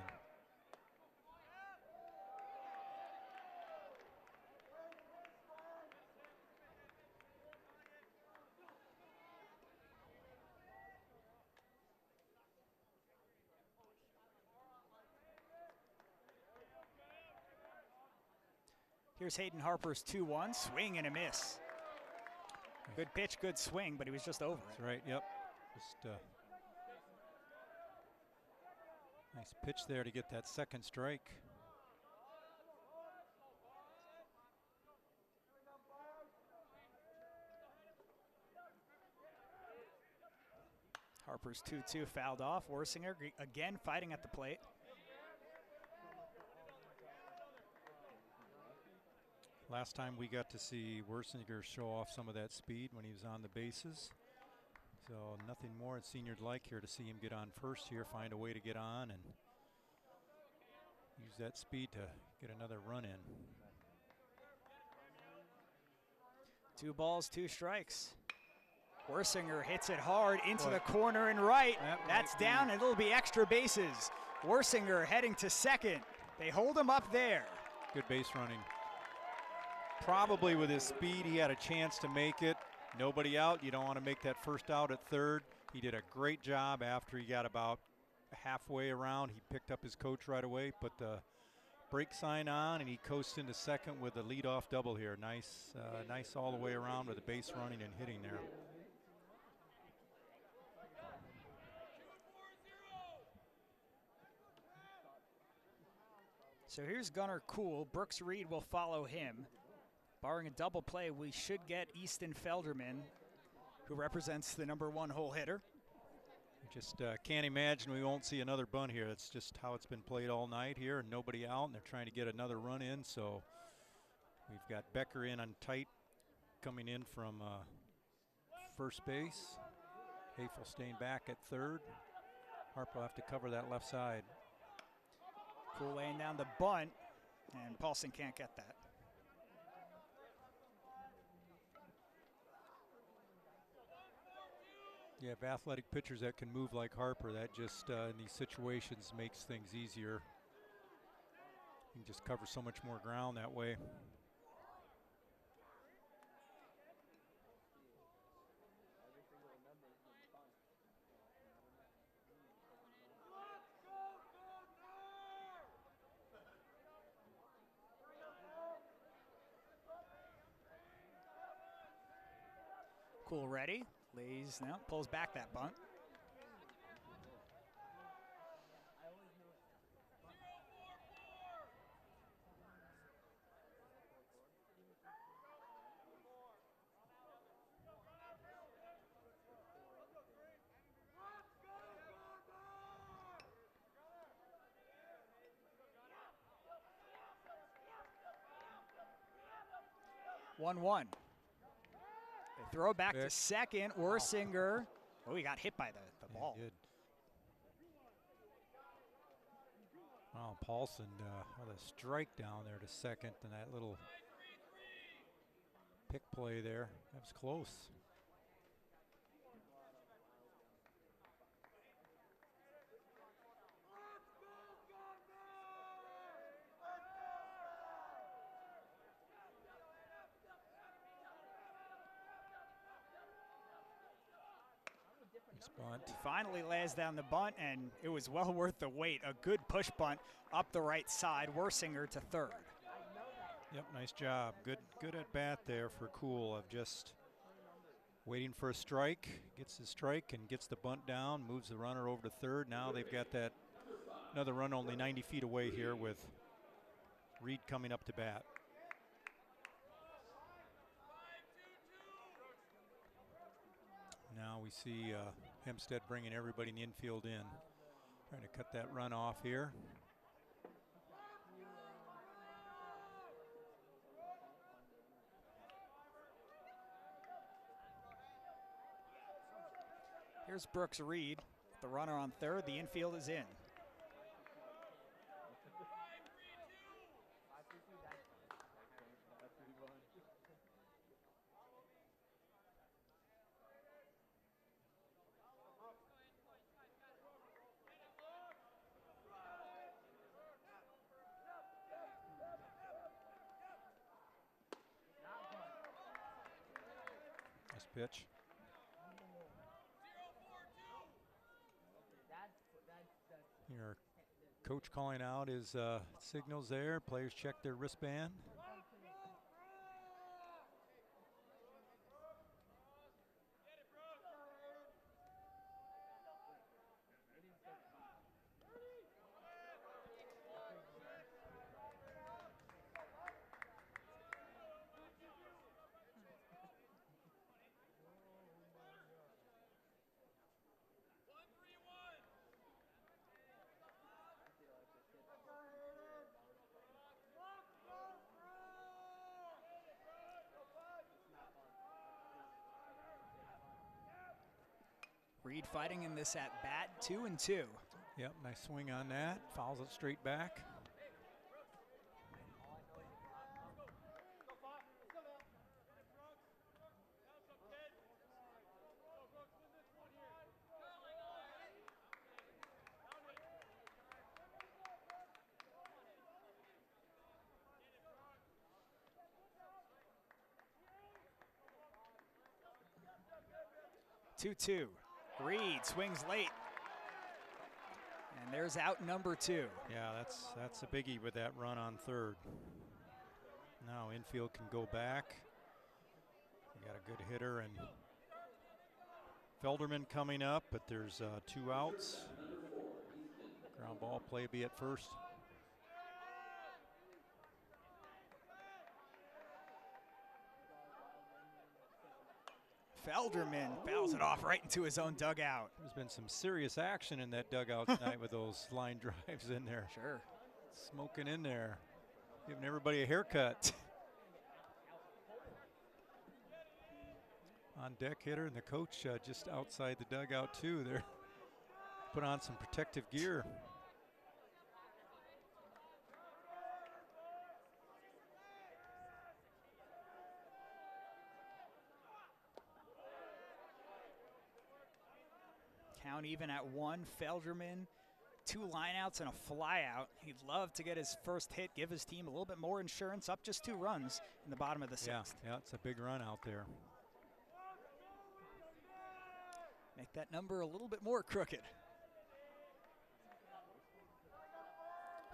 B: Here's Hayden Harper's 2-1, swing and a miss. Good pitch, good swing, but he was just over it.
C: That's right, yep. Just nice pitch there to get that 2nd strike.
B: Harper's 2-2 fouled off. Wersinger again fighting at the plate.
C: Last time we got to see Wersinger show off some of that speed when he was on the bases. So nothing more at Senior'd like here to see him get on first here, find a way to get on and use that speed to get another run in.
B: 2 balls, 2 strikes. Wersinger hits it hard into the corner and right. That's down, and it'll be extra bases. Wersinger heading to 2nd. They hold him up there.
C: Good base running. Probably with his speed, he had a chance to make it. Nobody out. You don't want to make that first out at 3rd. He did a great job after he got about halfway around. He picked up his coach right away, put the brake sign on, and he coasts into 2nd with a leadoff double here. Nice, nice all the way around with the base running and hitting there.
B: So here's Gunnar Kuhl. Brooks Reed will follow him. Barring a double play, we should get Easton Felderman, who represents the #1 hole hitter.
C: Just can't imagine we won't see another bunt here. That's just how it's been played all night here, and nobody out, and they're trying to get another run in. So we've got Becker in on tight, coming in from first base. Hafel staying back at 3rd. Harper will have to cover that left side.
B: Cool laying down the bunt, and Paulson can't get that.
C: You have athletic pitchers that can move like Harper. That just, in these situations, makes things easier. You can just cover so much more ground that way.
B: Cool ready, lays, now pulls back that bunt. One. They throw back to second. Wersinger. Oh, he got hit by the ball.
C: He did. Wow, Paulson with a strike down there to second, and that little pick play there. That was close. Bunt.
B: He finally lays down the bunt, and it was well worth the wait. A good push bunt up the right side. Wersinger to third.
C: Yep, nice job. Good at bat there for Cool of just waiting for a strike. Gets his strike and gets the bunt down, moves the runner over to third. Now they've got that another run only 90 feet away here with Reed coming up to bat. Now we see Hempstead bringing everybody in the infield in. Trying to cut that run off here.
B: Here's Brooks Reed, the runner on third. The infield is in.
C: Nice pitch. Your coach calling out his signals there. Players check their wristband.
B: Reed fighting in this at bat, 2-2.
C: Yep, nice swing on that. Fouls it straight back.
B: Two. Reed swings late. And there's out number 2.
C: Yeah, that's a biggie with that run on third. Now infield can go back. We got a good hitter and Felderman coming up, but there's 2 outs. Ground ball play be at first.
B: Felderman fouls it off right into his own dugout.
C: There's been some serious action in that dugout tonight with those line drives in there.
B: Sure.
C: Smoking in there. Giving everybody a haircut. On deck hitter and the coach just outside the dugout too. They're put on some protective gear.
B: Count even at 1. Felderman, 2 lineouts and a flyout. He'd love to get his first hit, give his team a little bit more insurance, up just 2 runs in the bottom of the 6th.
C: Yeah, it's a big run out there.
B: Make that number a little bit more crooked.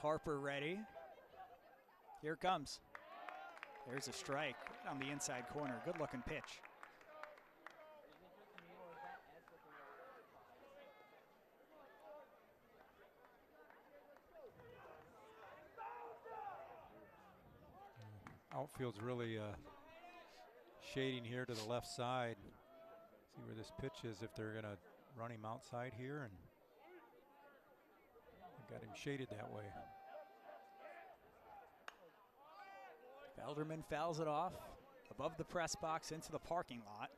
B: Harper ready. Here it comes. There's a strike on the inside corner. Good looking pitch.
C: Outfield's really shading here to the left side. See where this pitch is, if they're going to run him outside here, and got him shaded that way.
B: Felderman fouls it off above the press box into the parking lot.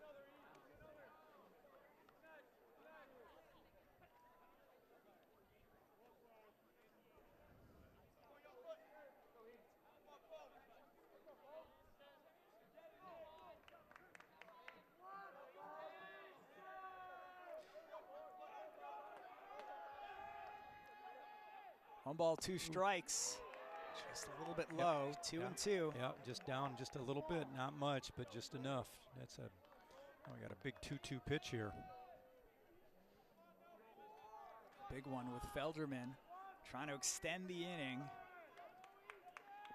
B: One ball, 2 strikes. Just a little bit low, 2-2.
C: Yeah, just down just a little bit, not much, but just enough. That's we got a big 2-2 pitch here.
B: Big one with Felderman trying to extend the inning.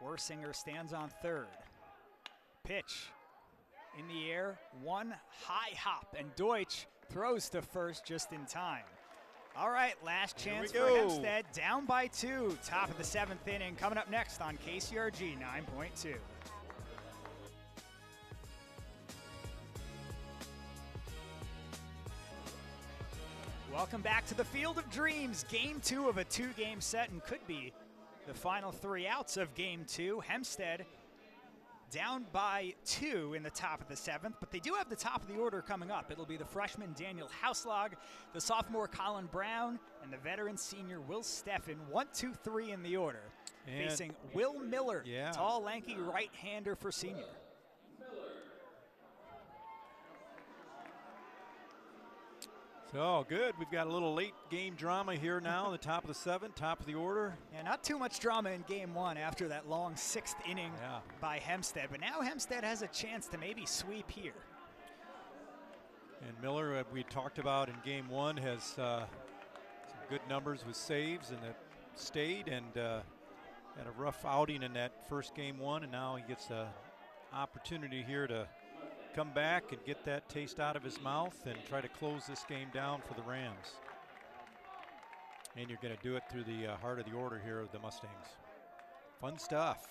B: Worsinger stands on 3rd. Pitch in the air, 1 high hop, and Deutsch throws to 1st just in time. All right, last chance for Hempstead, down by 2, top of the 7th inning, coming up next on KCRG 9.2. Welcome back to the Field of Dreams, Game 2 of a 2-game set, and could be the final 3 outs of Game 2. Hempstead down by 2 in the top of the 7th, but they do have the top of the order coming up. It'll be the freshman Daniel Hauslag, the sophomore Colin Brown, and the veteran senior Will Steffen. 1, 2, 3 in the order. And facing Will Miller, tall, lanky right-hander for senior.
C: So good. We've got a little late game drama here now. The top of the 7th, top of the order.
B: Yeah, not too much drama in Game 1 after that long 6th inning by Hempstead. But now Hempstead has a chance to maybe sweep here.
C: And Miller, we talked about in Game 1, has some good numbers with saves, and that stayed, and had a rough outing in that first Game 1, and now he gets an opportunity here to come back and get that taste out of his mouth and try to close this game down for the Rams. And you're going to do it through the heart of the order here of the Mustangs. Fun stuff.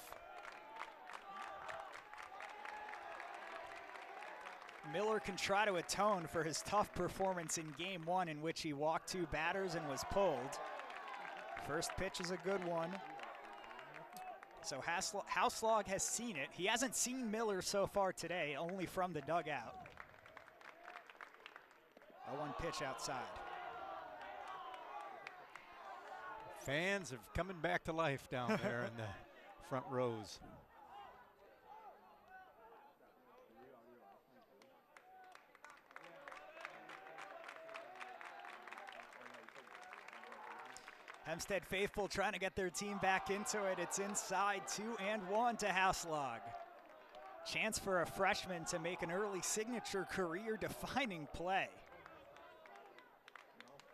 B: Miller can try to atone for his tough performance in Game 1, in which he walked 2 batters and was pulled. First pitch is a good one. So Hauslag has seen it. He hasn't seen Miller so far today, only from the dugout. A 1 pitch outside.
C: Fans are coming back to life down there in the front rows.
B: Hempstead faithful trying to get their team back into it. It's inside, 2-1 to Hauslag. Chance for a freshman to make an early signature career-defining play.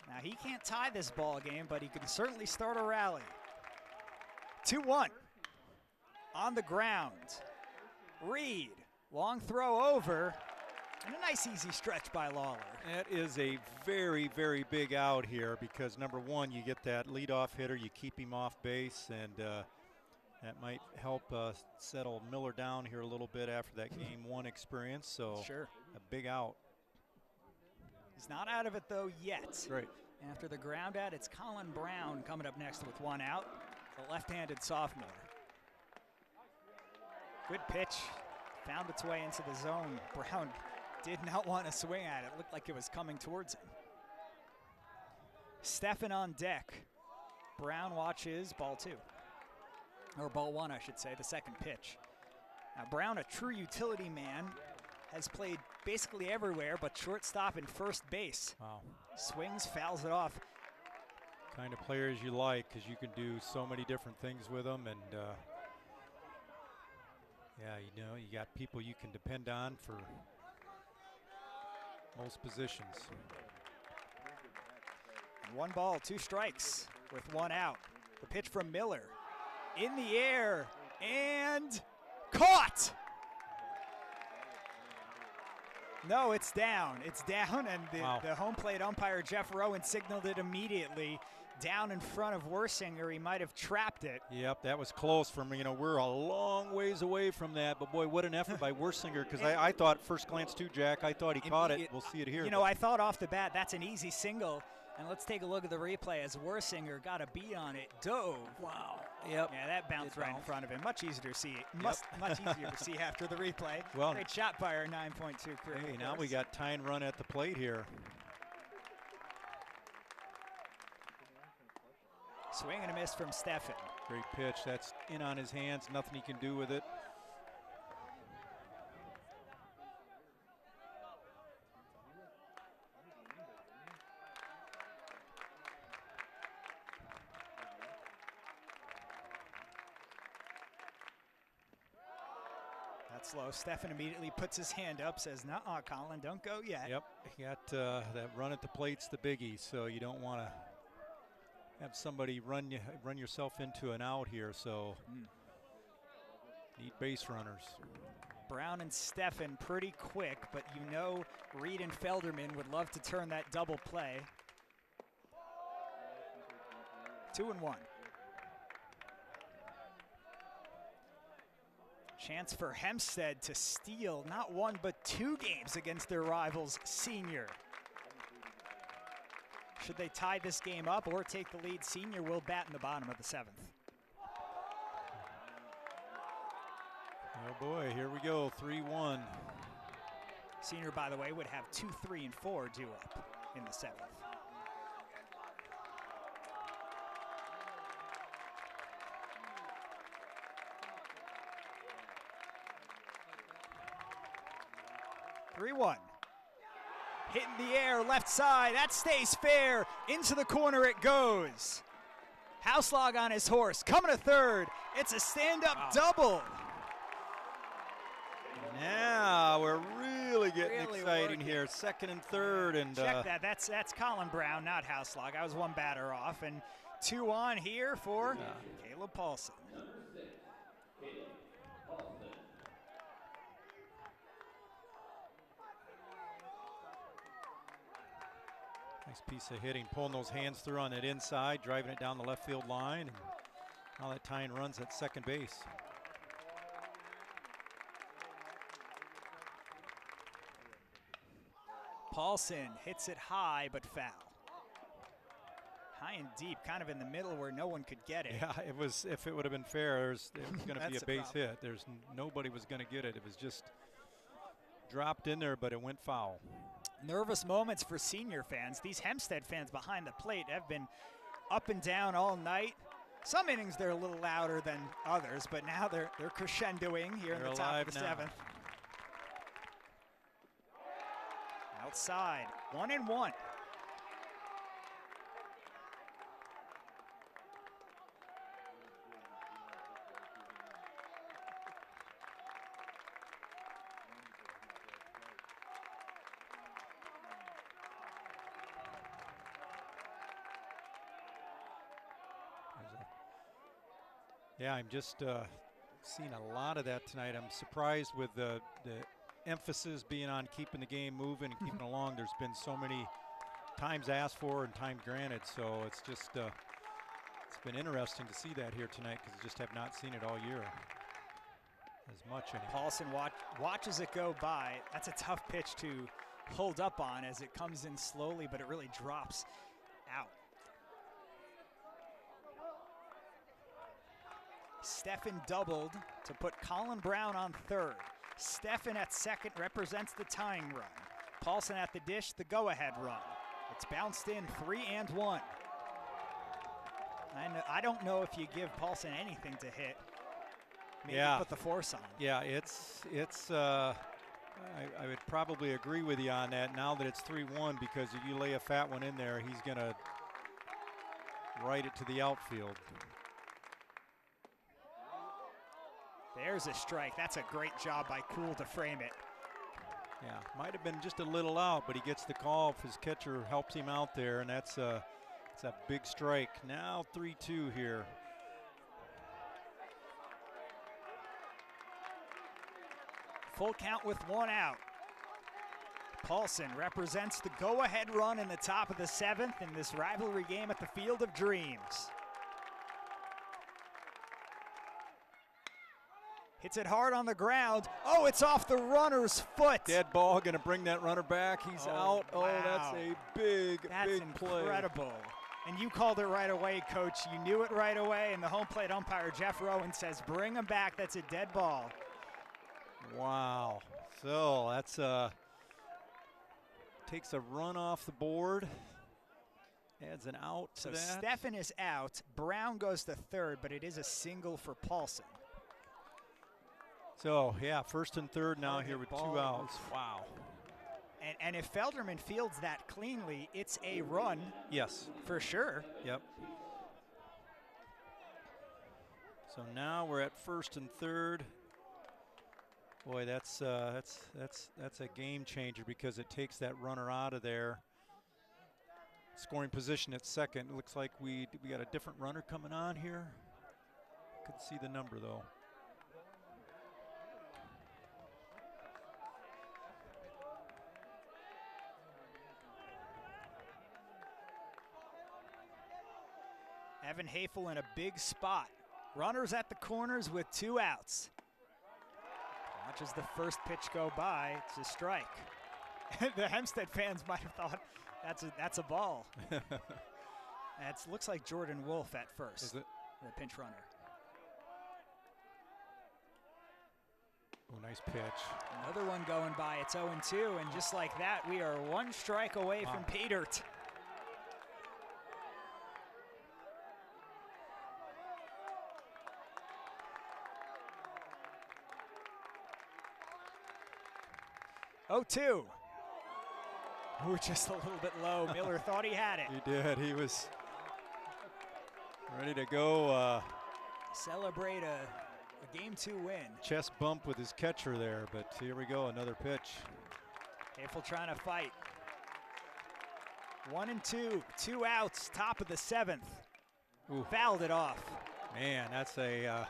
B: Now, he can't tie this ball game, but he can certainly start a rally. 2-1 on the ground. Reed, long throw over, and a nice easy stretch by Lawler.
C: That is a very, very big out here because, number one, you get that leadoff hitter, you keep him off base, and that might help settle Miller down here a little bit after that Game 1 experience. So
B: sure,
C: a big out.
B: He's not out of it, though, yet.
C: Right.
B: After the ground out, it's Colin Brown coming up next with 1 out, the left-handed sophomore. Good pitch. Found its way into the zone. Brown did not want to swing at it. Looked like it was coming towards him. Steffen on deck. Brown watches ball 2. Or ball 1, I should say, the second pitch. Now Brown, a true utility man, has played basically everywhere but shortstop and first base.
C: Wow.
B: Swings, fouls it off.
C: Kind of players you like, because you can do so many different things with them, and yeah, you know, you got people you can depend on for most positions.
B: 1 ball, 2 strikes with 1 out. The pitch from Miller in the air and caught. No, it's down. It's down, and the home plate umpire, Jeff Rowan, signaled it immediately. Down in front of Wersinger. He might have trapped it.
C: Yep, that was close for me. You know, we're a long ways away from that, but boy, what an effort by Wersinger, because I thought, first glance too, Jack, I thought he caught it. We'll see it here.
B: You know, I thought off the bat, that's an easy single. And let's take a look at the replay as Wersinger got a beat on it, dove.
C: Wow. Yep.
B: Yeah, that bounced right in front of him. Much easier to see. Much easier to see after the replay.
C: Well,
B: great shot by our 9.2 crew.
C: Hey, now we got tying run at the plate here.
B: Swing and a miss from Steffen.
C: Great pitch. That's in on his hands. Nothing he can do with it.
B: That's slow. Steffen immediately puts his hand up, says, "Nuh-uh, Colin, don't go yet."
C: Yep. You got that run at the plate's the biggie, so you don't want to have somebody run yourself into an out here, so need base runners.
B: Brown and Steffen pretty quick, but you know Reed and Felderman would love to turn that double play. 2-1. Chance for Hempstead to steal not 1 but 2 games against their rivals, Senior. Should they tie this game up or take the lead, Senior will bat in the bottom of the 7th.
C: Oh boy, here we go, 3-1.
B: Senior, by the way, would have 2, 3, and 4 due up in the 7th. Hit in the air, left side, that stays fair. Into the corner it goes. Houselog on his horse, coming to third. It's a stand-up double.
C: Now we're really getting exciting here. 2nd and 3rd, and
B: check that. That's Colin Brown, not Houselog. I was 1 batter off, and 2 on here for Caleb Paulson.
C: Nice piece of hitting, pulling those hands through on that inside, driving it down the left field line, and now that tying runs at second base.
B: Paulson hits it high but foul. High and deep, kind of in the middle where no one could get it.
C: Yeah, it was. If it would have been fair, it was going to be a base hit. Nobody was going to get it. It was just dropped in there, but it went foul.
B: Nervous moments for Senior fans. These Hempstead fans behind the plate have been up and down all night. Some innings they're a little louder than others, but now they're crescendoing here in the top of the 7th. Outside, 1-1.
C: Yeah, I'm just seeing a lot of that tonight. I'm surprised with the emphasis being on keeping the game moving and keeping along. There's been so many times asked for and time granted, so it's just it's been interesting to see that here tonight, because I just have not seen it all year as much anymore.
B: Paulson watches it go by. That's a tough pitch to hold up on as it comes in slowly, but it really drops out. Steffen doubled to put Colin Brown on third. Steffen at second represents the tying run. Paulson at the dish, the go-ahead run. It's bounced in 3-1. And I don't know if you give Paulson anything to hit. Maybe put the force on.
C: Yeah, it's I would probably agree with you on that now that it's 3-1, because if you lay a fat one in there, he's going to right it to the outfield.
B: There's a strike. That's a great job by Cool to frame it.
C: Yeah, might have been just a little out, but he gets the call if his catcher helps him out there, and it's a big strike. Now 3-2 here.
B: Full count with 1 out. Paulson represents the go-ahead run in the top of the 7th in this rivalry game at the Field of Dreams. Hits it hard on the ground. Oh, it's off the runner's foot.
C: Dead ball, going to bring that runner back. He's out.
B: Wow.
C: Oh, that's a big play.
B: That's incredible. And you called it right away, Coach. You knew it right away, and the home plate umpire, Jeff Rowan, says, bring him back. That's a dead ball.
C: Wow. So that's takes a run off the board. Adds an out to that.
B: So Stephan is out. Brown goes to third, but it is a single for Paulson.
C: So, yeah, first and third now here with 2 outs. Wow.
B: And if Felderman fields that cleanly, it's a run.
C: Yes.
B: For sure.
C: Yep. So now we're at first and third. Boy, that's a game changer, because it takes that runner out of there. Scoring position at second. It looks like we got a different runner coming on here. Couldn't see the number though.
B: Evan Hafel in a big spot. Runners at the corners with 2 outs. Watch as the first pitch go by. It's a strike. The Hempstead fans might have thought that's a ball. It looks like Jordan Wolf at first.
C: Is it?
B: The pinch runner.
C: Oh, nice pitch.
B: Another one going by. It's 0-2, and just like that, we are 1 strike away from pay dirt. Oh, 2. Ooh, just a little bit low. Miller thought he had it.
C: He did. He was ready to go.
B: Celebrate a Game 2 win.
C: Chest bump with his catcher there, but here we go, another pitch.
B: Hafel trying to fight. 1-2, 2 outs, top of the 7th.
C: Ooh.
B: Fouled it off.
C: Man, that's a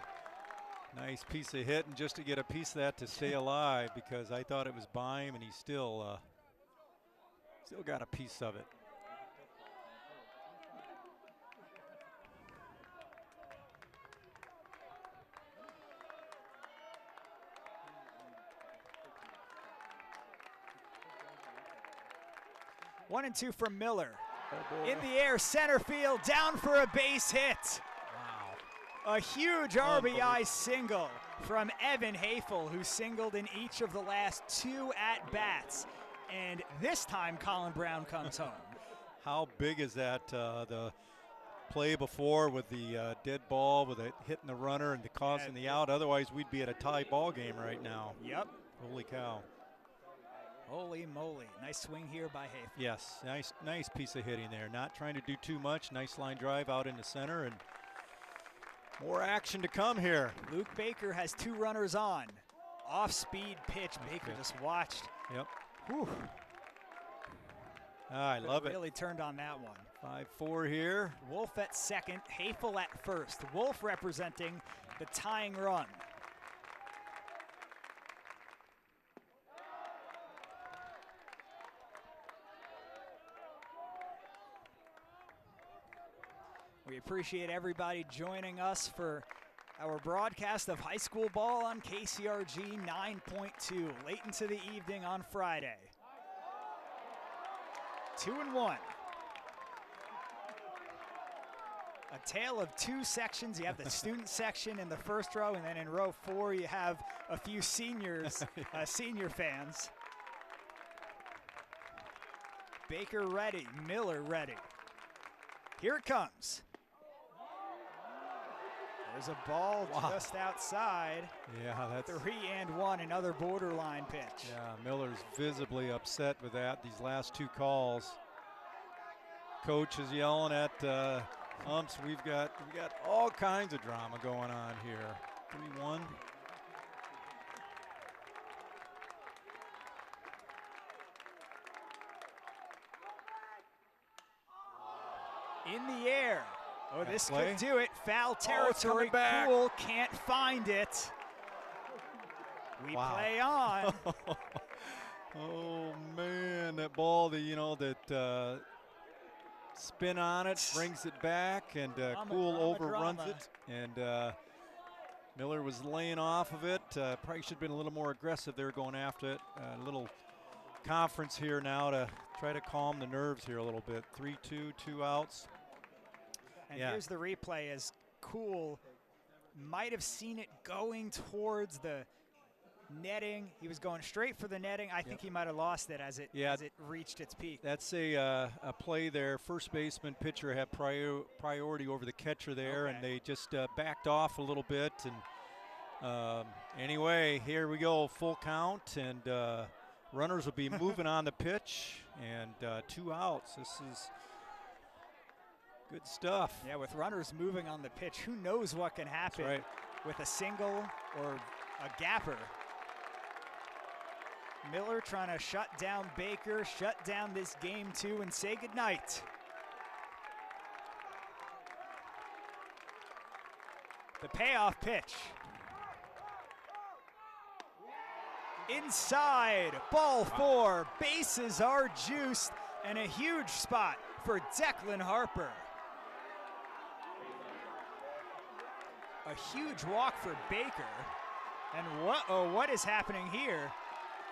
C: nice piece of hit, and just to get a piece of that to stay alive, because I thought it was by him, and he still got a piece of it.
B: One and 2 from Miller.
C: Oh,
B: in the air, center field, down for a base hit.
C: Wow.
B: A huge RBI single from Evan Hafel, who singled in each of the last 2 at-bats. And this time, Colin Brown comes home.
C: How big is that? The play before with the dead ball, with it hitting the runner and causing the out. Otherwise, we'd be at a tie ball game right now.
B: Yep.
C: Holy cow.
B: Holy moly. Nice swing here by Hafel.
C: Yes, nice piece of hitting there. Not trying to do too much. Nice line drive out in the center, and more action to come here.
B: Luke Baker has 2 runners on. Off-speed pitch. Baker just watched.
C: Yep.
B: Whew.
C: I love it.
B: Really turned on that one.
C: 5-4 here.
B: Wolf at second, Hafel at first. Wolf representing the tying run. We appreciate everybody joining us for our broadcast of high school ball on KCRG 9.2, late into the evening on Friday. 2-1. A tale of 2 sections. You have the student section in the first row, and then in row 4 you have a few seniors, senior fans. Baker ready, Miller ready. Here it comes. There's a ball just outside.
C: Yeah, that's
B: 3-1, another borderline pitch.
C: Yeah, Miller's visibly upset with that. These last two calls. Coach is yelling at umps. We got all kinds of drama going on here. 3-1.
B: In the air. Oh, this
C: play.
B: could do it. Foul territory.
C: Back.
B: Cool can't find it. We play on.
C: Oh man, that ball, that spin on it, brings it back, and Cool overruns it. And Miller was laying off of it. Probably should have been a little more aggressive there going after it. A little conference here now to try to calm the nerves here a little bit. 3-2, 2 outs.
B: And here's the replay as Cool might have seen it going towards the netting. He was going straight for the netting. I think he might have lost it as it reached its peak.
C: That's a play there. First baseman, pitcher had priority over the catcher there, and they just backed off a little bit. And anyway, here we go, full count, and runners will be moving on the pitch, and 2 outs. This is good stuff.
B: Yeah, with runners moving on the pitch, who knows what can happen with a single or a gapper. Miller trying to shut down Baker, shut down this game 2, and say goodnight. The payoff pitch. Inside, ball 4, bases are juiced, and a huge spot for Declan Harper. A huge walk for Baker. And what is happening here?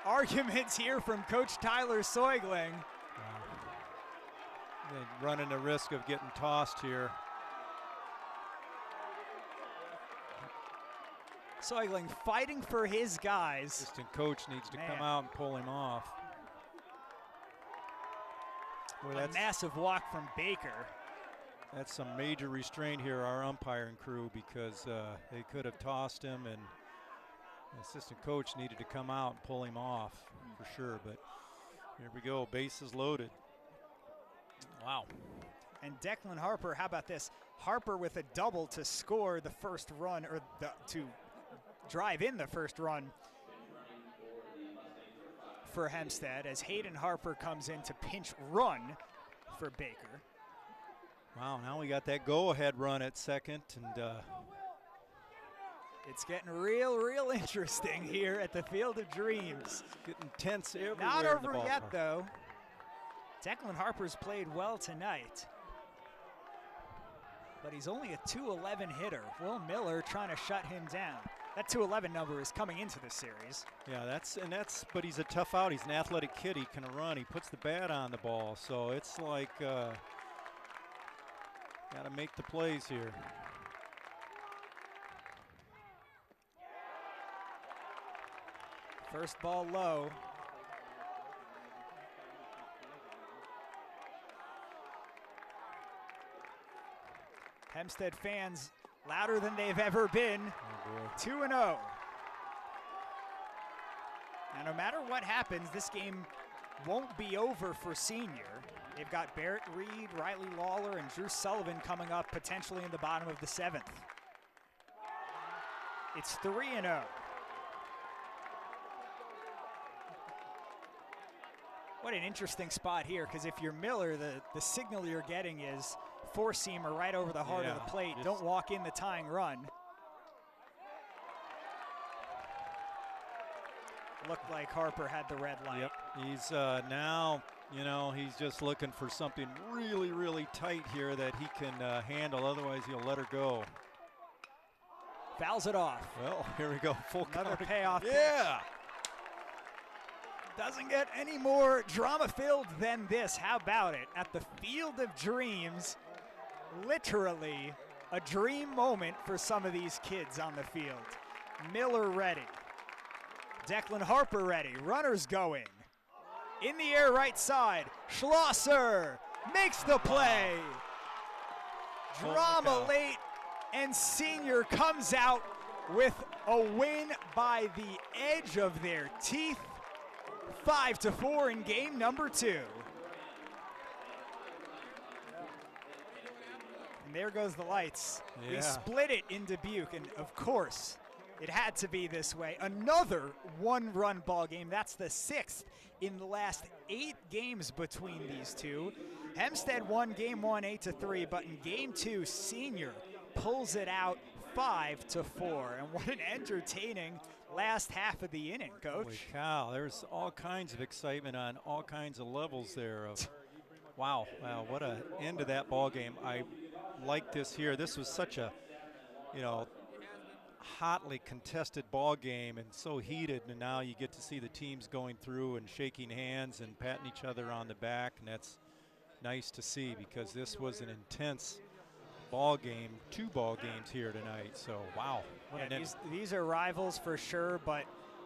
B: Arguments here from Coach Tyler Soigling.
C: Running the risk of getting tossed here.
B: Soigling fighting for his guys.
C: Assistant coach needs to come out and pull him off. Boy,
B: a massive walk from Baker.
C: That's some major restraint here, our umpiring crew, because they could have tossed him, and the assistant coach needed to come out and pull him off for sure. But here we go, bases loaded.
B: Wow. And Declan Harper, how about this? Harper with a double to score the first run, or to drive in the first run for Hempstead, as Hayden Harper comes in to pinch run for Baker.
C: Wow, now we got that go-ahead run at second, and
B: it's getting real interesting here at the Field of Dreams.
C: It's getting tense everywhere.
B: Not
C: over
B: yet, though. Declan Harper's played well tonight, but he's only a .211 hitter. Will Miller trying to shut him down. That .211 number is coming into the series.
C: Yeah, but he's a tough out. He's an athletic kid. He can run. He puts the bat on the ball, so it's like got to make the plays here.
B: First ball low. Hempstead fans louder than they've ever been. 2-0. Now, no matter what happens, this game won't be over for Senior. They've got Barrett Reed, Riley Lawler, and Drew Sullivan coming up potentially in the bottom of the 7th. It's 3-0. What an interesting spot here, because if you're Miller, the signal you're getting is four-seamer right over the heart of the plate. Don't walk in the tying run. Looked like Harper had the red light.
C: Yep, he's now, he's just looking for something really tight here that he can handle. Otherwise, he'll let her go.
B: Fouls it off.
C: Well, here we go. Full
B: Another
C: count.
B: payoff.
C: Yeah.
B: Doesn't get any more drama-filled than this. How about it? At the Field of Dreams, literally a dream moment for some of these kids on the field. Miller ready. Declan Harper ready. Runners going. In the air right side. Schlosser makes the play. Drama late and Senior comes out with a win by the edge of their teeth, 5-4 in game number 2. And there goes the lights.
C: Yeah.
B: We split it in Dubuque, and of course, it had to be this way. Another one-run ball game. That's the 6th in the last 8 games between these two. Hempstead won game 1 8-3, but in game 2, Senior pulls it out 5-4. And what an entertaining last half of the inning, Coach.
C: Holy cow, there's all kinds of excitement on all kinds of levels there. Wow, what a end to that ball game. I like this here. This was such a, hotly contested ball game and so heated, and now you get to see the teams going through and shaking hands and patting each other on the back, and that's nice to see because this was an intense ball game, 2 ball games here tonight. So wow,
B: these are rivals for sure, but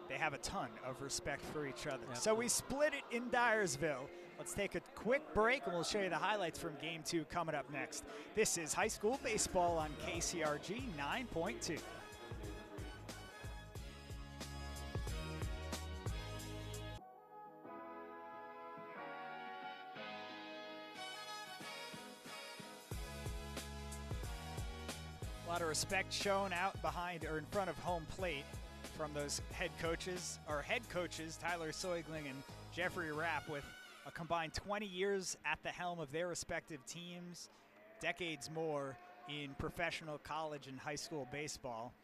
B: they have a ton of respect for each other.
C: Yep.
B: So we split it in Dyersville. Let's take a quick break and we'll show you the highlights from game 2 coming up next. This is high school baseball on KCRG 9.2. A lot of respect shown out behind or in front of home plate from those head coaches, Tyler Soigling and Jeffrey Rapp, with a combined 20 years at the helm of their respective teams, decades more in professional college and high school baseball.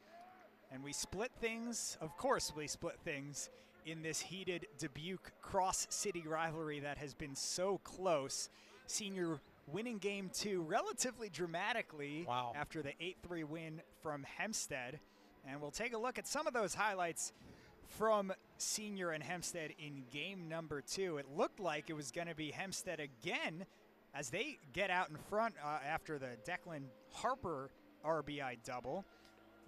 B: And we split things, of course we split things, in this heated Dubuque cross-city rivalry that has been so close. Senior winning game 2 relatively dramatically after the 8-3 win from Hempstead. And we'll take a look at some of those highlights from Senior and Hempstead in game number 2. It looked like it was going to be Hempstead again as they get out in front after the Declan Harper RBI double.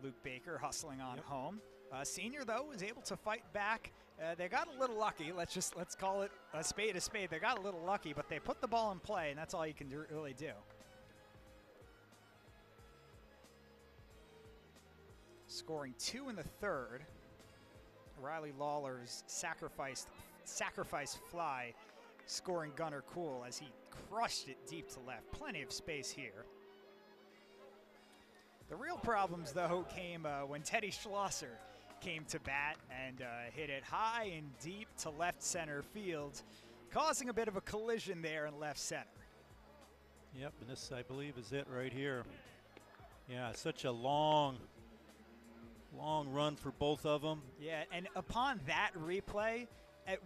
B: Luke Baker hustling on home. Senior, though, was able to fight back. They got a little lucky. Let's call it a spade a spade. They got a little lucky, but they put the ball in play, and that's all you can really do. Scoring 2 in the 3rd. Riley Lawler's sacrifice fly, scoring Gunnar Cool as he crushed it deep to left. Plenty of space here. The real problems, though, came when Teddy Schlosser came to bat and hit it high and deep to left center field, causing a bit of a collision there in left center.
C: Yep, and this, I believe, is it right here. Yeah, such a long run for both of them.
B: Yeah, and upon that replay,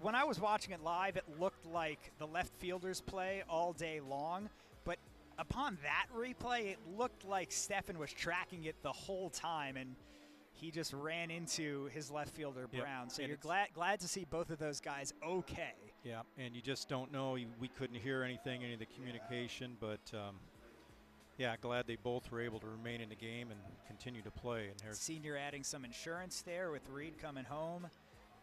B: when I was watching it live, it looked like the left fielder's play all day long. But upon that replay, it looked like Stefan was tracking it the whole time, and he just ran into his left fielder, Brown. So you're glad to see both of those guys okay.
C: Yeah, and you just don't know. We couldn't hear anything, any of the communication, but yeah, glad they both were able to remain in the game and continue to play. And
B: Senior adding some insurance there with Reed coming home.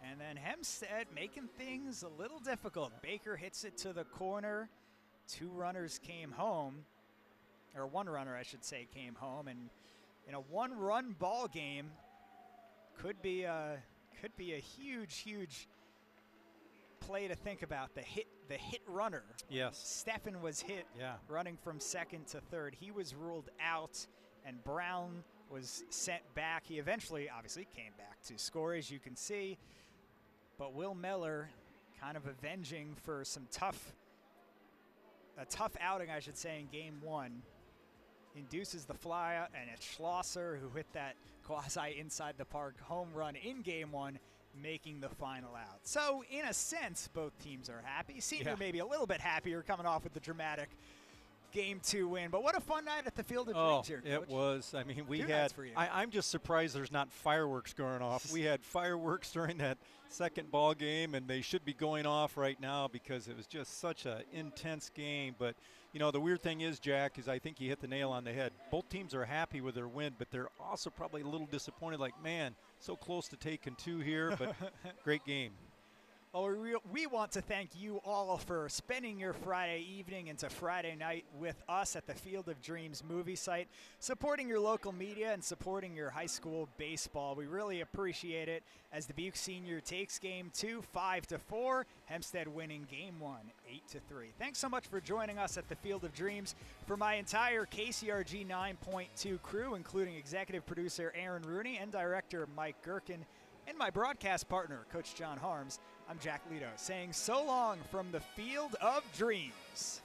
B: And then Hempstead making things a little difficult. Baker hits it to the corner. 2 runners came home, or 1 runner, I should say, came home. And in a 1-run ball game, could be a huge play to think about. The hit runner.
C: Yes.
B: Stefan was hit running from 2nd to 3rd. He was ruled out, and Brown was sent back. He eventually, obviously, came back to score, as you can see. But Will Miller kind of avenging for a tough outing, I should say, in game 1. Induces the fly out, and it's Schlosser who hit that quasi inside the park home run in game 1, making the final out. So in a sense, both teams are happy. Senior maybe a little bit happier coming off with the dramatic game 2 win. But what a fun night at the Field of Dreams here, Coach.
C: It was. I mean, we
B: 2
C: had.
B: nights for you.
C: I'm just surprised there's not fireworks going off. We had fireworks during that 2nd ball game, and they should be going off right now because it was just such an intense game. But you know, the weird thing is, Jack, is I think you hit the nail on the head. Both teams are happy with their win, but they're also probably a little disappointed. Like, man, so close to taking 2 here, but great game.
B: We want to thank you all for spending your Friday evening into Friday night with us at the Field of Dreams movie site, supporting your local media and supporting your high school baseball. We really appreciate it as the Dubuque Senior takes Game 2, 5-4, Hempstead winning Game 1, 8-3. Thanks so much for joining us at the Field of Dreams. For my entire KCRG 9.2 crew, including executive producer Aaron Rooney and director Mike Gherkin, and my broadcast partner, Coach John Harms, I'm Jack Lito, saying so long from the Field of Dreams.